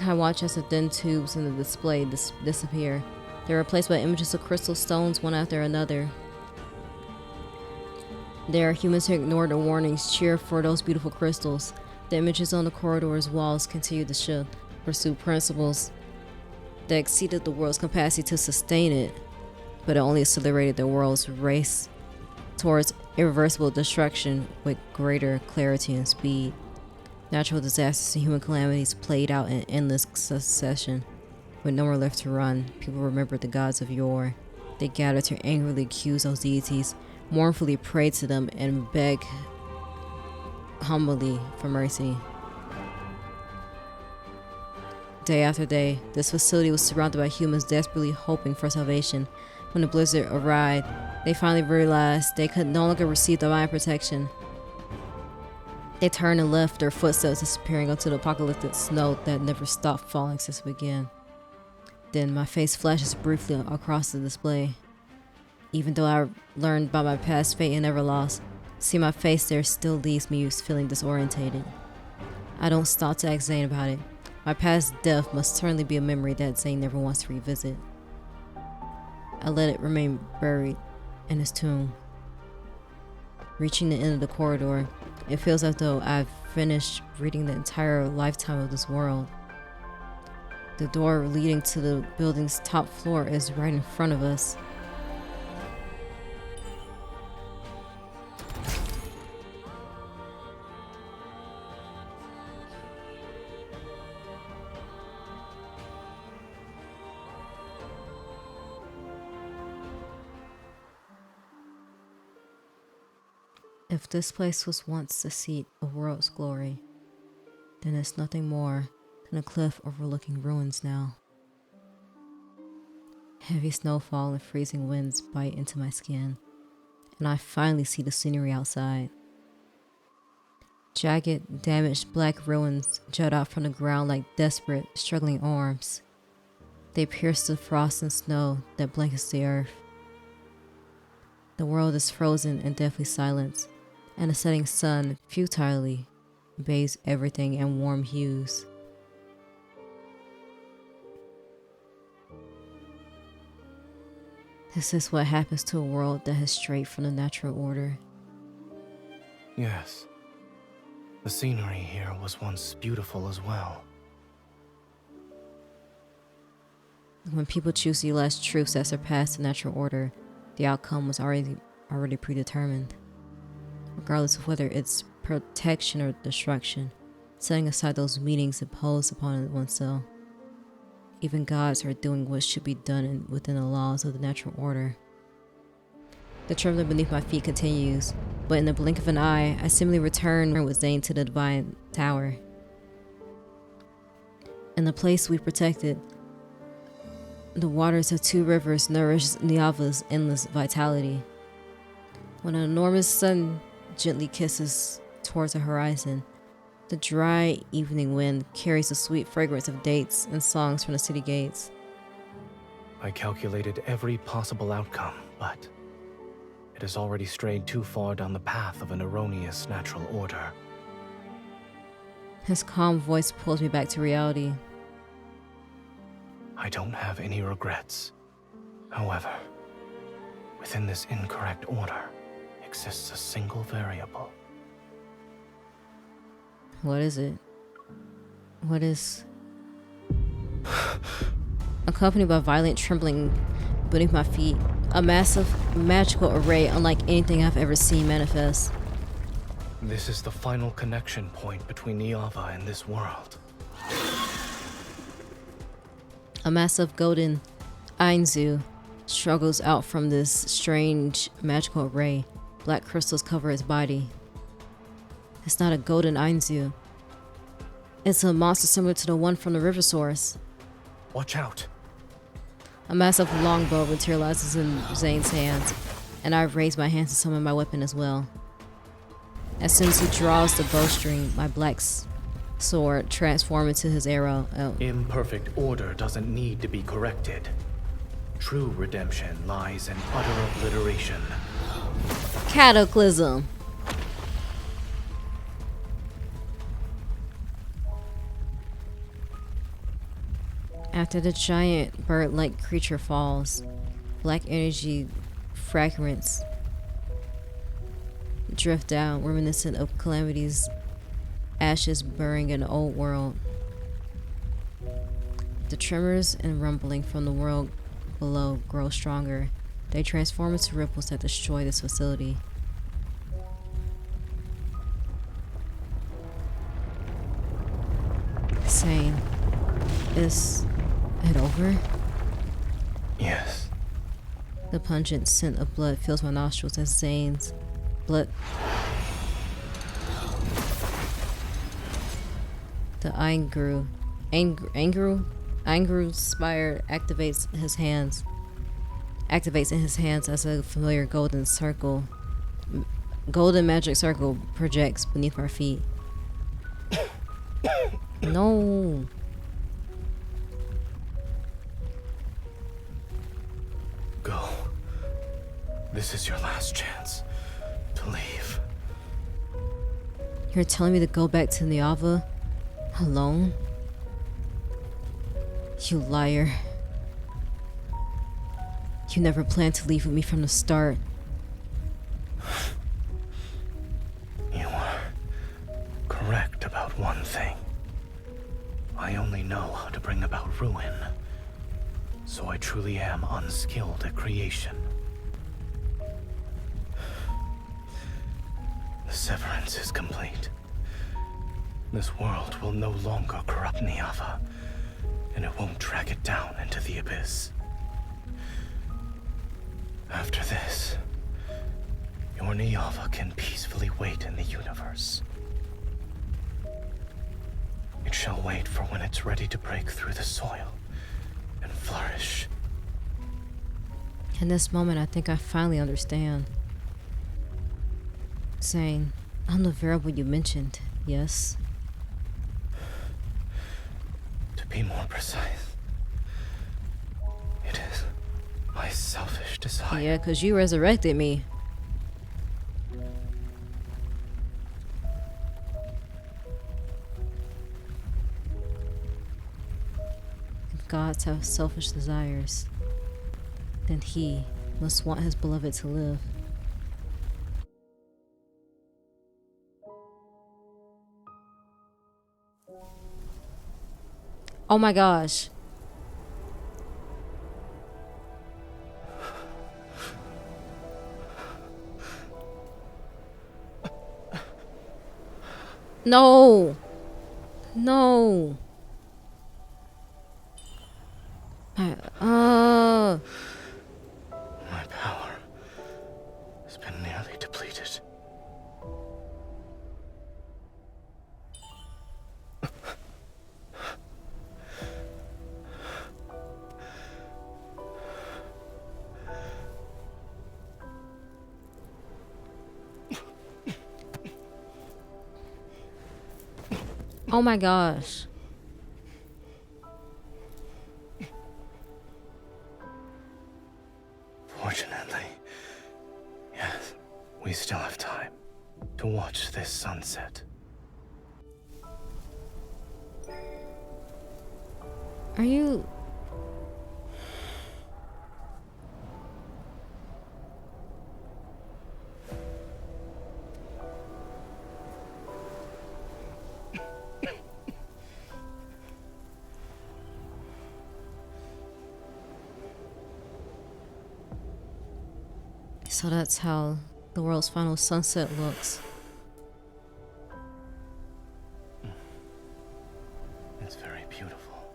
I watch as the thin tubes in the display disappear. They're replaced by images of crystal stones one after another. There are humans who ignore the warnings, cheer for those beautiful crystals. The images on the corridor's walls continue to shift, pursue principles that exceeded the world's capacity to sustain it, but it only accelerated the world's race towards irreversible destruction with greater clarity and speed. Natural disasters and human calamities played out in endless succession. With nowhere left to run, people remembered the gods of yore. They gathered to angrily accuse those deities, mournfully pray to them, and beg humbly for mercy. Day after day, this facility was surrounded by humans desperately hoping for salvation. When the blizzard arrived, they finally realized they could no longer receive divine protection. They turned and left, their footsteps disappearing onto the apocalyptic snow that never stopped falling since it began. Then my face flashes briefly across the display. Even though I learned about my past fate and never lost, see my face there still leaves me feeling disorientated. I don't stop to ask Zayne about it. My past death must certainly be a memory that Zayne never wants to revisit. I let it remain buried in his tomb. Reaching the end of the corridor, it feels as though I've finished reading the entire lifetime of this world. The door leading to the building's top floor is right in front of us. If this place was once the seat of world's glory, then it's nothing more than a cliff overlooking ruins now. Heavy snowfall and freezing winds bite into my skin, and I finally see the scenery outside. Jagged, damaged black ruins jut out from the ground like desperate, struggling arms. They pierce the frost and snow that blankets the earth. The world is frozen in deathly silence, and the setting sun futilely bathes everything in warm hues. This is what happens to a world that has strayed from the natural order. Yes. The scenery here was once beautiful as well. When people choose to utilize truths that surpass the natural order, the outcome was already predetermined. Regardless of whether it's protection or destruction, setting aside those meanings imposed upon oneself. Even gods are doing what should be done within the laws of the natural order. The trembling beneath my feet continues, but in the blink of an eye, I simply return with Zayne to the divine tower. In the place we protected, the waters of 2 rivers nourish Niava's endless vitality. When an enormous sun gently kisses towards the horizon, the dry evening wind carries the sweet fragrance of dates and songs from the city gates. I calculated every possible outcome, but it has already strayed too far down the path of an erroneous natural order. His calm voice pulls me back to reality. I don't have any regrets. However, within this incorrect order exists a single variable. What is it? What is... Accompanied by violent trembling beneath my feet, a massive magical array unlike anything I've ever seen manifest. This is the final connection point between Niava and this world. A massive golden Ainzu struggles out from this strange magical array. Black crystals cover its body. It's not a golden Ainzu. It's a monster similar to the one from the river source. Watch out. A massive longbow materializes in Zayne's hands, and I raise my hands to summon my weapon as well. As soon as he draws the bowstring, my black sword transforms into his arrow. Imperfect order doesn't need to be corrected. True redemption lies in utter obliteration. Cataclysm. After the giant bird-like creature falls, black energy fragments drift down, reminiscent of Calamity's ashes burning in the old world. The tremors and rumbling from the world below grow stronger. They transform into ripples that destroy this facility. Zayne, is it over? Yes. The pungent scent of blood fills my nostrils as Zayne's blood. The Angru spire activates in his hands as a familiar golden magic circle projects beneath our feet. No. Go. This is your last chance to leave. You're telling me to go back to Niava alone? You liar. You never planned to leave with me from the start. You are correct about one thing. I only know how to bring about ruin, so I truly am unskilled at creation. The severance is complete. This world will no longer corrupt Niava, and it won't drag it down into the abyss. After this, your Niava can peacefully wait in the universe. It shall wait for when it's ready to break through the soil and flourish. In this moment, I think I finally understand. Zayne, I'm the variable you mentioned, yes? To be more precise, it is my selfish desire. Yeah, because you resurrected me. If gods have selfish desires, then he must want his beloved to live. Oh my gosh. No. No. My power has been nearly depleted. Oh my gosh. Fortunately, yes, we still have time to watch this sunset. Are you... So that's how the world's final sunset looks. It's very beautiful.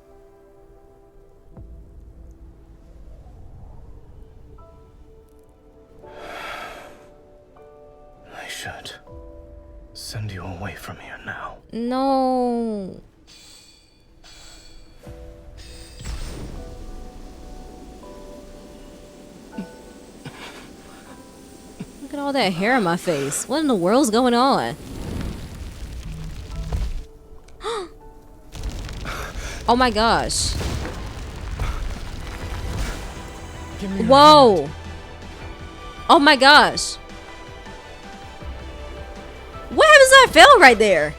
I should send you away from here now. No. Look at all that hair on my face. What in the world's going on? Oh my gosh. Whoa. Oh my gosh. What happens if I fell right there?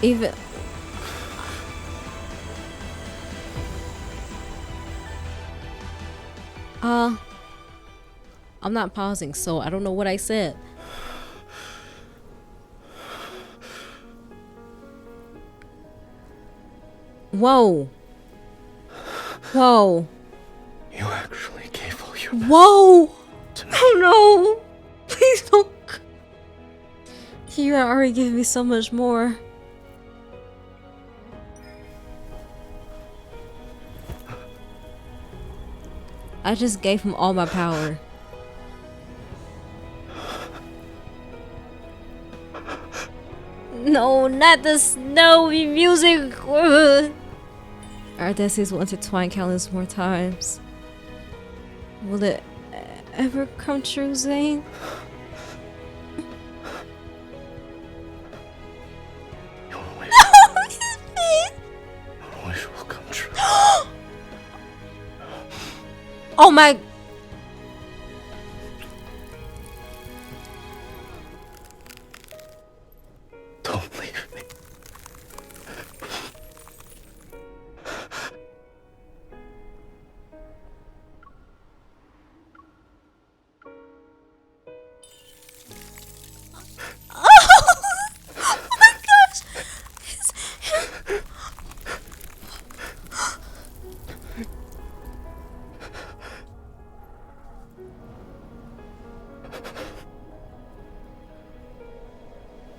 Even... I'm not pausing, so I don't know what I said. Whoa. Whoa. You actually gave all your Whoa. Oh no. Please don't. You already gave me so much more. I just gave him all my power. No, not the snowy music. Our destinies will intertwine countless more times. Will it ever come true, Zayne? Your wish will come true. Oh my... Don't leave me.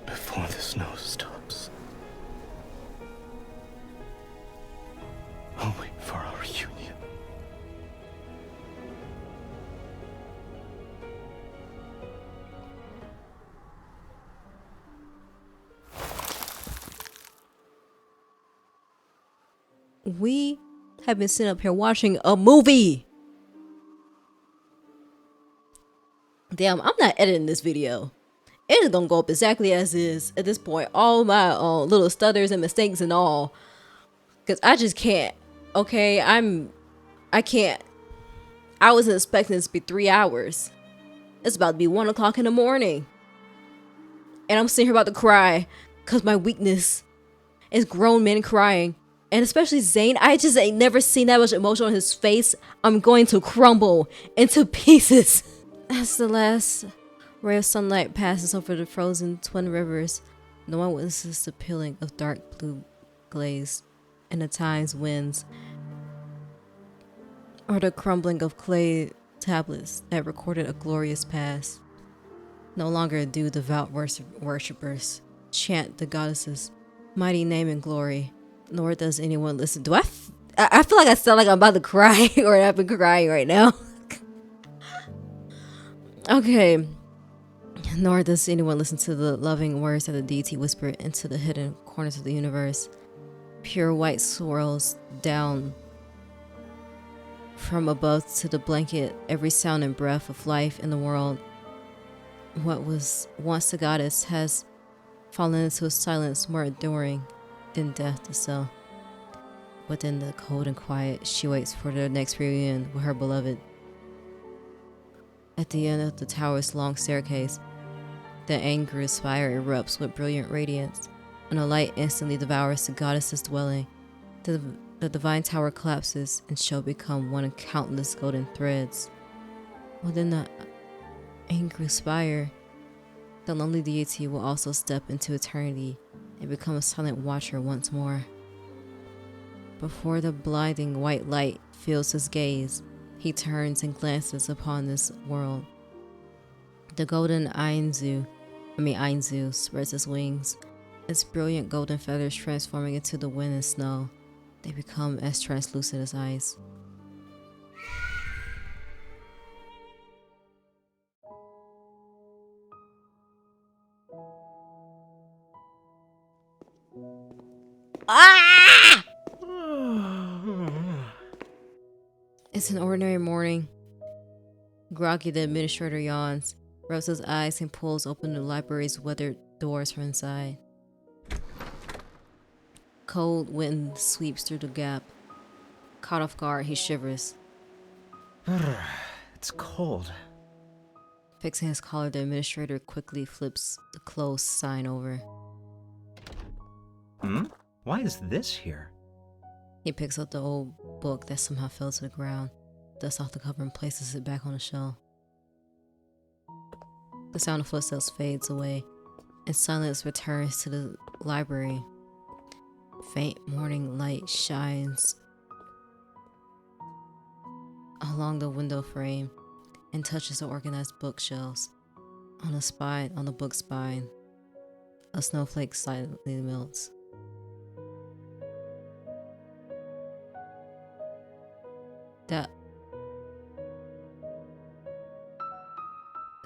Before the snow stops, I'll wait for our reunion. We have been sitting up here watching a movie. Damn, I'm not editing this video. It is gonna go up exactly as is at this point. All my little stutters and mistakes and all. Cause I just can't. Okay, I can't. I wasn't expecting this to be 3 hours. It's about to be 1 o'clock in the morning. And I'm sitting here about to cry. Cause my weakness is grown men crying And especially Zayne, I just ain't never seen that much emotion on his face. I'm going to crumble into pieces. As the last ray of sunlight passes over the frozen twin rivers, no one witnesses the peeling of dark blue glaze in the time's winds, or the crumbling of clay tablets that recorded a glorious past. No longer do devout worshippers chant the goddess's mighty name and glory, nor does anyone listen. I feel like I sound like I'm about to cry, or I've been crying right now. Okay. Nor does anyone listen to the loving words that the deity whispered into the hidden corners of the universe. Pure white swirls down from above to the blanket every sound and breath of life in the world. What was once the goddess has fallen into a silence more enduring than death itself. Within the cold and quiet, she waits for the next reunion with her beloved. At the end of the tower's long staircase, the angry spire erupts with brilliant radiance, and a light instantly devours the goddess's dwelling. The divine tower collapses and shall become one of countless golden threads. Within the angry spire, the lonely deity will also step into eternity and become a silent watcher once more. Before the blinding white light fills his gaze, he turns and glances upon this world. The golden Ainzu spreads its wings, its brilliant golden feathers transforming into the wind and snow. They become as translucent as ice. Ah! It's an ordinary morning. Groggy, the administrator yawns, rubs his eyes, and pulls open the library's weathered doors from inside. Cold wind sweeps through the gap. Caught off guard, he shivers. It's cold. Fixing his collar, the administrator quickly flips the closed sign over. Why is this here? He picks up the old book that somehow fell to the ground, dusts off the cover, and places it back on the shelf. The sound of footsteps fades away, and silence returns to the library. Faint morning light shines along the window frame and touches the organized bookshelves. On the book spine, a snowflake silently melts.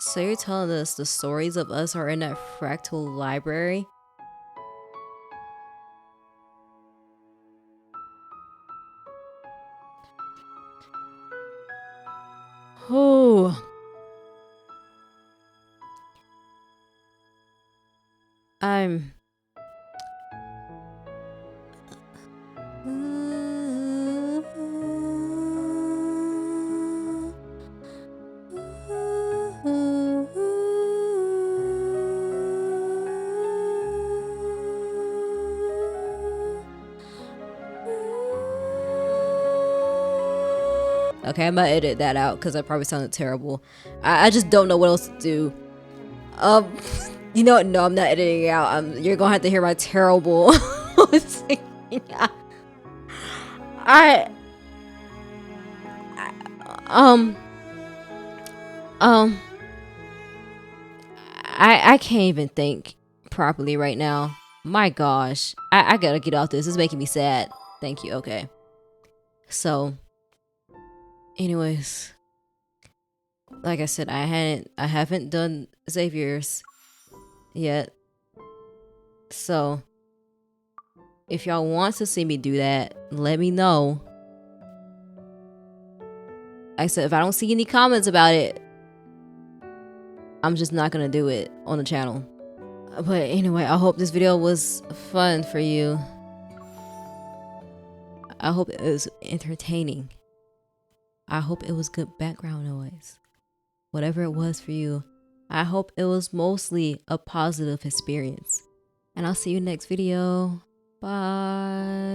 So you're telling us the stories of us are in that fractal library? Oh. Okay, I'm gonna edit that out because that probably sounded terrible. I just don't know what else to do. You know what? No, I'm not editing it out. You're gonna have to hear my terrible singing. I can't even think properly right now. My gosh, I gotta get off this. It's making me sad. Thank you. Okay. So, anyways, like I said, I haven't done Xavier's yet. So, if y'all want to see me do that, let me know. Like I said, if I don't see any comments about it, I'm just not gonna do it on the channel. But anyway, I hope this video was fun for you. I hope it was entertaining. I hope it was good background noise. Whatever it was for you, I hope it was mostly a positive experience. And I'll see you next video. Bye.